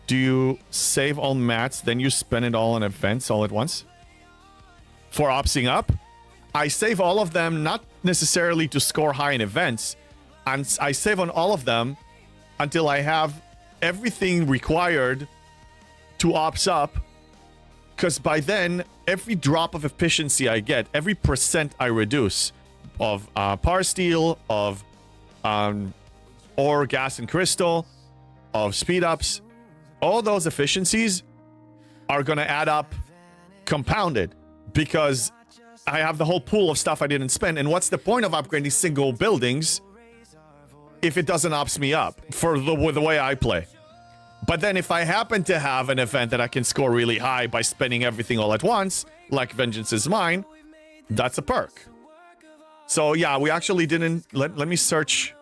[SPEAKER 2] Do you save all mats, then you spend it all on events all at once? For opsing up? I save all of them, not necessarily to score high in events. And I save on all of them until I have everything required to ops up. Because by then, every drop of efficiency I get, every percent I reduce of power steel, of ore, gas, and crystal, of speed ups, all those efficiencies are going to add up compounded because I have the whole pool of stuff I didn't spend. And what's the point of upgrading single buildings if it doesn't ops me up for the way I play? But then if I happen to have an event that I can score really high by spending everything all at once, like Vengeance is Mine, that's a perk. So yeah, we actually didn't... Let me search...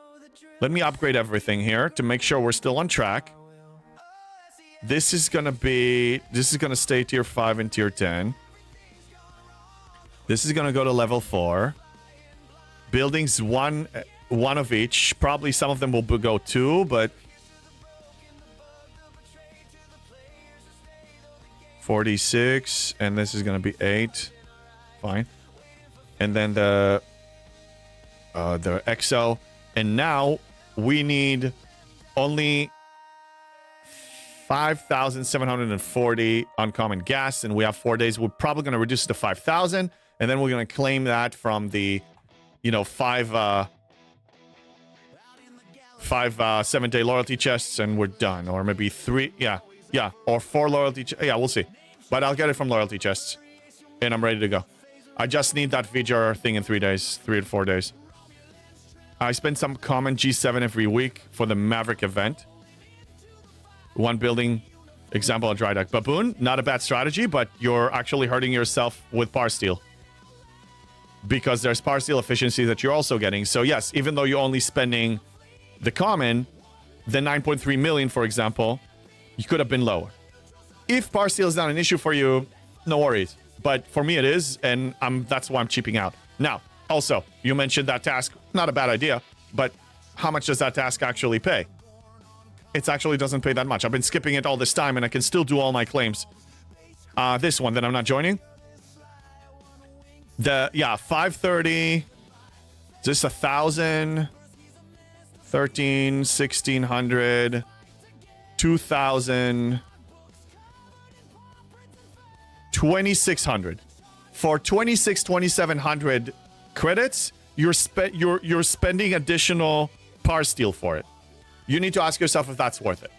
[SPEAKER 2] Let me upgrade everything here to make sure we're still on track. This is going to be... This is going to stay tier 5 and tier 10. This is going to go to level 4. Buildings, one of each. Probably some of them will go 2, but... 46, and this is going to be 8. Fine. And then the EXO. And now we need only 5,740 uncommon gas, and we have 4 days. We're probably going to reduce it to 5,000, and then we're going to claim that from the, 5 7-day loyalty chests, and we're done. Or maybe 3, yeah, or 4 loyalty chests. Yeah, we'll see. But I'll get it from loyalty chests, and I'm ready to go. I just need that VJR thing in 3 days, 3 to 4 days. I spend some common G7 every week for the Maverick event. One building, example, a dry dock. Baboon, not a bad strategy, but you're actually hurting yourself with power steel. Because there's power steel efficiency that you're also getting. So yes, even though you're only spending the common, the 9.3 million, for example, you could have been lower. If power steel is not an issue for you, no worries. But for me it is, and that's why I'm cheaping out. Now, also, you mentioned that task. Not a bad idea, but how much does that task actually pay? It actually doesn't pay that much. I've been skipping it all this time, and I can still do all my claims. This one that I'm not joining. 530. Is this 1,000? 13, 1,600, 2,000, 2,600. For 2,700 credits, you're spending additional power steel for it. You need to ask yourself if that's worth it.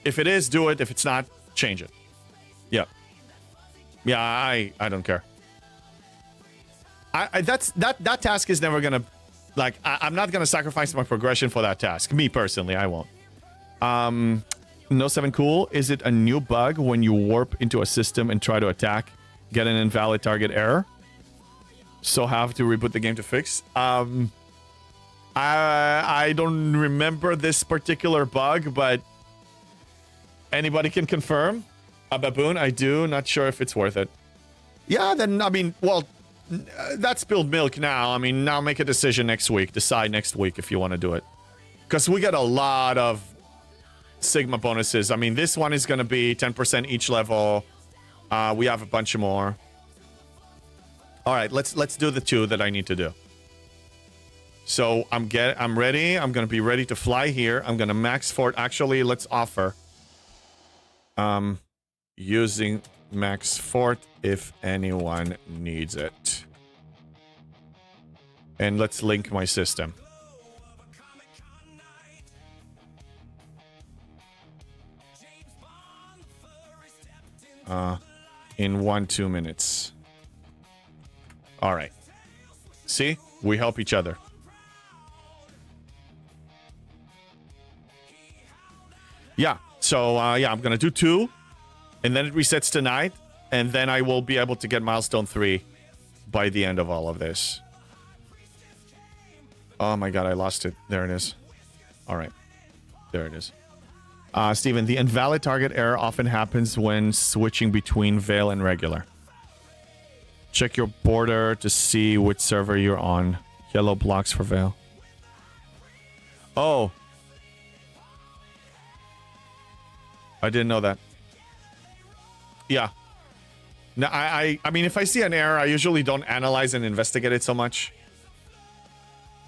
[SPEAKER 2] If it is, do it. If it's not, change it. Yeah. Yeah, I don't care. That task is never gonna, like, I'm not gonna sacrifice my progression for that task. Me personally, I won't. No 7 cool. Is it a new bug when you warp into a system and try to attack, get an invalid target error? So have to reboot the game to fix? I don't remember this particular bug, but anybody can confirm. A baboon, I do. Not sure if it's worth it. Yeah, then, I mean, well, that's spilled milk now. I mean, now make a decision next week. Decide next week if you want to do it. Because we get a lot of Sigma bonuses. I mean, this one is going to be 10% each level. We have a bunch more. All right, let's do the 2 that I need to do. So I'm ready. I'm going to be ready to fly here. I'm going to max fort. Actually, let's offer. Using max fort if anyone needs it. And let's link my system. In 1-2 minutes. All right. See? We help each other. Yeah. So, yeah, I'm going to do 2. And then it resets tonight. And then I will be able to get milestone 3 by the end of all of this. Oh my god, I lost it. There it is. All right. There it is. Steven, the invalid target error often happens when switching between Veil and regular. Check your border to see which server you're on. Yellow blocks for Veil. Oh. I didn't know that. Yeah. No, I mean, if I see an error, I usually don't analyze and investigate it so much.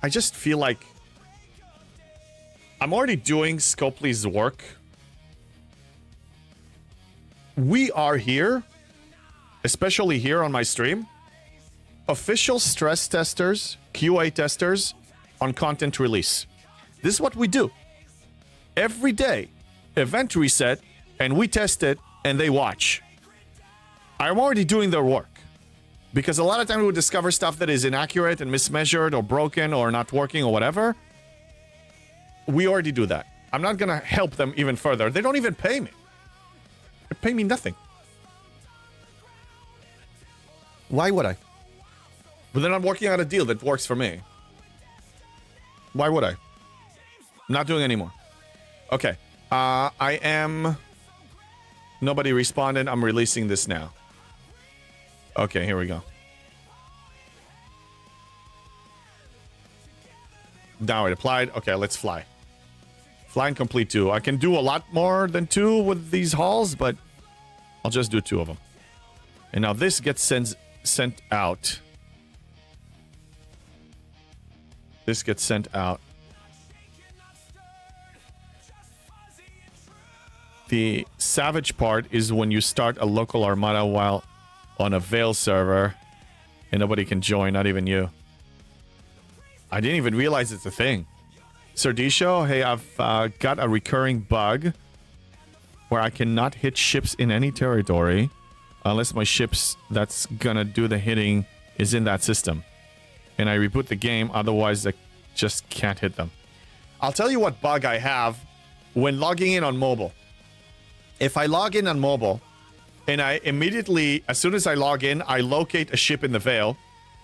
[SPEAKER 2] I just feel like I'm already doing Scopely's work. We are here, especially here on my stream, official stress testers, QA testers on content release. This is what we do. Every day, event reset, and we test it, and they watch. I'm already doing their work. Because a lot of times we discover stuff that is inaccurate and mismeasured or broken or not working or whatever. We already do that. I'm not going to help them even further. They don't even pay me. They pay me nothing. Why would I? But then I'm working on a deal that works for me. Why would I? Not doing anymore. Okay. I am... Nobody responded. I'm releasing this now. Okay, here we go. Now it applied. Okay, let's fly. Fly and complete 2. I can do a lot more than 2 with these hauls, but I'll just do 2 of them. And now this gets sent out. This gets sent out. The savage part is when you start a local armada while on a Veil server and nobody can join, not even you. I didn't even realize it's a thing. Serdisho, hey, I've got a recurring bug where I cannot hit ships in any territory unless my ships that's gonna do the hitting is in that system. And I reboot the game, otherwise I just can't hit them. I'll tell you what bug I have when logging in on mobile. If I log in on mobile, and I immediately, as soon as I log in, I locate a ship in the Veil.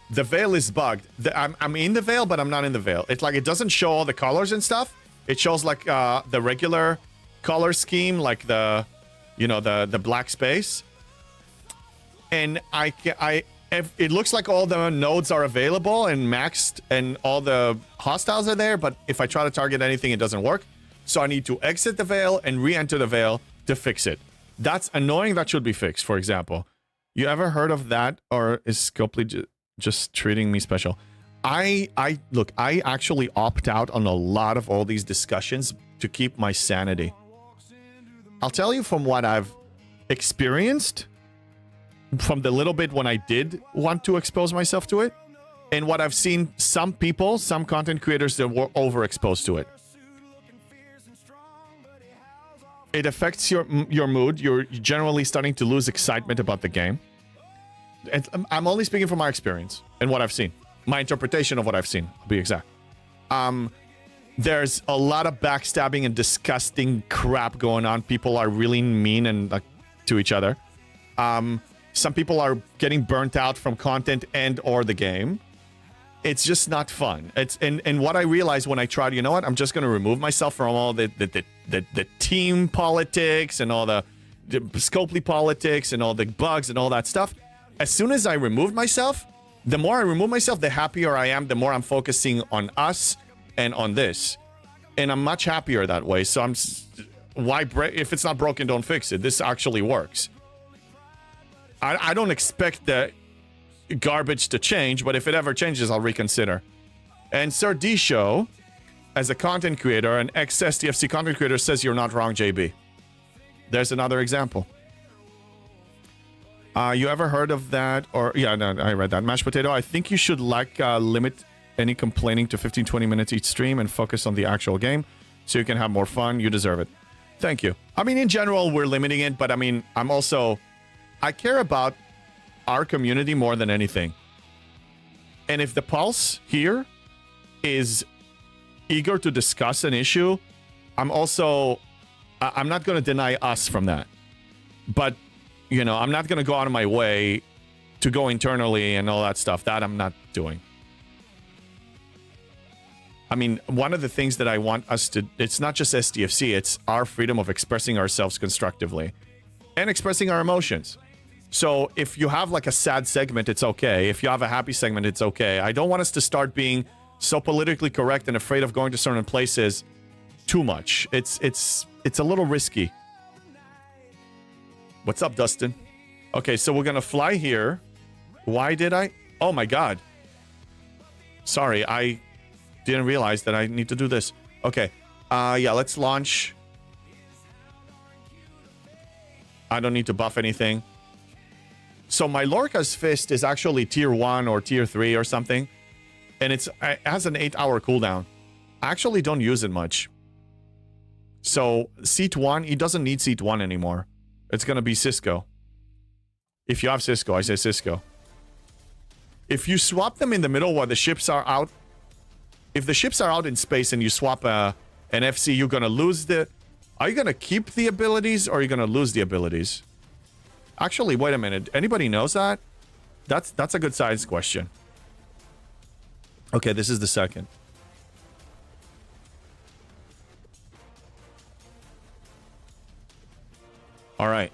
[SPEAKER 2] The Veil is bugged. I'm in the Veil, but I'm not in the Veil. It's like it doesn't show all the colors and stuff. It shows like the regular color scheme, like the, you know, the black space. And it looks like all the nodes are available and maxed, and all the hostiles are there. But if I try to target anything, it doesn't work. So I need to exit the Veil and re-enter the Veil to fix it. That's annoying. That should be fixed, for example. You ever heard of that? Or is Scopely just treating me special? Look, I actually opt out on a lot of all these discussions to keep my sanity. I'll tell you from what I've experienced, from the little bit when I did want to expose myself to it, and what I've seen some people, some content creators that were overexposed to it. It affects your mood. You're generally starting to lose excitement about the game. And I'm only speaking from my experience and what I've seen. My interpretation of what I've seen, to be exact. There's a lot of backstabbing and disgusting crap going on. People are really mean and to each other. Some people are getting burnt out from content and or the game. It's just not fun. And what I realized when I tried, you know what? I'm just going to remove myself from all the team politics and all the Scopely politics and all the bugs and all that stuff. As soon as I removed myself, the more I remove myself, the happier I am, the more I'm focusing on us and on this. And I'm much happier that way. So if it's not broken, don't fix it. This actually works. I don't expect the garbage to change, but if it ever changes, I'll reconsider. And Sir D Show, as a content creator, an ex-STFC content creator, says you're not wrong, JB. There's another example. You ever heard of that? Or yeah, no, I read that. Mashed potato. I think you should limit any complaining to 15-20 minutes each stream and focus on the actual game so you can have more fun. You deserve it. Thank you. I mean, in general, we're limiting it, but I mean, I care about our community more than anything. And if the Pulse here is eager to discuss an issue, I'm not going to deny us from that. But, I'm not going to go out of my way to go internally and all that stuff. That I'm not doing. I mean, one of the things that I want us to, it's not just STFC, it's our freedom of expressing ourselves constructively and expressing our emotions. So if you have a sad segment, it's okay. If you have a happy segment, it's okay. I don't want us to start being so politically correct and afraid of going to certain places too much. It's a little risky. What's up, Dustin? Okay, so we're going to fly here. Why did I? Oh my God. Sorry, I didn't realize that I need to do this. Okay. Yeah, let's launch. I don't need to buff anything. So my Lorca's Fist is actually tier 1 or tier 3 or something. And it has an 8-hour cooldown. I actually don't use it much. So seat 1, he doesn't need seat 1 anymore. It's going to be Cisco. If you have Cisco, I say Cisco. If you swap them in the middle while the ships are out, if the ships are out in space and you swap an FC, you're going to lose the... Are you going to keep the abilities or are you going to lose the abilities? Actually, wait a minute. Anybody knows that? That's a good size question. Okay, this is the second. All right.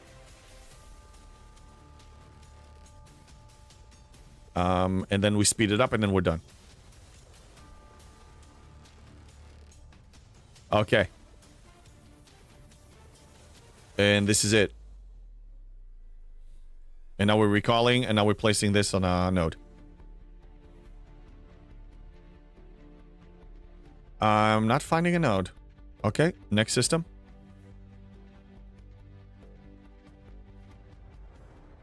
[SPEAKER 2] And then we speed it up and then we're done. Okay. And this is it. And now we're recalling, and now we're placing this on a node. I'm not finding a node. Okay, next system.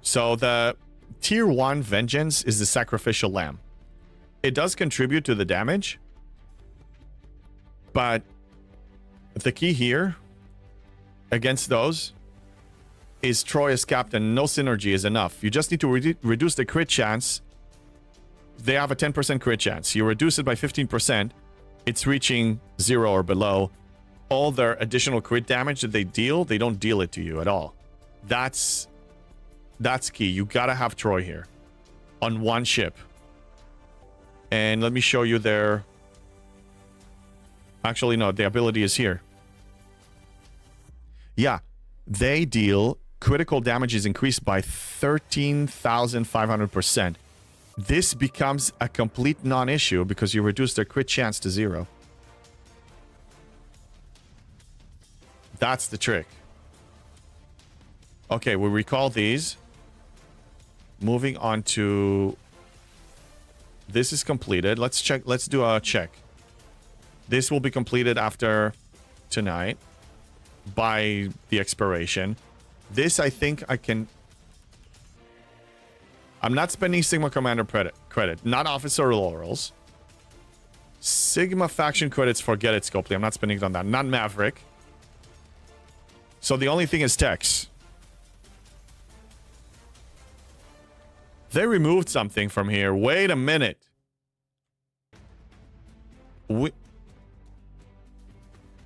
[SPEAKER 2] So the tier 1 Vengeance is the Sacrificial Lamb. It does contribute to the damage, but the key here against those is Troy as captain. No synergy is enough. You just need to reduce the crit chance. They have a 10% crit chance. You reduce it by 15%. It's reaching 0 or below. All their additional crit damage that they deal, they don't deal it to you at all. That's key. You gotta have Troy here on one ship. And let me show you their... Actually, no, the ability is here. Yeah, they deal... Critical damage is increased by 13,500%. This becomes a complete non-issue because you reduce their crit chance to 0. That's the trick. Okay, we recall these. Moving on to... This is completed. Let's check. Let's do a check. This will be completed after tonight by the expiration. This, I think I can... I'm not spending Sigma Commander credit. Not Officer Laurels. Sigma Faction credits, forget it, Scopely. I'm not spending it on that. Not Maverick. So the only thing is Tex. They removed something from here. Wait a minute.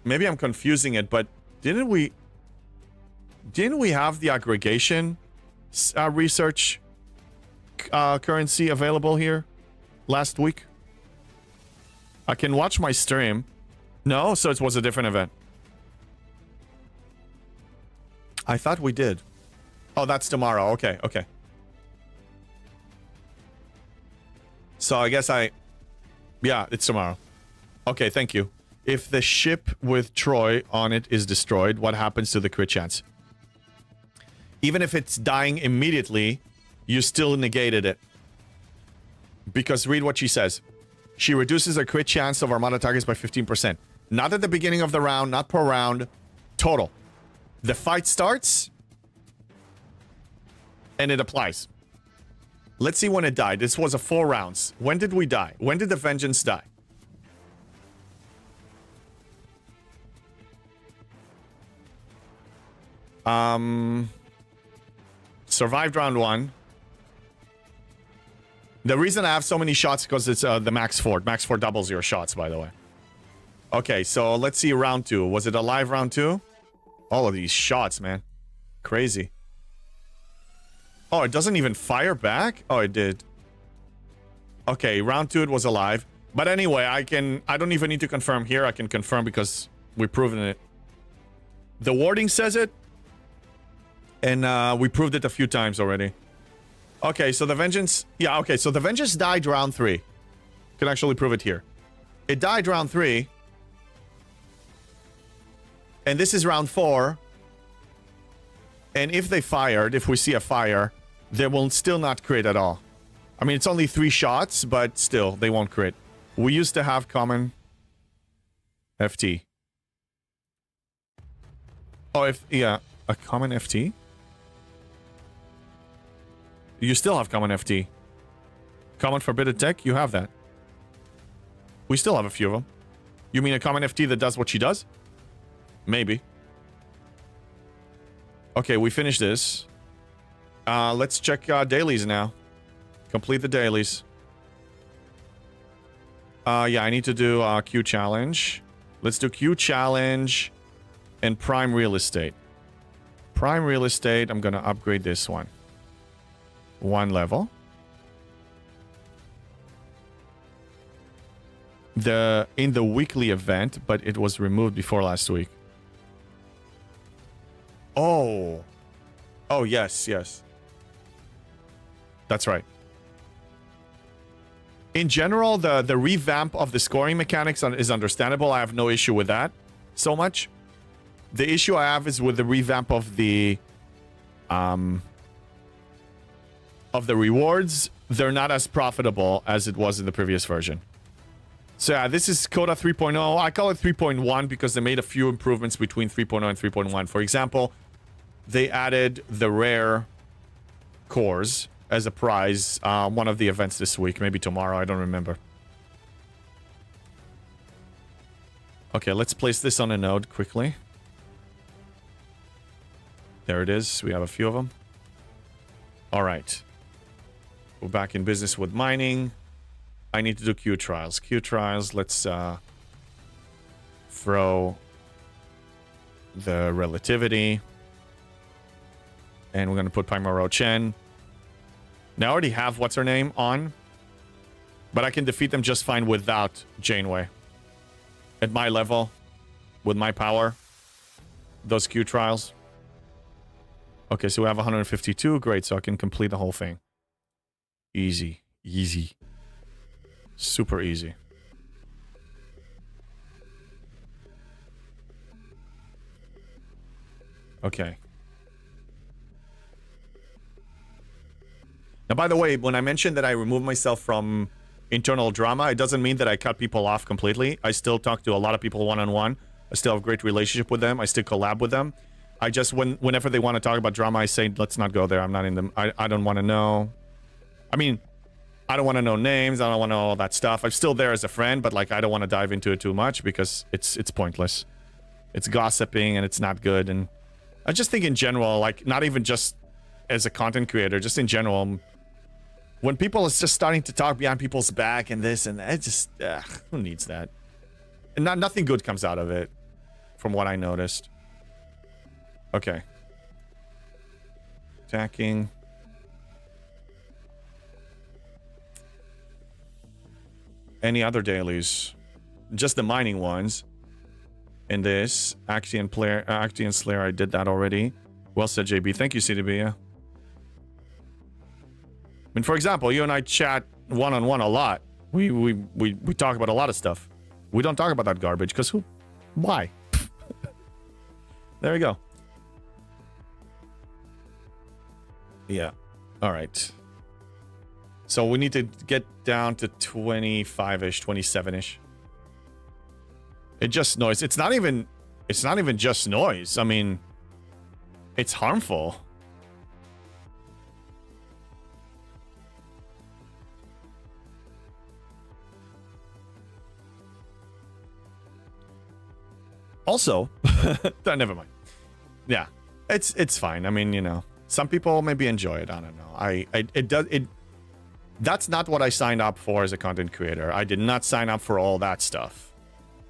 [SPEAKER 2] Maybe I'm confusing it, but didn't we have the aggregation research currency available here last week? I can watch my stream. No, so it was a different event. I thought we did. Oh, that's tomorrow. Okay, okay. So I guess yeah, it's tomorrow. Okay, thank you. If the ship with Troy on it is destroyed, what happens to the crit chance? Even if it's dying immediately, you still negated it. Because read what she says. She reduces her crit chance of Armada targets by 15%. Not at the beginning of the round, not per round. Total. The fight starts, and it applies. Let's see when it died. This was a 4 rounds. When did we die? When did the Vengeance die? Survived round 1. The reason I have so many shots because it's the Max 4. Max 4 doubles your shots, by the way. Okay, so let's see round 2. Was it a live round 2? All of these shots, man. Crazy. Oh, it doesn't even fire back? Oh, it did. Okay, round 2 it was alive. But anyway, I don't even need to confirm here. I can confirm because we've proven it. The wording says it. And we proved it a few times already. Okay, so the Vengeance... Yeah, okay, so the Vengeance died round 3. Can actually prove it here. It died round 3. And this is round 4. And if they fired, if we see a fire, they will still not crit at all. I mean, it's only 3 shots, but still, they won't crit. We used to have common FT. Oh, yeah, a common FT? You still have common FT. Common forbidden tech, you have that. We still have a few of them. You mean a common FT that does what she does? Maybe. Okay, we finished this. Let's check dailies now. Complete the dailies. Yeah, I need to do Q challenge. Let's do Q challenge and prime real estate. Prime real estate, I'm gonna upgrade this one. 1 level. In the weekly event, but it was removed before last week. Oh. Oh, yes, yes. That's right. In general, the revamp of the scoring mechanics is understandable. I have no issue with that so much. The issue I have is with the revamp of the rewards. They're not as profitable as it was in the previous version. So yeah, this is Coda 3.0. I call it 3.1 because they made a few improvements between 3.0 and 3.1. For example, they added the rare cores as a prize. One of the events this week, maybe tomorrow, I don't remember. Okay, let's place this on a node quickly. There it is. We have a few of them. All right. We're back in business with mining. I need to do Q trials. Q trials, let's throw the relativity. And we're going to put Paimon Chen. Now, I already have what's her name on. But I can defeat them just fine without Janeway. At my level, with my power. Those Q trials. Okay, so we have 152. Great, so I can complete the whole thing. Easy. Easy. Super easy. Okay. Now, by the way, when I mentioned that I removed myself from internal drama, it doesn't mean that I cut people off completely. I still talk to a lot of people one-on-one. I still have a great relationship with them. I still collab with them. I just, whenever they want to talk about drama, I say, let's not go there. I'm not in them. I don't want to know. I mean, I don't want to know names. I don't want to know all that stuff. I'm still there as a friend, but like I don't want to dive into it too much because it's pointless. It's gossiping and it's not good. And I just think in general, like, not even just as a content creator, just in general, when people is just starting to talk behind people's back and this and that, it just, who needs that? And nothing good comes out of it, from what I noticed. Okay. Attacking. Any other dailies? Just the mining ones. In this, Axion Slayer, I did that already. Well said, JB. Thank you, CDB. Yeah. I mean, for example, you and I chat one-on-one a lot. We talk about a lot of stuff. We don't talk about that garbage, because who? Why? There we go. Yeah. All right. So we need to get down to 25-ish, 27-ish. It just noise. It's not even just noise. I mean, it's harmful. Also, never mind. Yeah, it's fine. I mean, you know, some people maybe enjoy it. I don't know. That's not what I signed up for as a content creator. I did not sign up for all that stuff.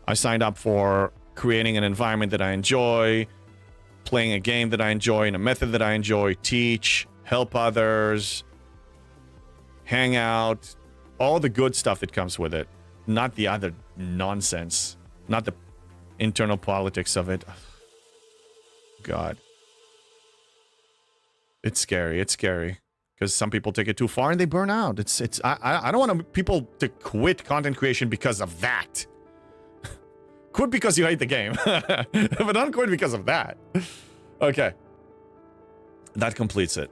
[SPEAKER 2] I signed up for creating an environment that I enjoy, playing a game that I enjoy, in a method that I enjoy, teach, help others, hang out, all the good stuff that comes with it. Not the other nonsense. Not the internal politics of it. God. It's scary. It's scary. Because some people take it too far and they burn out. I don't want people to quit content creation because of that. Quit because you hate the game. But don't quit because of that. Okay. That completes it.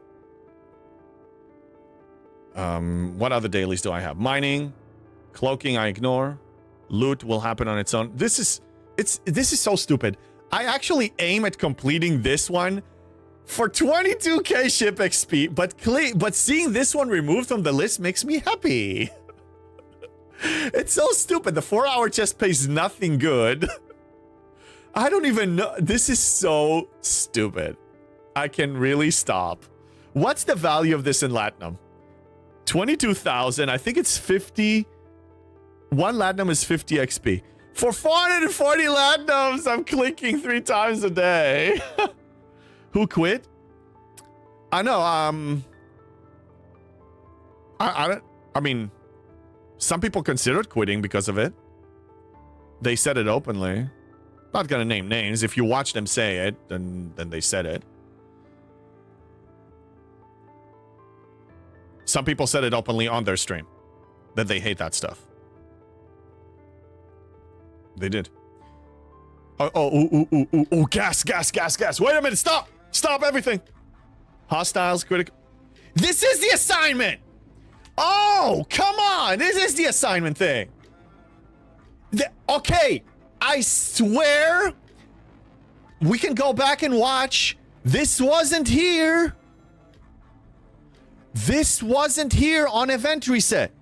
[SPEAKER 2] What other dailies do I have? Mining. Cloaking, I ignore. Loot will happen on its own. This is so stupid. I actually aim at completing this one for 22k ship XP, but seeing this one removed from the list makes me happy. It's so stupid. The 4-hour chest pays nothing good. I don't even know. This is so stupid. I can really stop. What's the value of this in Latinum? 22,000. I think it's 50. One Latinum is 50 XP. For 440 Latinums, I'm clicking 3 times a day. Who quit? I know, I mean, some people considered quitting because of it. They said it openly. Not gonna name names. If you watch them say it, then they said it. Some people said it openly on their stream. That they hate that stuff. They did. Oh, gas. Wait a minute, stop! Stop everything! Hostiles, critical. This is the assignment! Oh, come on! This is the assignment thing. Okay, I swear we can go back and watch. This wasn't here. This wasn't here on event reset.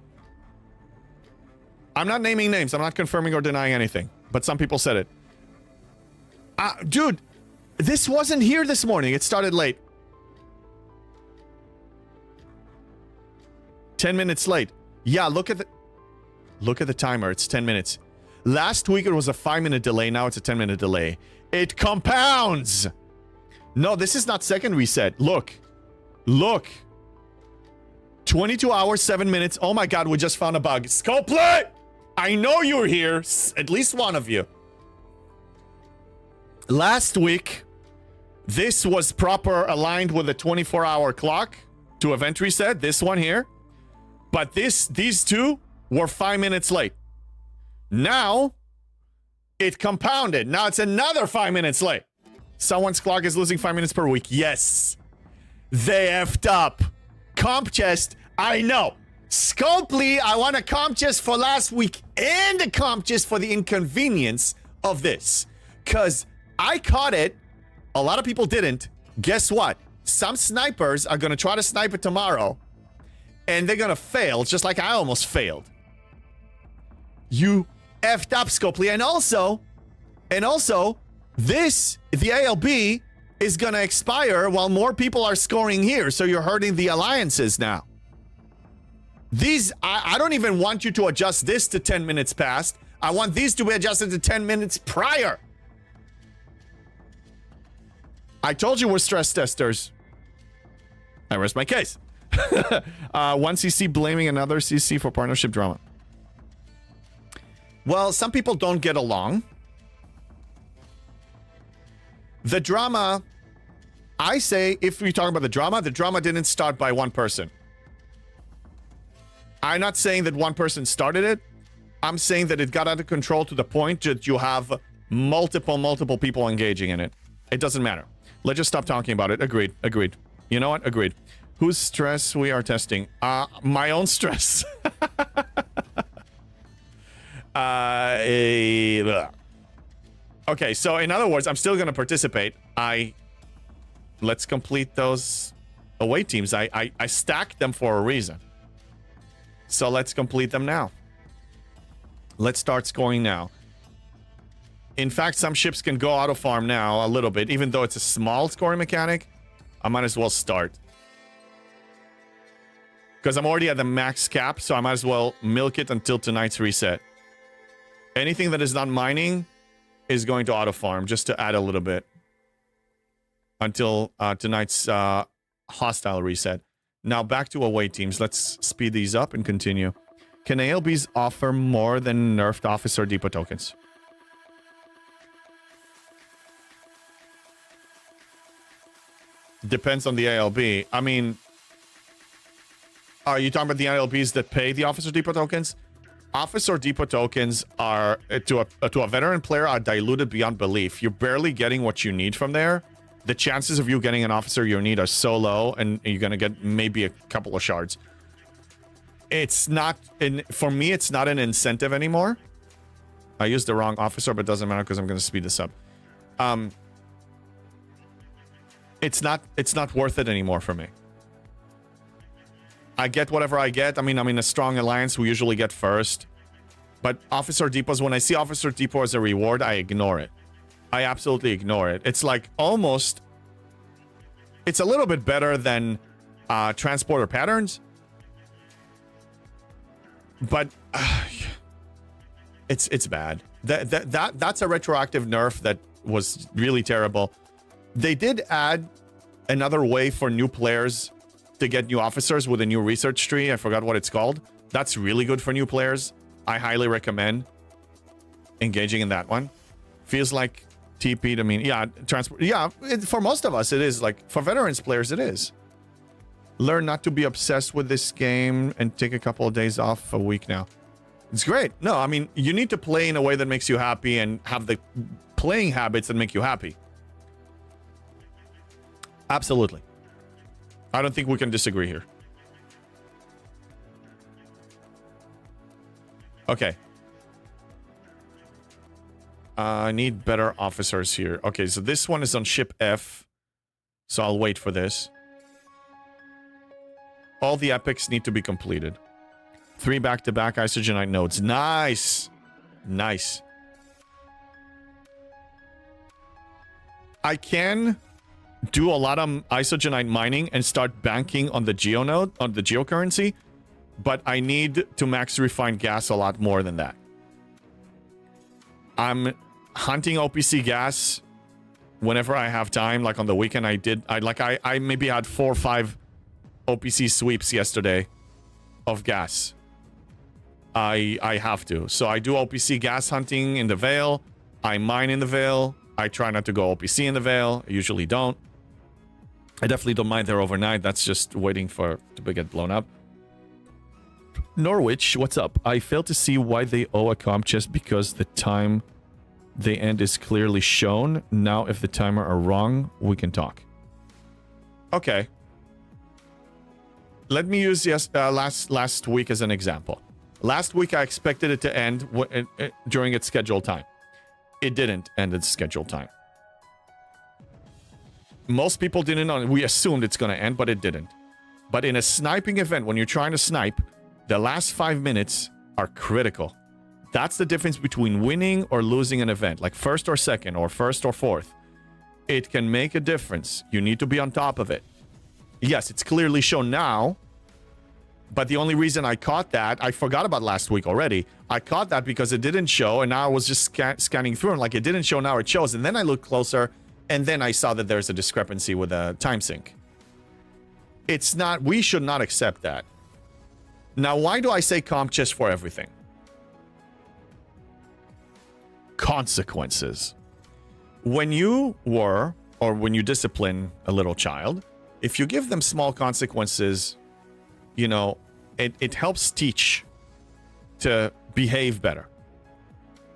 [SPEAKER 2] I'm not naming names. I'm not confirming or denying anything. But some people said it. Dude, this wasn't here this morning. It started late. 10 minutes late. Yeah, look at the timer. It's 10 minutes. Last week it was a 5-minute delay. Now it's a 10-minute delay. It compounds. No, this is not second reset. Look. 22 hours, 7 minutes. Oh my god, we just found a bug. Scopely! I know you're here. At least one of you. Last week, this was proper aligned with the 24-hour clock to event reset. This one here. But these two were 5 minutes late. Now, it compounded. Now it's another 5 minutes late. Someone's clock is losing 5 minutes per week. Yes. They effed up. Comp chest, I know. Scopely, I want a comp chest for last week and a comp chest for the inconvenience of this. Because I caught it. A lot of people didn't. Guess what? Some snipers are going to try to snipe it tomorrow. And they're going to fail, just like I almost failed. You effed up, Scopely. And also, the ALB is going to expire while more people are scoring here. So you're hurting the alliances now. These, I don't even want you to adjust this to 10 minutes past. I want these to be adjusted to 10 minutes prior. I told you we're stress testers. I rest my case. One CC blaming another CC for partnership drama. Well, some people don't get along. The drama, I say, if we talk about the drama didn't start by one person. I'm not saying that one person started it. I'm saying that it got out of control to the point that you have multiple people engaging in it. It doesn't matter. Let's just stop talking about it. Agreed. You know what? Agreed. Whose stress we are testing? My own stress. Okay, so in other words, I'm still going to participate. Let's complete those away teams. I stacked them for a reason. So let's complete them now. Let's start scoring now. In fact, some ships can go auto farm now a little bit, even though it's a small scoring mechanic. I might as well start. Because I'm already at the max cap, so I might as well milk it until tonight's reset. Anything that is not mining is going to auto farm, just to add a little bit. Until tonight's hostile reset. Now back to away teams. Let's speed these up and continue. Can ALBs offer more than nerfed officer depot tokens? Depends on the ALB. I mean, are you talking about the ALBs that pay the officer depot tokens? Officer depot tokens are, to a veteran player, are diluted beyond belief. You're barely getting what you need from there. The chances of you getting an officer you need are so low, and you're going to get maybe a couple of shards. It's not, for me, it's not an incentive anymore. I used the wrong officer, but it doesn't matter because I'm going to speed this up. It's not worth it anymore for me. I get whatever I get. I mean, I'm in a strong alliance. We usually get first. But officer depots, when I see officer depot as a reward, I ignore it. I absolutely ignore it. It's like almost... It's a little bit better than transporter patterns. But it's bad. That's a retroactive nerf that was really terrible. They did add another way for new players to get new officers with a new research tree. I forgot what it's called. That's really good for new players. I highly recommend engaging in that one. Feels like TP to mean, yeah, transport. Yeah, for most of us, it is. Like, for veterans players, it is. Learn not to be obsessed with this game and take a couple of days off a week now. It's great. No, I mean, you need to play in a way that makes you happy and have the playing habits that make you happy. Absolutely. I don't think we can disagree here. Okay. I need better officers here. Okay, so this one is on ship F. So I'll wait for this. All the epics need to be completed. 3 back-to-back isogenite nodes. Nice! Nice. I can do a lot of isogenite mining and start banking on the geonode, on the geocurrency, but I need to max refined gas a lot more than that. I'm hunting OPC gas whenever I have time. Like on the weekend, I maybe had 4 or 5 OPC sweeps yesterday of gas. I have to. So I do OPC gas hunting in the Vale. I mine in the Vale. I try not to go OPC in the Vale. I usually don't. I definitely don't mind there overnight. That's just waiting for to get blown up. Norwich, what's up? I fail to see why they owe a comp chest because the time they end is clearly shown. Now, if the timer are wrong, we can talk. Okay. Let me use last week as an example. Last week, I expected it to end during its scheduled time. It didn't end its scheduled time. Most people didn't know. We assumed it's going to end, but it didn't. But in a sniping event, when you're trying to snipe, the last 5 minutes are critical. That's the difference between winning or losing an event, like first or second, or first or fourth. it can make a difference. You need to be on top of it. Yes, it's clearly shown now, but the only reason I caught that, I forgot about last week already. I caught that because it didn't show, and now I was just scanning through, and like it didn't show, now it shows. And then I looked closer, and then I saw that there's a discrepancy with a time sync. It's not, we should not accept that. Now, why do I say comp chest for everything? Consequences. When you were, or when you discipline a little child, if you give them small consequences, you know, it helps teach to behave better.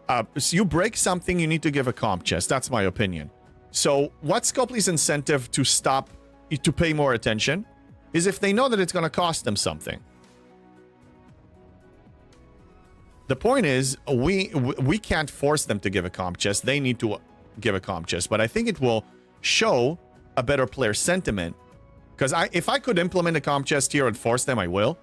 [SPEAKER 2] So you break something, you need to give a comp chest. That's my opinion. So what's Scopely's incentive to stop, to pay more attention, is if they know that it's going to cost them something. The point is, we can't force them to give a comp chest. They need to give a comp chest. But I think it will show a better player sentiment. Because if I could implement a comp chest here and force them, I will.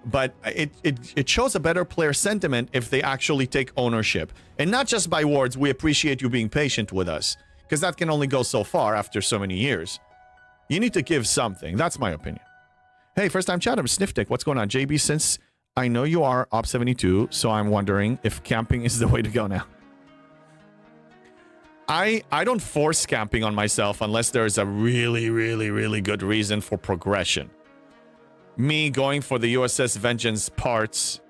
[SPEAKER 2] But it shows a better player sentiment if they actually take ownership. And not just by words, we appreciate you being patient with us. Because that can only go so far after so many years. You need to give something. That's my opinion. Hey, first time chatter, Snifftick. What's going on? JB, since I know you are Op 72, so I'm wondering if camping is the way to go now. I don't force camping on myself unless there is a really, really, really good reason for progression. Me going for the USS Vengeance parts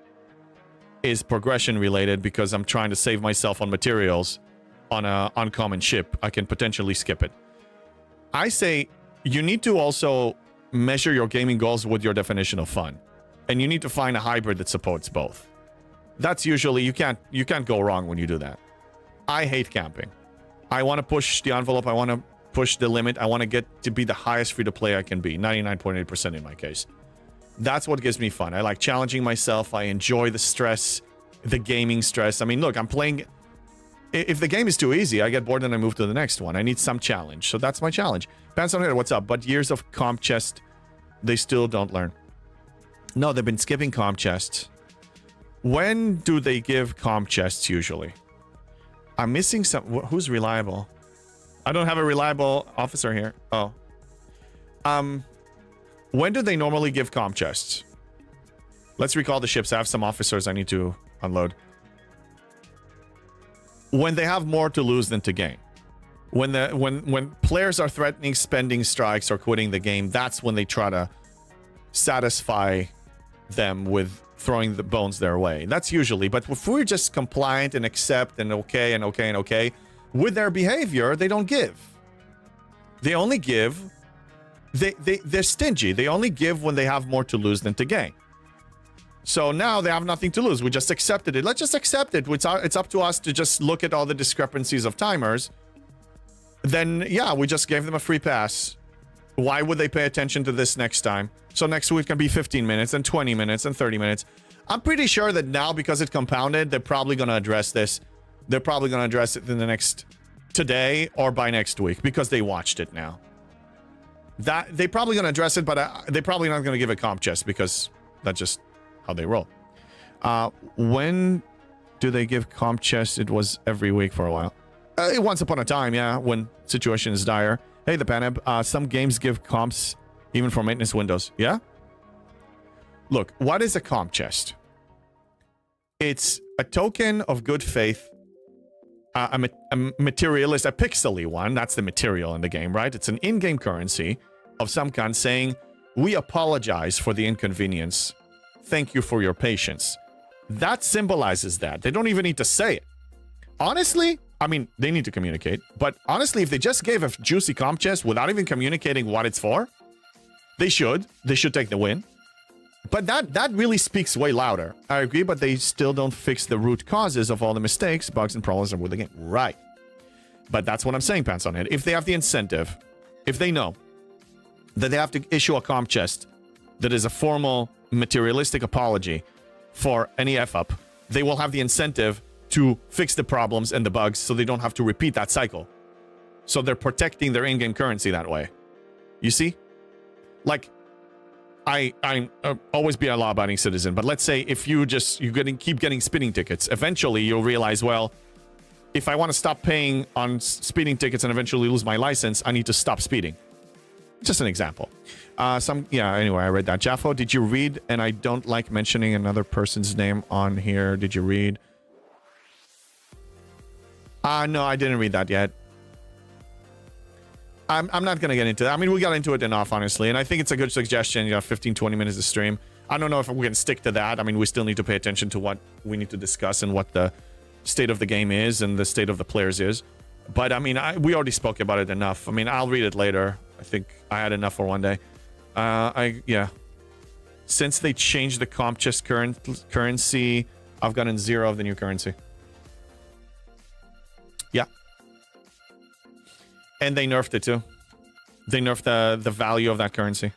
[SPEAKER 2] is progression related because I'm trying to save myself on materials on an uncommon ship. I can potentially skip it. I say you need to also measure your gaming goals with your definition of fun. And you need to find a hybrid that supports both. That's usually, you can't go wrong when you do that. I hate camping. I want to push the envelope. I want to push the limit. I want to get to be the highest free-to-play I can be. 99.8% in my case. That's what gives me fun. I like challenging myself. I enjoy the stress, the gaming stress. I mean, look, I'm playing... If the game is too easy, I get bored and I move to the next one. I need some challenge. So that's my challenge. Pants on Hair, what's up? But years of comp chest, they still don't learn. No, they've been skipping comp chests. When do they give comp chests usually? I'm missing some... Who's reliable? I don't have a reliable officer here. Oh. When do they normally give comp chests? Let's recall the ships. I have some officers I need to unload. When they have more to lose than to gain. When players are threatening spending strikes or quitting the game, that's when they try to satisfy them with throwing the bones their way. That's usually, but if we're just compliant and accept and okay, with their behavior, they don't give. They only give, they're stingy. They only give when they have more to lose than to gain. So now they have nothing to lose. We just accepted it. Let's just accept it. It's up to us to just look at all the discrepancies of timers. Then, yeah, we just gave them a free pass. Why would they pay attention to this next time? So next week can be 15 minutes and 20 minutes and 30 minutes. I'm pretty sure that now, because it compounded, they're probably going to address this. They're probably going to address it in the next... today or by next week because they watched it now. That they probably going to address it, but they're probably not going to give a comp chest because that's just how they roll. When do they give comp chest? It was every week for a while. Once upon a time, yeah, when situation is dire. Hey, the Paneb, some games give comps even for maintenance windows. Yeah? Look, what is a comp chest? It's a token of good faith, a materialist, a pixely one. That's the material in the game, right? It's an in-game currency of some kind saying, we apologize for the inconvenience. Thank you for your patience. That symbolizes that. They don't even need to say it. Honestly, I mean, they need to communicate. But honestly, if they just gave a juicy comp chest without even communicating what it's for, they should. They should take the win. But that really speaks way louder. I agree, but they still don't fix the root causes of all the mistakes, bugs, and problems with the game. Right. But that's what I'm saying, Pants on Head. If they have the incentive, if they know that they have to issue a comp chest that is a formal materialistic apology for any F-up, they will have the incentive to fix the problems and the bugs so they don't have to repeat that cycle. So they're protecting their in-game currency that way. You see? Like, I'm always be a law-abiding citizen, but let's say if you keep getting spinning tickets, eventually you'll realize, well, if I want to stop paying on speeding tickets and eventually lose my license, I need to stop speeding. Just an example. Anyway, I read that. Jaffo, did you read? And I don't like mentioning another person's name on here. Did you read? No, I didn't read that yet. I'm not going to get into that. I mean, we got into it enough, honestly. And I think it's a good suggestion, 15, 20 minutes to stream. I don't know if we can stick to that. I mean, we still need to pay attention to what we need to discuss and what the state of the game is and the state of the players is. But, I mean, we already spoke about it enough. I mean, I'll read it later. I think I had enough for one day. Since they changed the comp chest currency, I've gotten 0 of the new currency. Yeah. And they nerfed it too. They nerfed the value of that currency.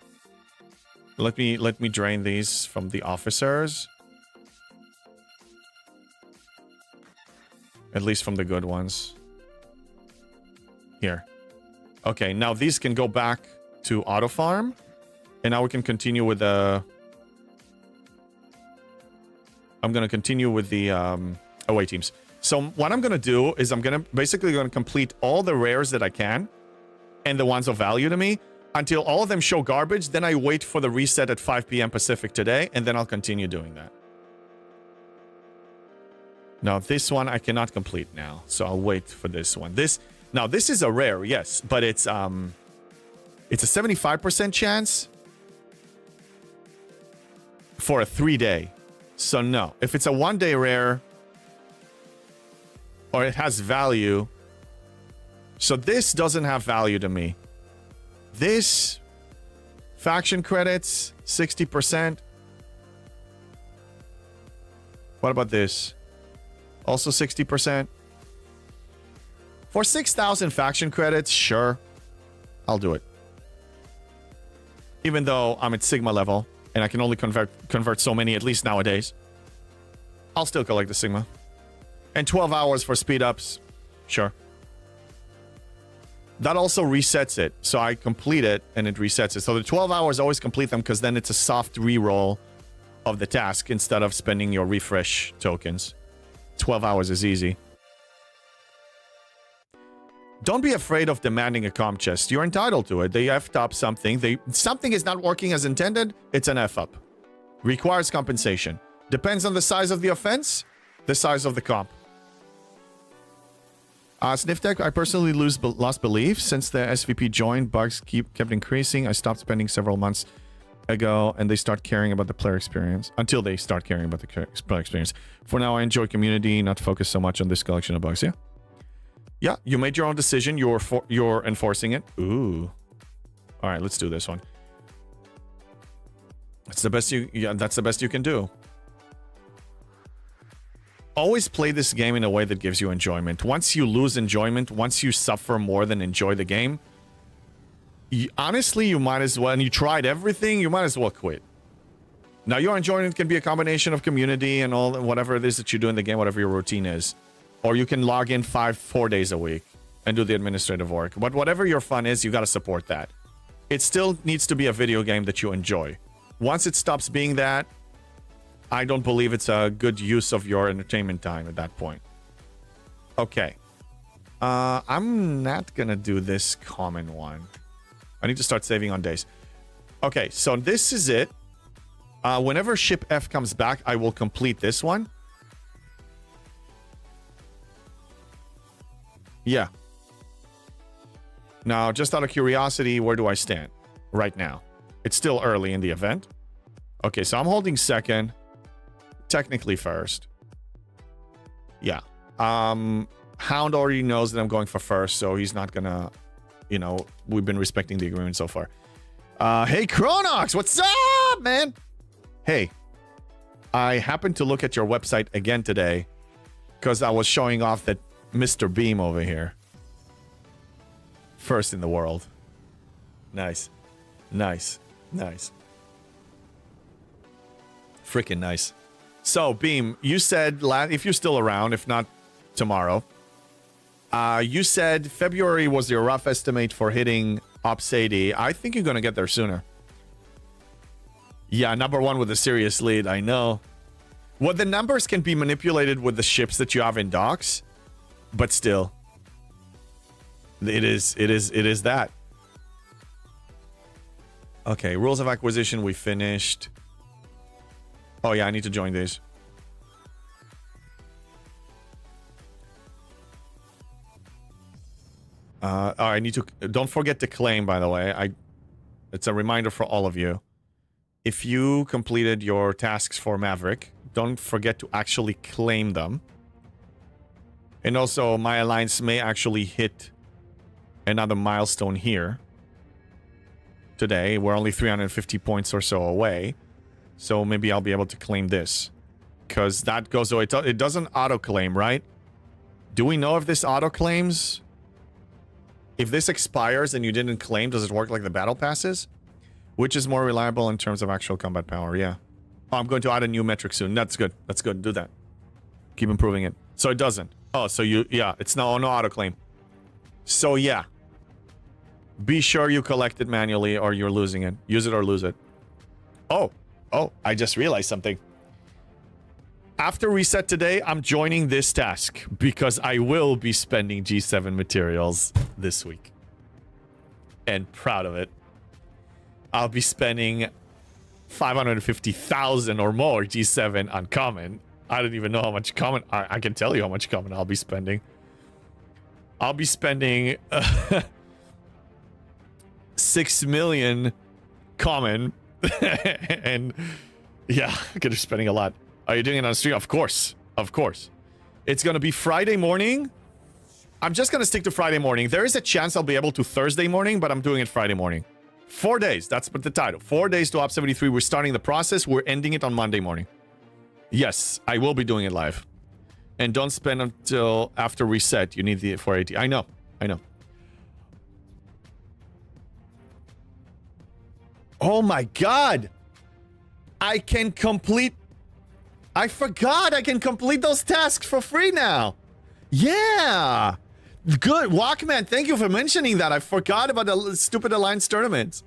[SPEAKER 2] Let me drain these from the officers. At least from the good ones. Here. Okay, now these can go back to auto farm. And now we can continue with the... I'm going to continue with the away teams. So what I'm going to do is I'm basically going to complete all the rares that I can and the ones of value to me until all of them show garbage. Then I wait for the reset at 5 p.m. Pacific today, and then I'll continue doing that. Now, this one I cannot complete now, so I'll wait for this one. Now, this is a rare, yes, but it's a 75% chance for a 3-day. So no, if it's a 1-day rare... or it has value. So this doesn't have value to me. This faction credits 60%. What about this? Also 60%. For 6,000 faction credits, sure. I'll do it. Even though I'm at Sigma level and I can only convert so many, at least nowadays. I'll still collect the Sigma. And 12 hours for speed ups. Sure. That also resets it. So I complete it and it resets it. So the 12 hours always complete them because then it's a soft reroll of the task instead of spending your refresh tokens. 12 hours is easy. Don't be afraid of demanding a comp chest. You're entitled to it. They effed up something. Something is not working as intended. It's an F up. Requires compensation. Depends on the size of the offense, the size of the comp. Sniftech, I personally lost belief since the SVP joined. Bugs kept increasing. I stopped spending several months ago, and they start caring about the player experience. Until they start caring about the player experience. For now, I enjoy community, not focus so much on this collection of bugs. Yeah, yeah. You made your own decision. You're enforcing it. Ooh. All right, let's do this one. That's the best that's the best you can do. Always play this game in a way that gives you enjoyment. Once you lose enjoyment, once you suffer more than enjoy the game, honestly, you might as well, and you tried everything, you might as well quit. Now, your enjoyment can be a combination of community and all, whatever it is that you do in the game, whatever your routine is. Or you can log in 4 days a week and do the administrative work. But whatever your fun is, you got to support that. It still needs to be a video game that you enjoy. Once it stops being that, I don't believe it's a good use of your entertainment time at that point. Okay. I'm not gonna do this common one. I need to start saving on days. Okay, so this is it. Whenever ship F comes back, I will complete this one. Yeah. Now, just out of curiosity, where do I stand right now? It's still early in the event. Okay, so I'm holding second. Technically first. Yeah. Hound already knows that I'm going for first, so he's not gonna, we've been respecting the agreement so far. Hey, Chronox, what's up, man? Hey, I happened to look at your website again today because I was showing off that Mr. Beam over here. First in the world. Nice. Nice. Nice. Freaking nice. So, Beam, you said, if you're still around, if not tomorrow, you said February was your rough estimate for hitting Ops 80. I think you're going to get there sooner. Yeah, number one with a serious lead, I know. Well, the numbers can be manipulated with the ships that you have in docks. But still, it is that. Okay, rules of acquisition, we finished. Oh yeah, I need to join these. I need to, don't forget to claim, by the way. It's a reminder for all of you. If you completed your tasks for Maverick, don't forget to actually claim them. And also, my alliance may actually hit another milestone here today. We're only 350 points or so away. So maybe I'll be able to claim this. Because that goes away. It doesn't auto-claim, right? Do we know if this auto-claims? If this expires and you didn't claim, does it work like the battle passes? Which is more reliable in terms of actual combat power? Yeah. Oh, I'm going to add a new metric soon. That's good. That's good. Do that. Keep improving it. So it doesn't. Oh, so yeah, it's no auto-claim. So yeah. Be sure you collect it manually or you're losing it. Use it or lose it. Oh, I just realized something. After reset today, I'm joining this task because I will be spending G7 materials this week. And proud of it. I'll be spending 550,000 or more G7 on common. I don't even know how much common. I can tell you how much common I'll be spending. I'll be spending 6 million common. And yeah, I'm gonna be spending a lot. Are you doing it on stream? Of course. Of course. It's gonna be Friday morning. I'm just gonna stick to Friday morning. There is a chance I'll be able to Thursday morning, but I'm doing it Friday morning. 4 days. That's the title. 4 days to Op 73. We're starting the process. We're ending it on Monday morning. Yes, I will be doing it live. And don't spend until after reset. You need the 480. I know. I know. Oh my god! I can complete... I forgot I can complete those tasks for free now! Yeah! Good, Walkman, thank you for mentioning that. I forgot about the stupid Alliance tournaments.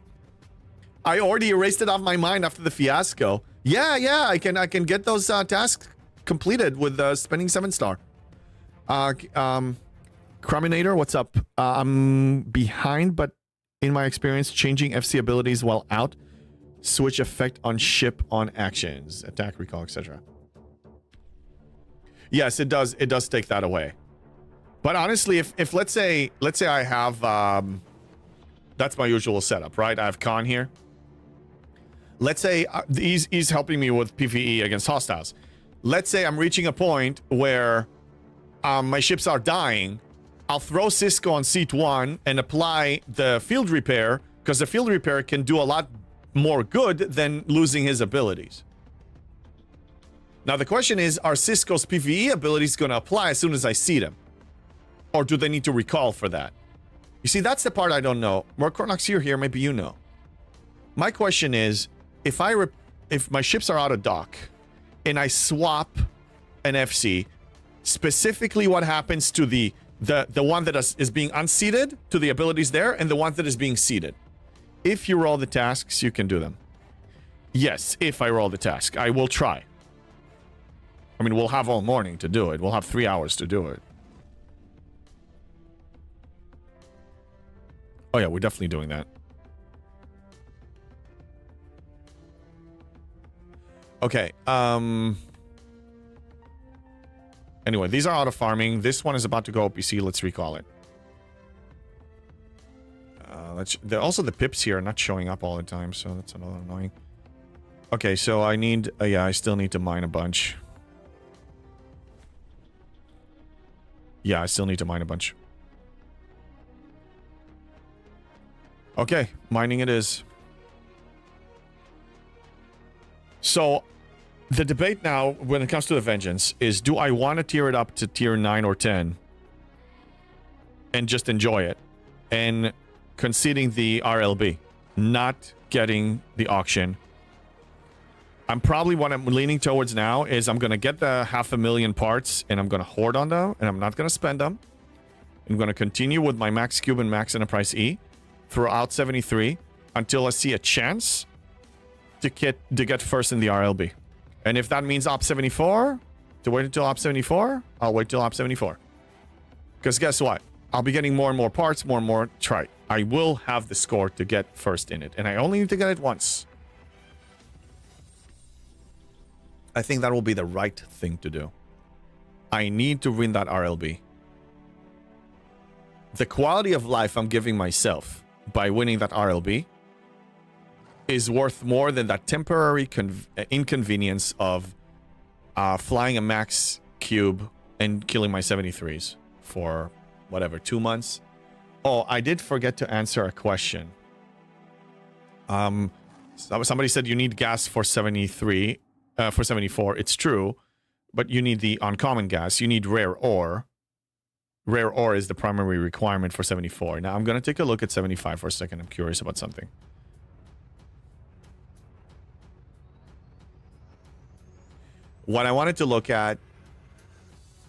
[SPEAKER 2] I already erased it off my mind after the fiasco. Yeah, I can get those tasks completed with spending 7-star. Cruminator, what's up? I'm behind, but in my experience, changing FC abilities while out, switch effect on ship on actions, attack, recall, etc. Yes, it does take that away. But honestly, if let's say I have that's my usual setup, right? I have Khan here. Let's say he's helping me with PvE against hostiles. Let's say I'm reaching a point where my ships are dying. I'll throw Cisco on seat 1 and apply the field repair, because the field repair can do a lot more good than losing his abilities. Now the question is, are Cisco's PvE abilities going to apply as soon as I see them? Or do they need to recall for that? You see, that's the part I don't know. More Cornox, you're here, maybe you know. My question is, if my ships are out of dock and I swap an FC, specifically what happens to the one that is being unseated, to the abilities there, and the one that is being seated? If you roll the tasks, you can do them. Yes, if I roll the task. I will try. I mean, we'll have all morning to do it. We'll have 3 hours to do it. Oh yeah, we're definitely doing that. Okay, anyway, these are out of farming. This one is about to go OPC. Let's recall it. Also, the pips here are not showing up all the time, so that's another annoying. Okay, so I need... yeah, I still need to mine a bunch. Yeah, I still need to mine a bunch. Okay, mining it is. So, the debate now, when it comes to the Vengeance, is do I want to tier it up to tier 9 or 10? And just enjoy it. And conceding the RLB. Not getting the auction. I'm probably, what I'm leaning towards now is I'm going to get the 500,000 parts and I'm going to hoard on them and I'm not going to spend them. I'm going to continue with my Max Cube and Max Enterprise E throughout 73 until I see a chance to get first in the RLB. And if that means Op 74, to wait until Op 74, I'll wait till Op 74. Because guess what? I'll be getting more and more parts, more and more trite. I will have the score to get first in it. And I only need to get it once. I think that will be the right thing to do. I need to win that RLB. The quality of life I'm giving myself by winning that RLB is worth more than that temporary inconvenience of flying a max cube and killing my 73s for whatever, 2 months. Oh, I did forget to answer a question. Somebody said you need gas for 73, for 74. It's true, but you need the uncommon gas. You need rare ore. Rare ore is the primary requirement for 74. Now I'm going to take a look at 75 for a second. I'm curious about something. What I wanted to look at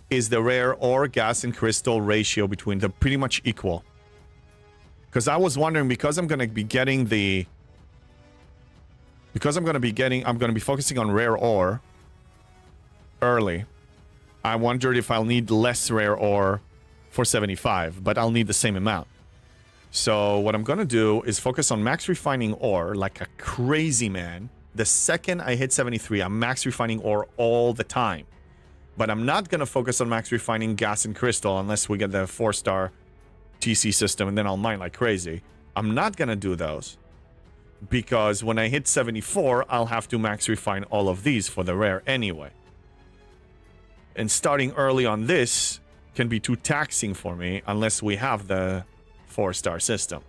[SPEAKER 2] is the rare ore, gas, and crystal ratio between them pretty much equal. Because I was wondering, because I'm going to be getting the... Because I'm going to be focusing on rare ore early. I wondered if I'll need less rare ore for 75, but I'll need the same amount. So what I'm going to do is focus on max refining ore like a crazy man. The second I hit 73, I'm max refining ore all the time. But I'm not going to focus on max refining gas and crystal unless we get the 4-star TC system, and then I'll mine like crazy. I'm not going to do those. Because when I hit 74, I'll have to max refine all of these for the rare anyway. And starting early on this can be too taxing for me unless we have the 4-star system.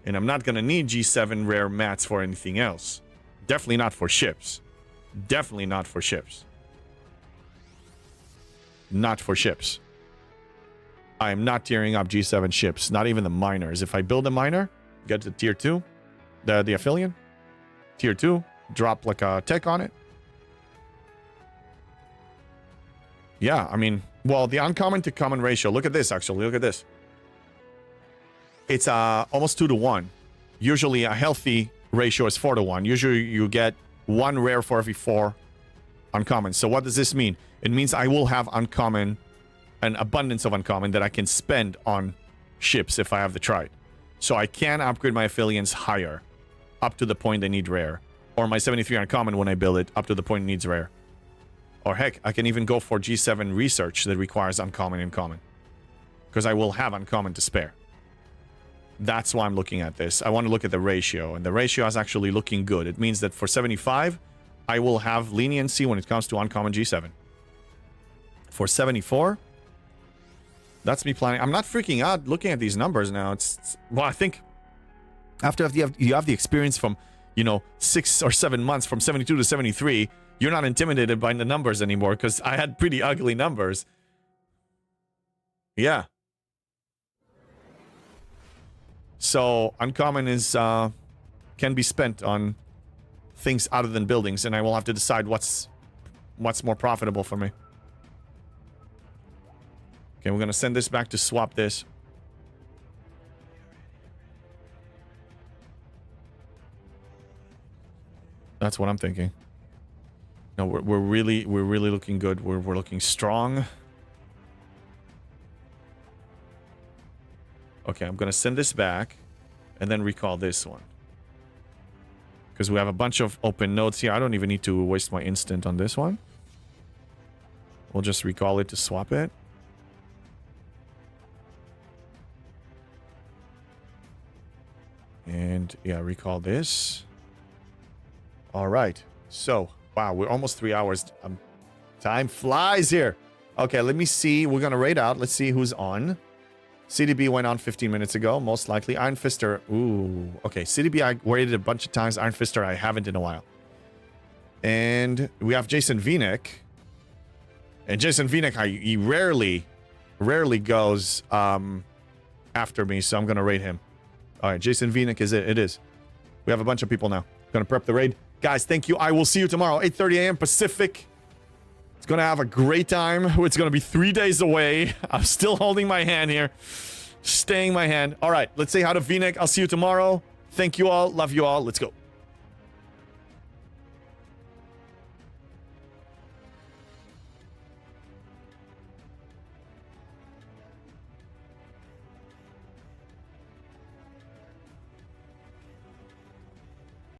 [SPEAKER 2] And I'm not going to need G7 rare mats for anything else. Definitely not for ships. Definitely not for ships. Not for ships. I am not tiering up G7 ships. Not even the miners. If I build a miner, get to tier 2, the Aphelion, tier 2, drop like a tech on it. Yeah, I mean, well, the uncommon to common ratio. Look at this, actually. Look at this. It's almost 2 to 1. Usually a healthy ratio is 4 to 1. Usually you get 1 rare for every 4 uncommon. So what does this mean? It means I will have uncommon, an abundance of uncommon that I can spend on ships if I have the trite. So I can upgrade my Aphelions higher, up to the point they need rare. Or my 73 uncommon when I build it, up to the point it needs rare. Or heck, I can even go for G7 research that requires uncommon and common. Because I will have uncommon to spare. That's why I'm looking at this. I want to look at the ratio, and the ratio is actually looking good. It means that for 75, I will have leniency when it comes to uncommon G7. For 74, that's me planning. I'm not freaking out looking at these numbers now. Well, I think after you have the experience from, 6 or 7 months from 72 to 73, you're not intimidated by the numbers anymore, because I had pretty ugly numbers. Yeah. So uncommon is can be spent on things other than buildings, and I will have to decide what's more profitable for me. Okay, we're gonna send this back to swap this. That's what I'm thinking. No, we're really looking good. We're looking strong. Okay, I'm gonna send this back and then recall this one. Because we have a bunch of open nodes here. I don't even need to waste my instant on this one. We'll just recall it to swap it. And yeah, recall this. All right. So, wow, we're almost 3 hours. Time flies here. Okay, let me see. We're gonna raid out. Let's see who's on. CDB went on 15 minutes ago, most likely. Iron Fister, ooh. Okay, CDB I raided a bunch of times. Iron Fister I haven't in a while. And we have Jason Vinek. And Jason Vinek, he rarely goes after me, so I'm going to raid him. All right, Jason Vinek is it. It is. We have a bunch of people now. Going to prep the raid. Guys, thank you. I will see you tomorrow, 8:30 a.m. Pacific. It's going to have a great time. It's going to be 3 days away. I'm still holding my hand here. Staying my hand. All right, let's say hi to Vinek. I'll see you tomorrow. Thank you all. Love you all. Let's go.